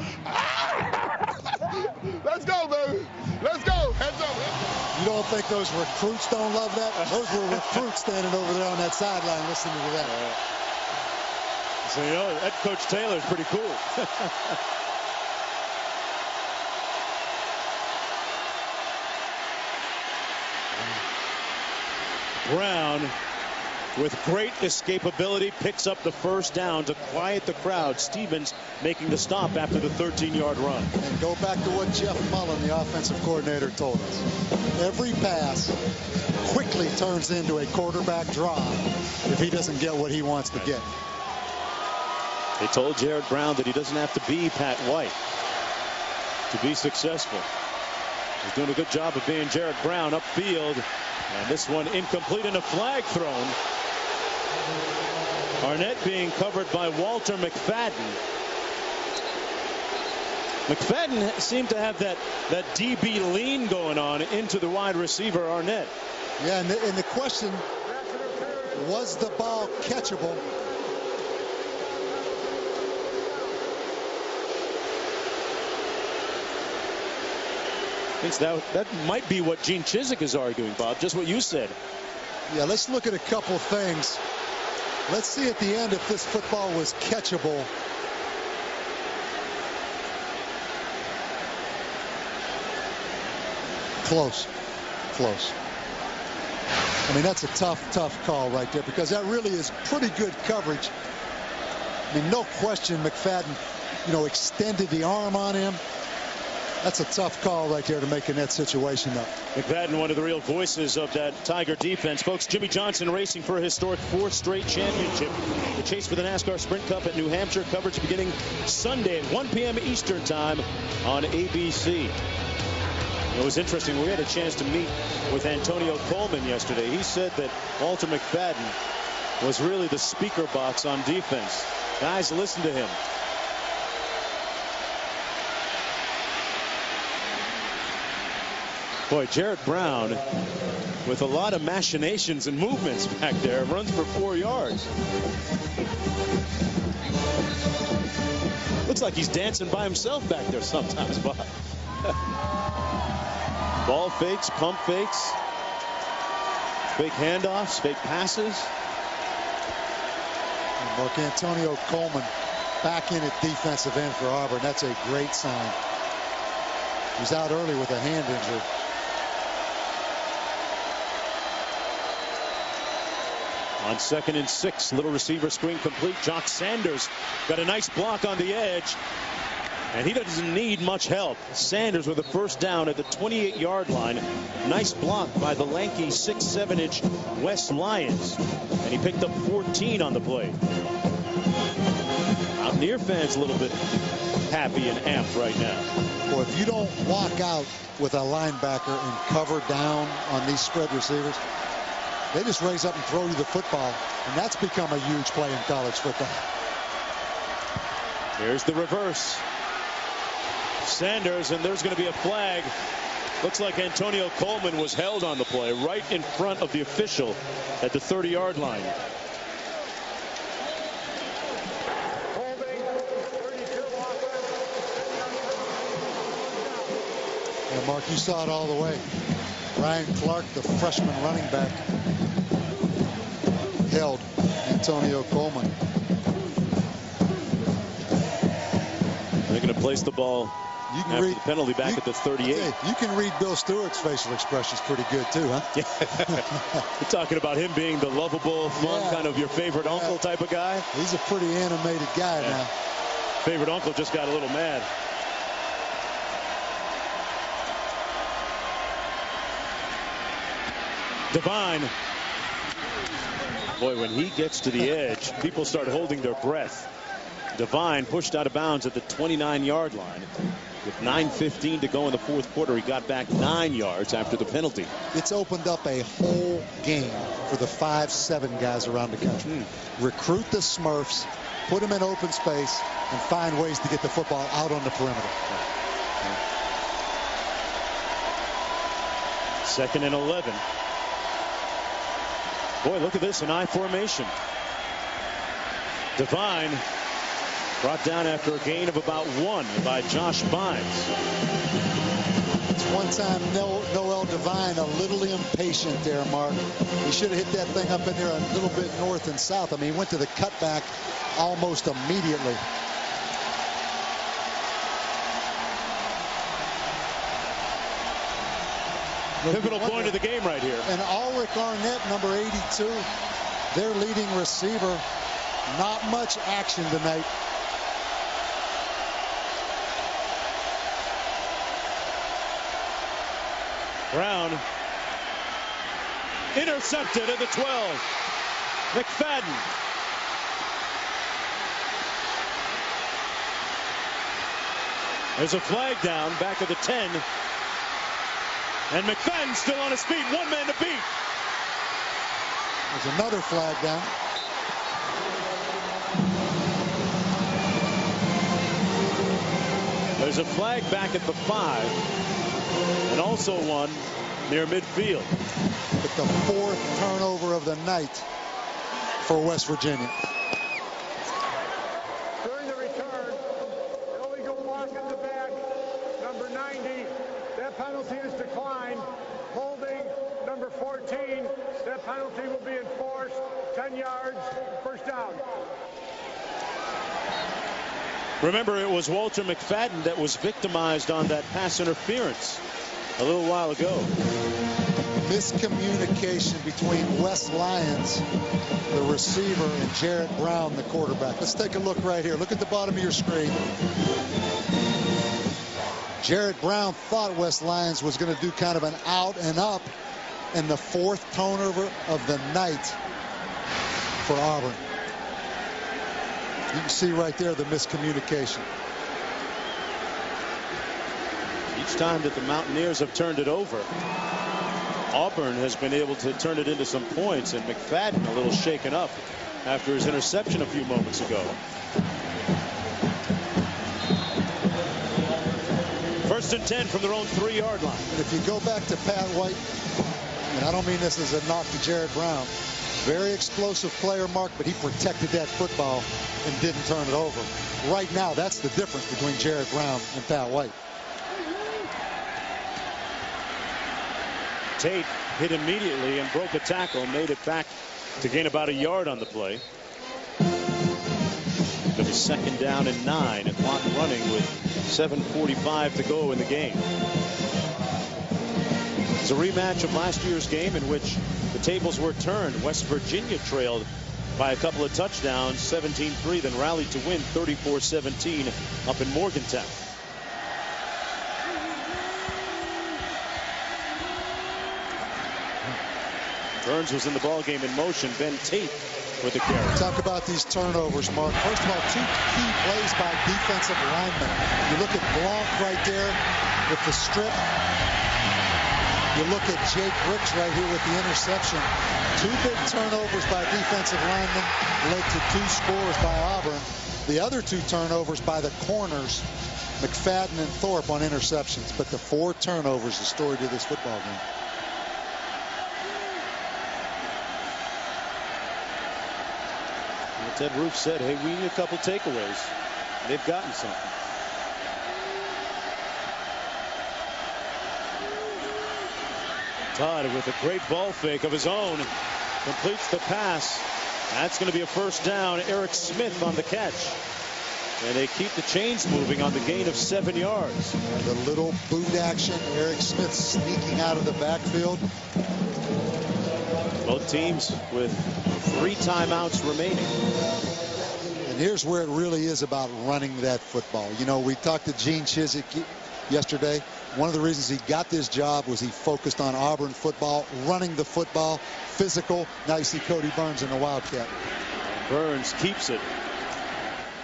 Let's go, baby. Let's go. Heads up. You don't think those recruits don't love that? Those were recruits standing over there on that sideline listening to that. So, you know, that Coach Taylor's pretty cool. Brown, with great escapability, picks up the 1st down to quiet the crowd. Stevens making the stop after the 13-yard run. And go back to what Jeff Mullen, the offensive coordinator, told us. Every pass quickly turns into a quarterback draw if he doesn't get what he wants to get. They told Jared Brown that he doesn't have to be Pat White to be successful. He's doing a good job of being Jared Brown upfield. And this one incomplete and a flag thrown. Arnett being covered by Walter McFadden. McFadden seemed to have that DB lean going on into the wide receiver Arnett. Yeah, and the question, was the ball catchable? That might be what Gene Chizik is arguing, Bob, just what you said. Yeah, let's look at a couple things. Let's see at the end if this football was catchable. Close. I mean, that's a tough call right there, because that really is pretty good coverage. I mean, no question McFadden, extended the arm on him. That's a tough call right there to make in that situation, though. McFadden, one of the real voices of that Tiger defense. Folks, Jimmy Johnson racing for a historic 4th straight championship. The chase for the NASCAR Sprint Cup at New Hampshire. Coverage beginning Sunday at 1 p.m. Eastern Time on ABC. It was interesting. We had a chance to meet with Antonio Coleman yesterday. He said that Walter McFadden was really the speaker box on defense. Guys, listen to him. Boy, Jared Brown with a lot of machinations and movements back there. Runs for 4 yards. Looks like he's dancing by himself back there sometimes, Bob. Ball fakes, pump fakes, fake handoffs, fake passes. And Mark Antonio Coleman back in at defensive end for Auburn. That's a great sign. He's out early with a hand injury. On 2nd and 6, little receiver screen complete. Jock Sanders got a nice block on the edge, and he doesn't need much help. Sanders with a first down at the 28-yard line. Nice block by the lanky 6'7" West Lions, and he picked up 14 on the play. Mountaineer fans a little bit happy and amped right now. Well, if you don't walk out with a linebacker and cover down on these spread receivers, they just raise up and throw you the football, and that's become a huge play in college football. Here's the reverse. Sanders, and there's going to be a flag. Looks like Antonio Coleman was held on the play right in front of the official at the 30-yard line. Yeah, Mark, you saw it all the way. Ryan Clark, the freshman running back, held Antonio Coleman. They're going to place the ball after the penalty back at the 38. You can read Bill Stewart's facial expressions pretty good too, huh? Yeah. You're talking about him being the lovable, fun, kind of your favorite uncle type of guy. He's a pretty animated guy now. Favorite uncle just got a little mad. Devine. Boy, when he gets to the edge, people start holding their breath. Devine pushed out of bounds at the 29-yard line. With 9:15 to go in the 4th quarter, he got back 9 yards after the penalty. It's opened up a whole game for the 5'7" guys around the country. Recruit the Smurfs, put them in open space, and find ways to get the football out on the perimeter. 2nd and 11. Boy, look at this, an I formation. Devine brought down after a gain of about 1 by Josh Bynes. It's one time Noel Devine a little impatient there, Mark. He should have hit that thing up in there a little bit north and south. I mean, he went to the cutback almost immediately. Pivotal point of the game right here. And Ulrich Arnett, number 82, their leading receiver. Not much action tonight. Brown intercepted at the 12. McFadden. There's a flag down back at the 10. And McFadden still on his feet. One man to beat. There's another flag down. There's a flag back at the 5. And also one near midfield. But the 4th turnover of the night for West Virginia. During the return, illegal block in the back, number 90. That penalty is declined. Holding, number 14. That penalty will be enforced. 10 yards, first down. Remember, it was Walter McFadden that was victimized on that pass interference a little while ago. Miscommunication between Wes Lyons, the receiver, and Jarrett Brown, the quarterback. Let's take a look right here. Look at the bottom of your screen. Jarrett Brown thought Wes Lyons was going to do kind of an out and up, and the 4th turnover of the night for Auburn. You can see right there the miscommunication. Each time that the Mountaineers have turned it over, Auburn has been able to turn it into some points, and McFadden a little shaken up after his interception a few moments ago. First and 10 from their own 3-yard line. And if you go back to Pat White, and I don't mean this as a knock to Jarrett Brown, very explosive player, Mark, but he protected that football and didn't turn it over. Right now, that's the difference between Jarrett Brown and Pat White. Tate hit immediately and broke a tackle, made it back to gain about a yard on the play. It'll be 2nd down and 9, and clock running with 7:45 to go in the game. It's a rematch of last year's game in which the tables were turned. West Virginia trailed by a couple of touchdowns, 17-3, then rallied to win 34-17 up in Morgantown. Burns was in the ball game in motion. Ben Tate with the carry. Talk about these turnovers, Mark. First of all, 2 key plays by defensive linemen. You look at Blanc right there with the strip. You look at Jake Ricks right here with the interception. 2 big turnovers by defensive linemen led to 2 scores by Auburn. The other 2 turnovers by the corners, McFadden and Thorpe, on interceptions. But the 4 turnovers, the story to this football game. Ted Roof said, hey, we need a couple takeaways. They've gotten something. Todd with a great ball fake of his own completes the pass. That's going to be a first down. Eric Smith on the catch. And they keep the chains moving on the gain of 7 yards. The little boot action. Eric Smith sneaking out of the backfield. Both teams with 3 timeouts remaining. And here's where it really is about running that football. You know, we talked to Gene Chizik yesterday. One of the reasons he got this job was he focused on Auburn football, running the football, physical. Now you see Cody Burns in the Wildcat. Burns keeps it.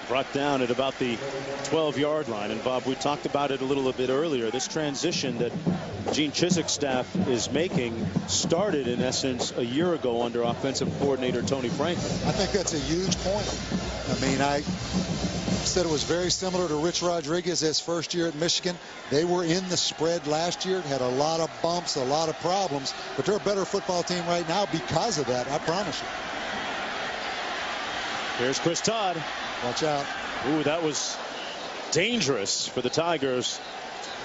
Brought down at about the 12-yard line. And Bob, we talked about it a little bit earlier. This transition that Gene Chizik's staff is making started in essence a year ago under offensive coordinator Tony Franklin. I think that's a huge point. I mean, I said it was very similar to Rich Rodriguez his first year at Michigan. They were in the spread last year, had a lot of bumps, a lot of problems, but they're a better football team right now because of that, I promise you. Here's Chris Todd. Watch out. Ooh, that was dangerous for the Tigers.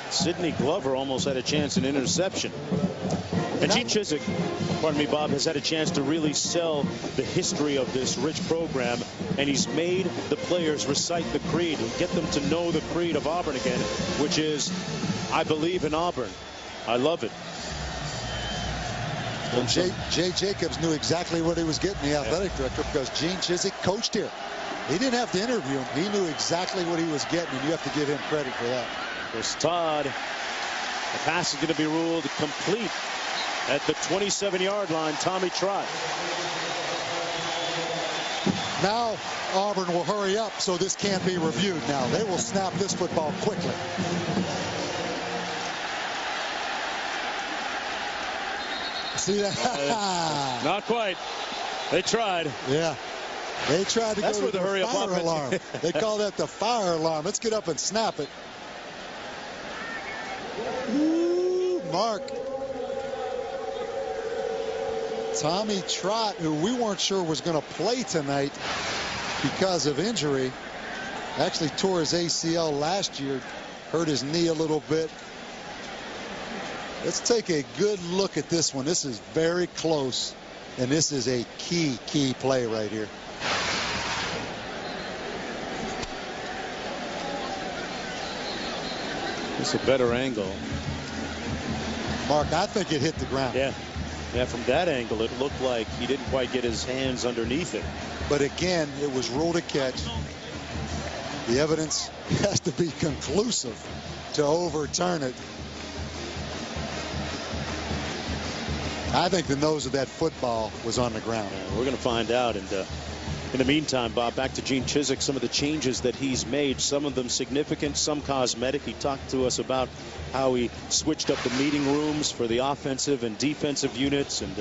Sidney Glover almost had a chance in interception. And Gene Chizik, pardon me, Bob, has had a chance to really sell the history of this rich program, and he's made the players recite the creed and get them to know the creed of Auburn again, which is, I believe in Auburn. I love it. Well, Jay Jacobs knew exactly what he was getting, the athletic director, because Gene Chizik coached here. He didn't have to interview him. He knew exactly what he was getting, and you have to give him credit for that. Chris Todd. The pass is going to be ruled complete at the 27-yard line. Tommy Trott. Now Auburn will hurry up, so this can't be reviewed now. They will snap this football quickly. See that? Not quite. They tried. Yeah. They tried to That's go to the hurry up fire offense. alarm. They call that the fire alarm. Let's get up and snap it. Ooh, Mark. Tommy Trott, who we weren't sure was going to play tonight because of injury, actually tore his ACL last year, hurt his knee a little bit. Let's take a good look at this one. This is very close, and this is a key play right here. It's a better angle. Mark, I think it hit the ground. Yeah, from that angle, it looked like he didn't quite get his hands underneath it. But again, it was ruled a catch. The evidence has to be conclusive to overturn it. I think the nose of that football was on the ground. We're going to find out. And in the meantime, Bob, back to Gene Chizik, some of the changes that he's made, some of them significant, some cosmetic. He talked to us about how he switched up the meeting rooms for the offensive and defensive units, and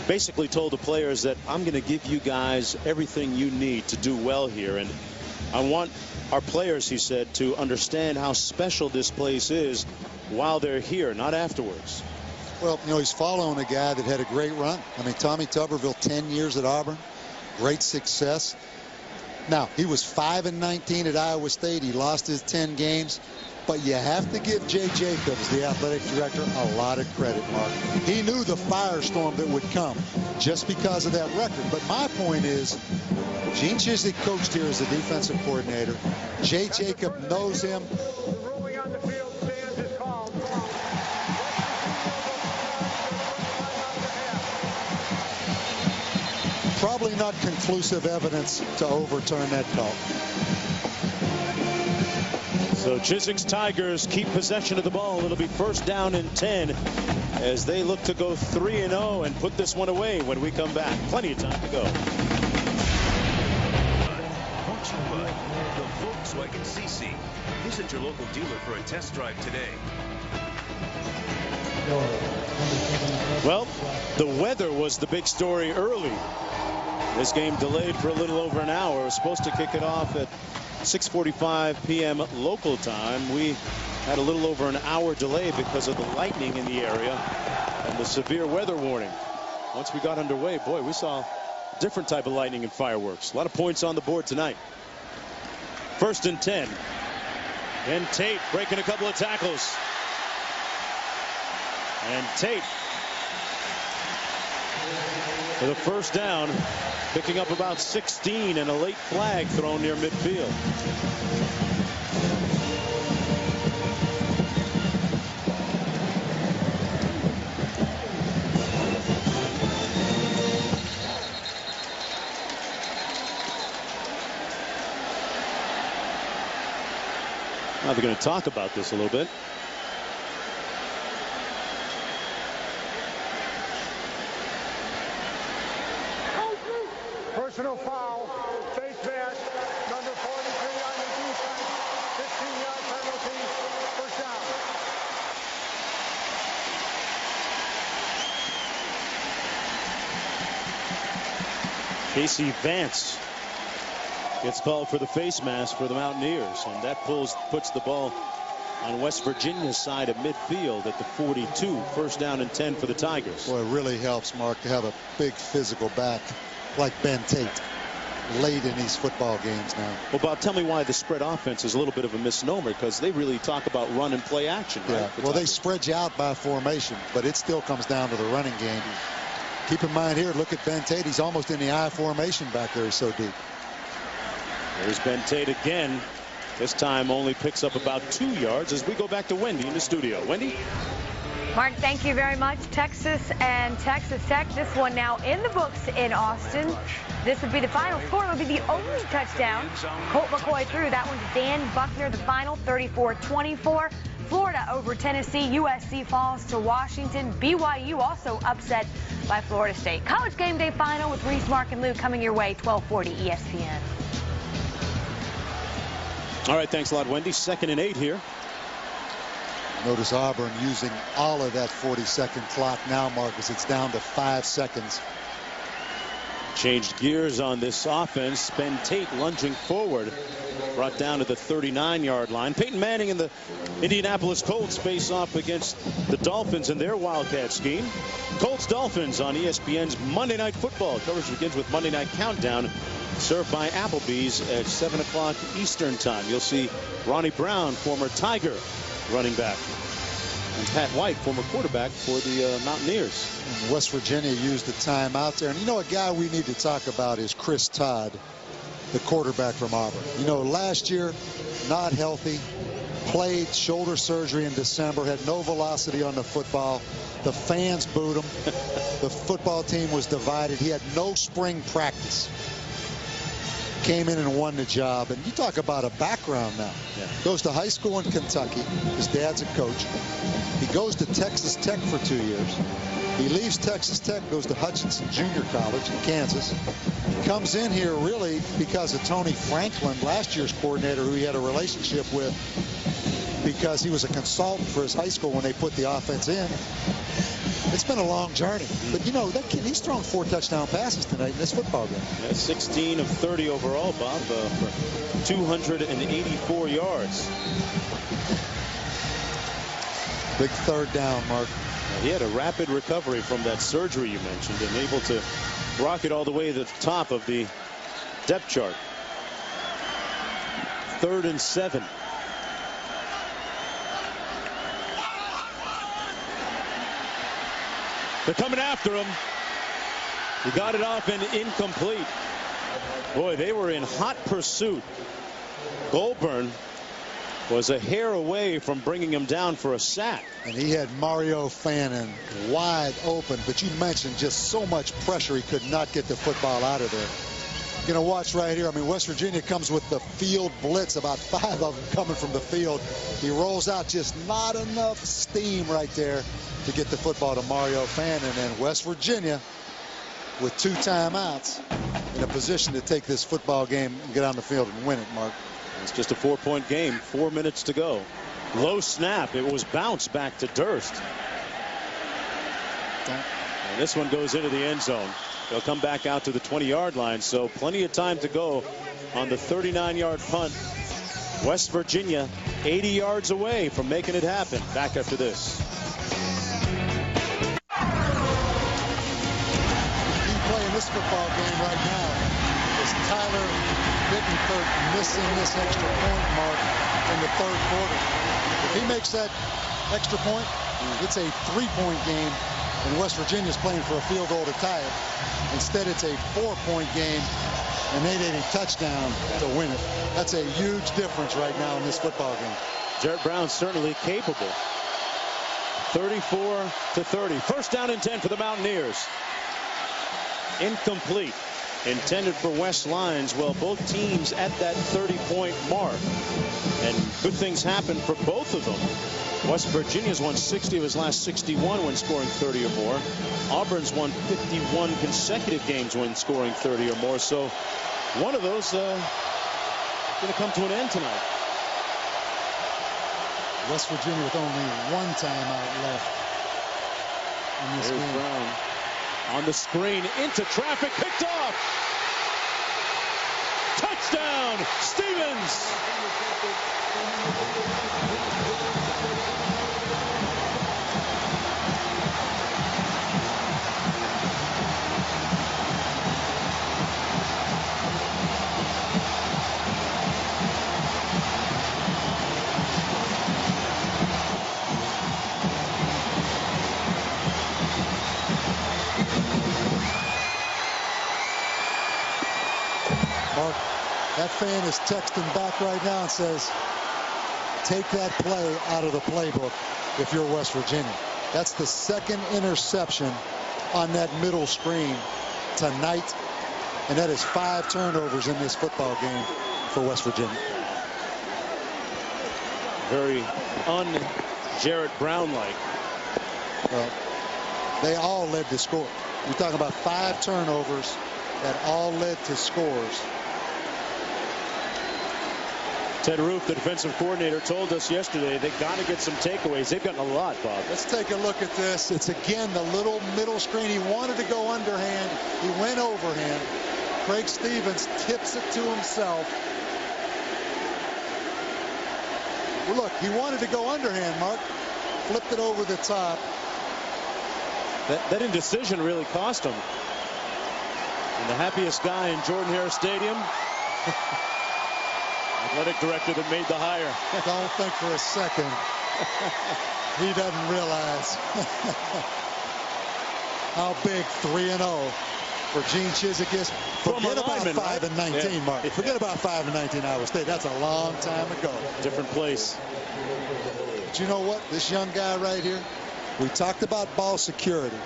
basically told the players that I'm going to give you guys everything you need to do well here. And I want our players, he said, to understand how special this place is while they're here, not afterwards. Well, you know, he's following a guy that had a great run. I mean, Tommy Tuberville, 10 years at Auburn, great success. Now, he was 5-19 at Iowa State. He lost his 10 games. But you have to give Jay Jacobs, the athletic director, a lot of credit, Mark. He knew the firestorm that would come just because of that record. But my point is, Gene Chizik coached here as a defensive coordinator. Jay Jacob knows him. Probably not conclusive evidence to overturn that call. So Chizik's Tigers keep possession of the ball. It'll be 1st down and 10 as they look to go 3-0 and put this one away when we come back. Plenty of time to go. Brought to you by the Volkswagen CC. Visit your local dealer for a test drive today. Well, the weather was the big story early. This game delayed for a little over an hour. It was supposed to kick it off at 6:45 p.m. local time. We had a little over an hour delay because of the lightning in the area and the severe weather warning. Once we got underway, boy, we saw a different type of lightning and fireworks. A lot of points on the board tonight. 1st and 10. And Tate breaking a couple of tackles. And Tate for the 1st down, picking up about 16, and a late flag thrown near midfield. Now they're going to talk about this a little bit. Personal foul, face mask, number 43 on the defense, 15-yard penalty, 1st down. Casey Vance gets called for the face mask for the Mountaineers, and that puts the ball on West Virginia's side of midfield at the 42. 1st down and 10 for the Tigers. Boy, it really helps, Mark, to have a big physical back like Ben Tate late in these football games now. Well, Bob, tell me why the spread offense is a little bit of a misnomer, because they really talk about run and play action. Right? Yeah. Well, they spread you out by formation, but it still comes down to the running game. Keep in mind here, look at Ben Tate. He's almost in the I formation back there. He's so deep. There's Ben Tate again. This time only picks up about 2 yards as we go back to Wendy in the studio. Wendy? Mark, thank you very much. Texas and Texas Tech. This one now in the books in Austin. This would be the final score. It would be the only touchdown Colt McCoy threw. That one's Dan Buckner, the final, 34-24. Florida over Tennessee. USC falls to Washington. BYU also upset by Florida State. College Game Day final with Reese, Mark, and Luke coming your way, 1240 ESPN. All right, thanks a lot, Wendy. 2nd and 8 here. Notice Auburn using all of that 40-second clock now, Marcus. It's down to 5 seconds. Changed gears on this offense. Ben Tate lunging forward. Brought down to the 39-yard line. Peyton Manning and the Indianapolis Colts face off against the Dolphins in their Wildcat scheme. Colts-Dolphins on ESPN's Monday Night Football. Coverage begins with Monday Night Countdown, served by Applebee's at 7 o'clock Eastern Time. You'll see Ronnie Brown, former Tiger running back, and Pat White, former quarterback for the Mountaineers. And West Virginia used the timeout there. And you know, a guy we need to talk about is Chris Todd, the quarterback from Auburn. You know, last year, not healthy, played shoulder surgery in December, had no velocity on the football. The fans booed him. The football team was divided. He had no spring practice. Came in and won the job. And you talk about a background now. Yeah. Goes to high school in Kentucky. His dad's a coach. He goes to Texas Tech for 2 years. He leaves Texas Tech, goes to Hutchinson Junior College in Kansas. Comes in here really because of Tony Franklin, last year's coordinator, who he had a relationship with because he was a consultant for his high school when they put the offense in. It's been a long journey. But, you know, that kid, he's thrown 4 touchdown passes tonight in this football game. Yeah, 16 of 30 overall, Bob, for 284 yards. Big 3rd down, Mark. He had a rapid recovery from that surgery you mentioned and able to rocket all the way to the top of the depth chart. 3rd and 7. They're coming after him. He got it off and incomplete. Boy, they were in hot pursuit. Goldburn was a hair away from bringing him down for a sack. And he had Mario Fannin wide open, but you mentioned just so much pressure he could not get the football out of there. You're going to watch right here. I mean, West Virginia comes with the field blitz, about 5 of them coming from the field. He rolls out, just not enough steam right there to get the football to Mario Fannin. And West Virginia, with 2 timeouts, in a position to take this football game and get on the field and win it, Mark. It's just a 4-point game, 4 minutes to go. Low snap. It was bounced back to Durst. And this one goes into the end zone. They'll come back out to the 20-yard line, so plenty of time to go on the 39-yard punt. West Virginia 80 yards away from making it happen. Back after this. Key play in this football game right now is Tyler Bittencourt missing this extra point mark in the 3rd quarter. If he makes that extra point, it's a 3-point game, and West Virginia's playing for a field goal to tie it. Instead, it's a 4-point game, and they need a touchdown to win it. That's a huge difference right now in this football game. Jarrett Brown certainly capable. 34-30. 1st down and 10 for the Mountaineers. Incomplete. Intended for West Lines. Well, both teams at that 30-point mark. And good things happen for both of them. West Virginia's won 60 of his last 61 when scoring 30 or more. Auburn's won 51 consecutive games when scoring 30 or more. So one of those going to come to an end tonight. West Virginia with only 1 timeout left in this game. Brown on the screen into traffic, picked off. Touchdown, Stevens. Mark, that fan is texting back right now and says, take that play out of the playbook if you're West Virginia. That's the 2nd interception on that middle screen tonight, and that is 5 turnovers in this football game for West Virginia. Very un-Jarrett Brown-like. Well, they all led to score. We're talking about 5 turnovers that all led to scores. Ted Roof, the defensive coordinator, told us yesterday they got to get some takeaways. They've gotten a lot, Bob. Let's take a look at this. It's again the little middle screen. He wanted to go underhand. He went overhand. Craig Stevens tips it to himself. Well, look, he wanted to go underhand, Mark. Flipped it over the top. That indecision really cost him. And the happiest guy in Jordan-Hare Stadium, athletic director that made the hire. Don't think for a second he doesn't realize how big 3-0 for Gene Chizik is. Forget about 5-19, right? Mark. Yeah. Forget about 5-19 Iowa State. That's a long time ago. Different place. But you know what? This young guy right here, we talked about ball security.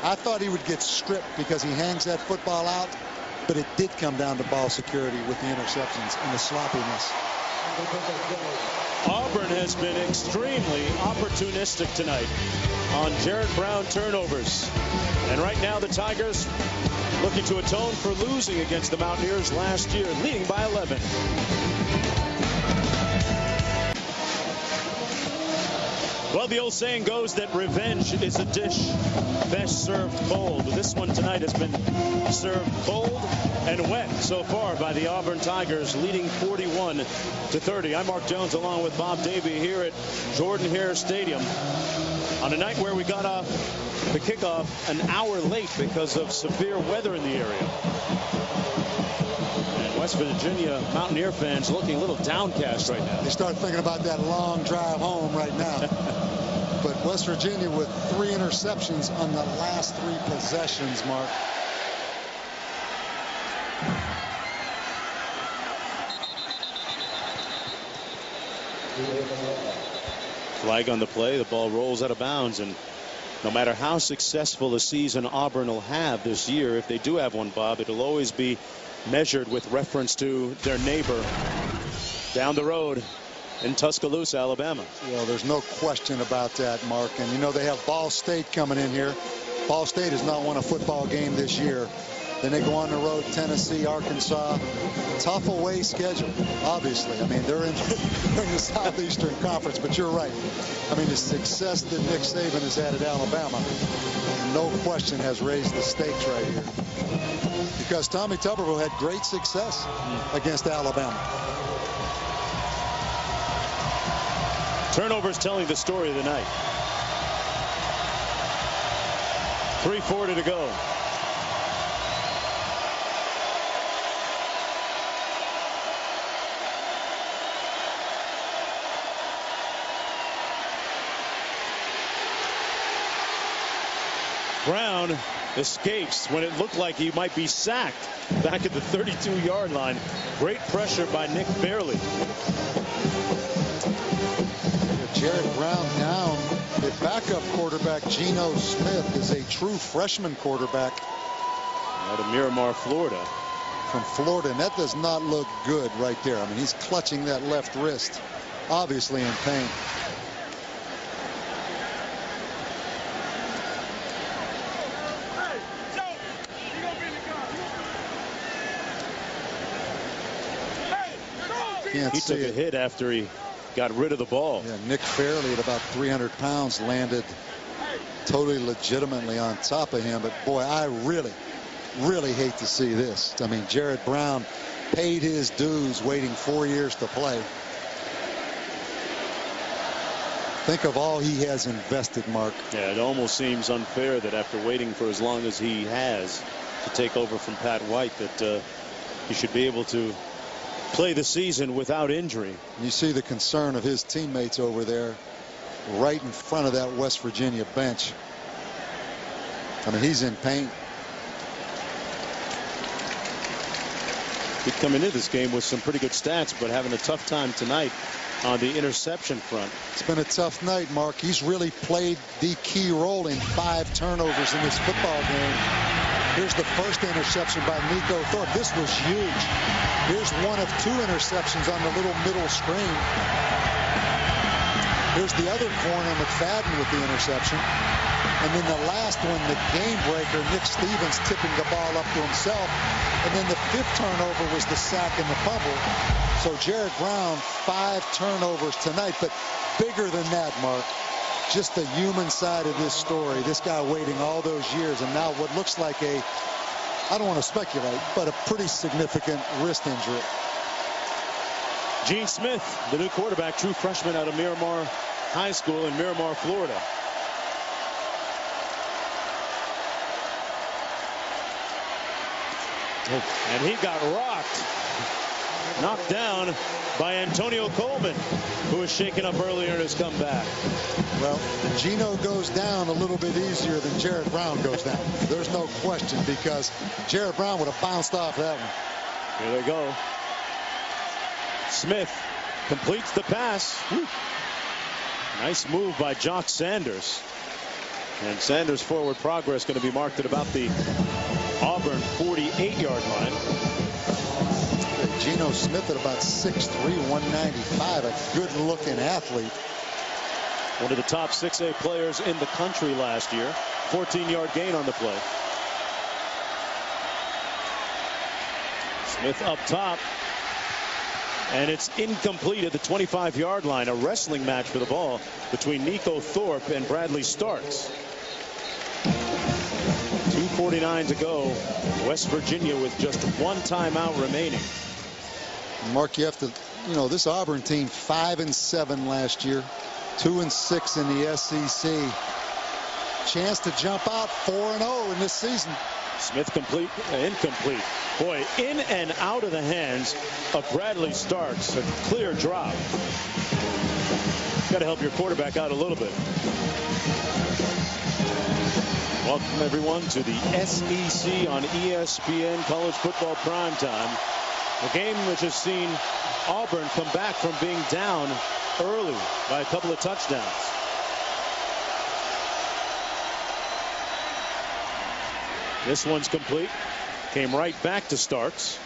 I thought he would get stripped because he hangs that football out, but it did come down to ball security with the interceptions and the sloppiness. Auburn has been extremely opportunistic tonight on Jarrett Brown turnovers. And right now the Tigers looking to atone for losing against the Mountaineers last year, leading by 11. Well, the old saying goes that revenge is a dish best served cold. This one tonight has been served cold and wet so far by the Auburn Tigers, leading 41-30. I'm Mark Jones along with Bob Davie here at Jordan-Hare Stadium on a night where we got the kickoff an hour late because of severe weather in the area. And West Virginia Mountaineer fans looking a little downcast right now. They start thinking about that long drive home right now. But West Virginia with 3 interceptions on the last 3 possessions, Mark. Flag on the play. The ball rolls out of bounds, and no matter how successful a season Auburn will have this year, if they do have one, Bob, it'll always be measured with reference to their neighbor down the road in Tuscaloosa, Alabama. Well, there's no question about that, Mark. And you know they have Ball State coming in here. Ball State has not won a football game this year. Then they go on the road, Tennessee, Arkansas. Tough away schedule, obviously. I mean, they're in the Southeastern Conference, but you're right. I mean, the success that Nick Saban has had at Alabama, no question, has raised the stakes right here. Because Tommy Tuberville had great success against Alabama. Turnovers telling the story of the night. 3:40 to go. Brown escapes when it looked like he might be sacked back at the 32-yard line. Great pressure by Nick Fairley. Jarrett Brown down. The backup quarterback, Geno Smith, is a true freshman quarterback. Out of Miramar, Florida. From Florida, and that does not look good right there. I mean, he's clutching that left wrist, obviously in pain. He took a hit after he got rid of the ball. Yeah, Nick Fairley at about 300 pounds landed totally legitimately on top of him. But boy, I really hate to see this. I mean, Jarrett Brown paid his dues waiting 4 years to play. Think of all he has invested, Mark. Yeah, it almost seems unfair that after waiting for as long as he has to take over from Pat White, that he should be able to play the season without injury. You see the concern of his teammates over there right in front of that West Virginia bench. I mean, he's in pain. He'd come into this game with some pretty good stats, but having a tough time tonight on the interception front. It's been a tough night, Mark. He's really played the key role in 5 turnovers in this football game. Here's the first interception by Nico Thorpe. This was huge. Here's one of 2 interceptions on the little middle screen. Here's the other corner, McFadden with the interception. And then the last one, the game breaker, Nick Stevens tipping the ball up to himself. And then the 5th turnover was the sack and the fumble. So Jared Brown, 5 turnovers tonight. But bigger than that, Mark, just the human side of this story. This guy waiting all those years, and now what looks like a, I don't want to speculate, but a pretty significant wrist injury. Gene Smith, the new quarterback, true freshman out of Miramar High School in Miramar, Florida. And he got rocked, knocked down by Antonio Coleman, who was shaken up earlier in his comeback. Well, Gino goes down a little bit easier than Jared Brown goes down. There's no question, because Jared Brown would have bounced off that one. Here they go. Smith completes the pass. Whew. Nice move by Jock Sanders. And Sanders' forward progress going to be marked at about the Auburn 48-yard line. Geno Smith at about 6'3", 195, a good-looking athlete. One of the top 6A players in the country last year. 14-yard gain on the play. Smith up top. And it's incomplete at the 25-yard line. A wrestling match for the ball between Nico Thorpe and Bradley Starks. 2:49 to go. West Virginia with just 1 timeout remaining. Mark, you have to, this Auburn team 5-7 last year, 2-6 in the SEC. Chance to jump out 4-0 in this season. Smith incomplete. Boy, in and out of the hands of Bradley Starks. A clear drop. Got to help your quarterback out a little bit. Welcome everyone to the SEC on ESPN College Football Primetime. A game which has seen Auburn come back from being down early by a couple of touchdowns. This one's complete. Came right back to Starks.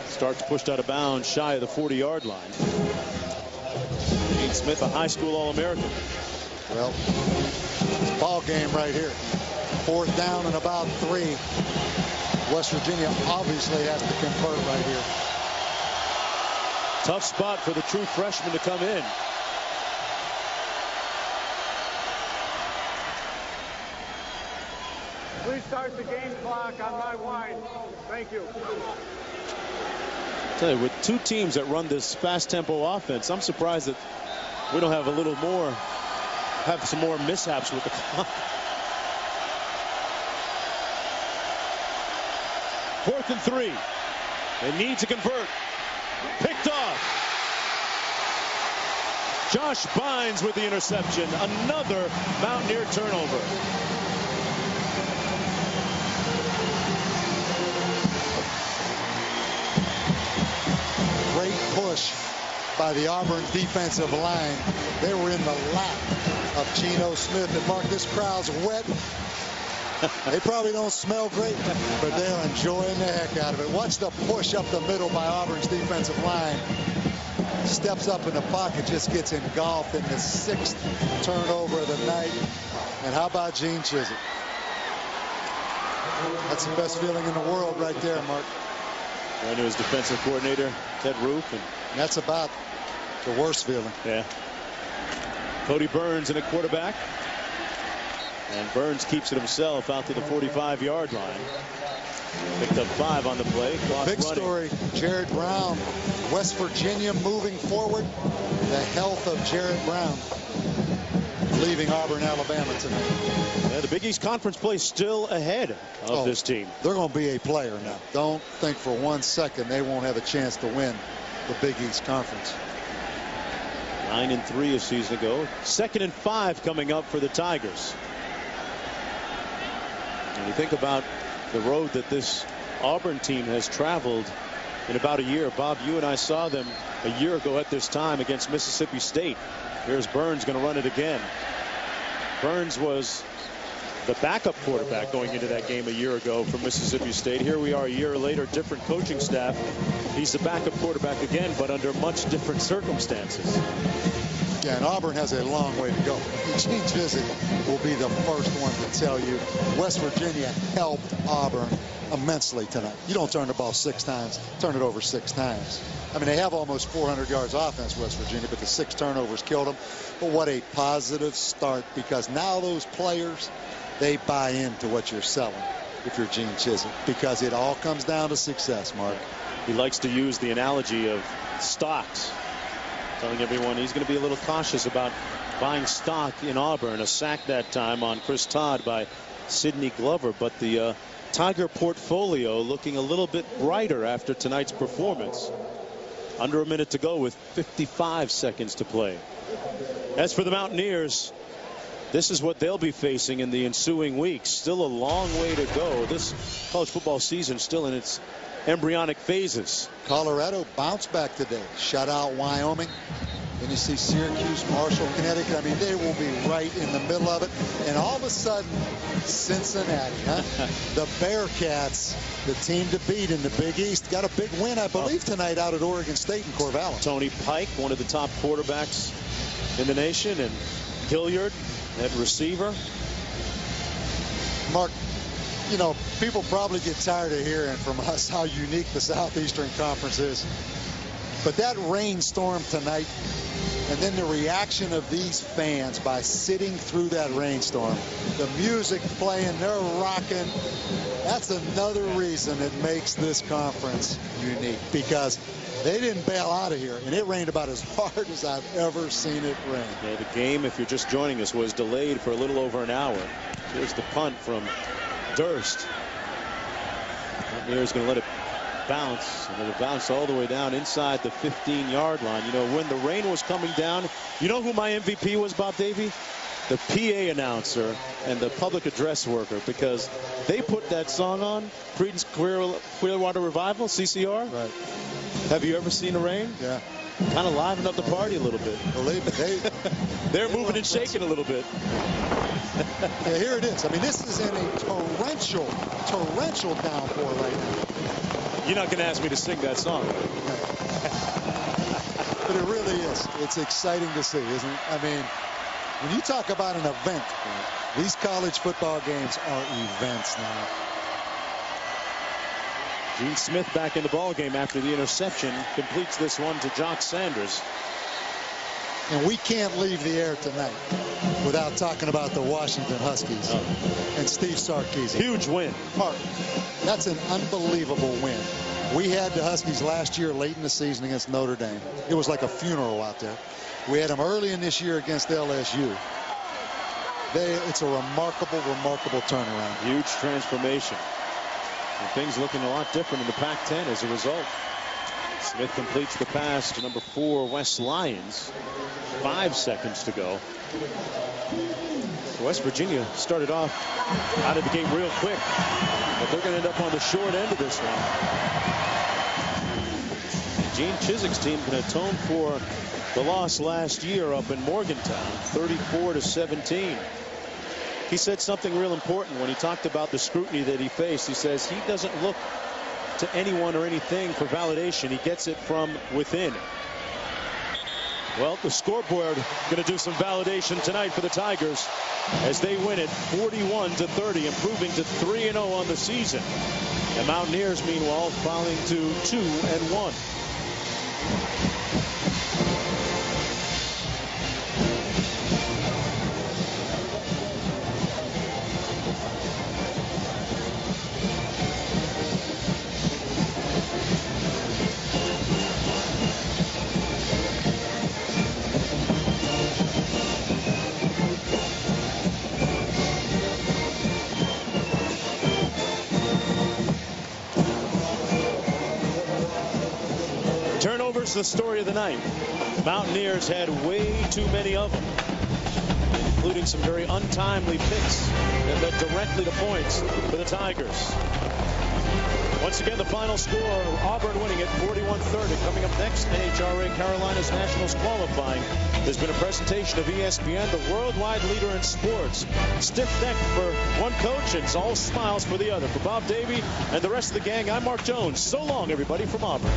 Starks pushed out of bounds shy of the 40-yard line. Gene Smith, a high school All-American. Well, it's a ball game right here. 4th down and about 3. West Virginia obviously has to convert right here. Tough spot for the true freshman to come in. Please start the game clock on my wine. Thank you. Tell you, with 2 teams that run this fast tempo offense, I'm surprised that we don't have a little more, have some more mishaps with the clock. 4th and 3. They need to convert. Picked off. Josh Bynes with the interception. Another Mountaineer turnover. Great push by the Auburn defensive line. They were in the lap of Geno Smith. And Mark, this crowd's wet. They probably don't smell great, but they're enjoying the heck out of it. Watch the push up the middle by Auburn's defensive line. Steps up in the pocket, just gets engulfed in the 6th turnover of the night. And how about Gene Chizik? That's the best feeling in the world right there, Mark. Right to his defensive coordinator, Ted Roof. And that's about the worst feeling. Yeah. Cody Burns in a quarterback. And Burns keeps it himself out to the 45-yard line. Picked up 5 on the play. Big story, Jared Brown. West Virginia moving forward. The health of Jared Brown leaving Auburn, Alabama tonight. Yeah, the Big East Conference play still ahead of this team. They're going to be a player now. Don't think for 1 second they won't have a chance to win the Big East Conference. 9-3 a season ago. 2nd and 5 coming up for the Tigers. And you think about the road that this Auburn team has traveled in about a year. Bob, you and I saw them a year ago at this time against Mississippi State. Here's Burns going to run it again. Burns was the backup quarterback going into that game a year ago for Mississippi State. Here we are a year later, different coaching staff. He's the backup quarterback again, but under much different circumstances. Yeah, and Auburn has a long way to go. Gene Chizik will be the first one to tell you West Virginia helped Auburn immensely tonight. You don't turn the ball 6 times, turn it over 6 times. I mean, they have almost 400 yards offense, West Virginia, but the 6 turnovers killed them. But what a positive start, because now those players, they buy into what you're selling if you're Gene Chizik, because it all comes down to success, Mark. He likes to use the analogy of stocks, telling everyone he's going to be a little cautious about buying stock in Auburn. A sack that time on Chris Todd by Sidney Glover, but the Tiger portfolio looking a little bit brighter after tonight's performance. Under a minute to go with 55 seconds to play. As for the Mountaineers, this is what they'll be facing in the ensuing weeks. Still a long way to go. This college football season still in its embryonic phases. Colorado bounced back today. Shut out Wyoming. Then you see Syracuse, Marshall, Connecticut. I mean, they will be right in the middle of it. And all of a sudden, Cincinnati, huh? The Bearcats, the team to beat in the Big East, got a big win, I believe, tonight out at Oregon State in Corvallis. Tony Pike, one of the top quarterbacks in the nation, and Hilliard at receiver. Mark, you know, people probably get tired of hearing from us how unique the Southeastern Conference is. But that rainstorm tonight, and then the reaction of these fans by sitting through that rainstorm, the music playing, they're rocking. That's another reason it makes this conference unique, because they didn't bail out of here, and it rained about as hard as I've ever seen it rain. Yeah, the game, if you're just joining us, was delayed for a little over an hour. Here's the punt from Durst. Mountaineers going to let it bounce, and it'll bounce all the way down inside the 15-yard line. You know, when the rain was coming down, you know who my MVP was, Bob Davie? The PA announcer and the public address worker, because they put that song on, Creedence Clearwater Revival, CCR. Right. Have you ever seen the rain? Yeah. Kind of livened up the party a little bit. Believe me, they're moving and shaking a little bit. Yeah, here it is. I mean, this is in a torrential downpour right now. You're not going to ask me to sing that song. But it really is. It's exciting to see, isn't it? I mean, when you talk about an event, these college football games are events now. Gene Smith back in the ball game after the interception, completes this one to Jock Sanders. And we can't leave the air tonight without talking about the Washington Huskies and Steve Sarkisian. Huge win. Mark, that's an unbelievable win. We had the Huskies last year late in the season against Notre Dame. It was like a funeral out there. We had them early in this year against LSU. It's a remarkable turnaround. Huge transformation. And things looking a lot different in the Pac-10 as a result. Smith completes the pass to number 4 West Lions. 5 seconds to go. West Virginia started off out of the game real quick, but they're going to end up on the short end of this one. Gene Chizik's team can atone for the loss last year up in Morgantown, 34-17. He said something real important when he talked about the scrutiny that he faced. He says he doesn't look to anyone or anything for validation. He gets it from within. Well, the scoreboard going to do some validation tonight for the Tigers as they win it 41-30, improving to 3-0 on the season. The Mountaineers, meanwhile, falling to 2-1. Turnovers, the story of the night. Mountaineers had way too many of them, including some very untimely picks that led directly to points for the Tigers. Once again, the final score, Auburn winning it 41-30. Coming up next, NHRA Carolinas Nationals qualifying. There's been a presentation of ESPN, the worldwide leader in sports. Stiff neck for one coach and all smiles for the other. For Bob Davie and the rest of the gang, I'm Mark Jones. So long, everybody, from Auburn.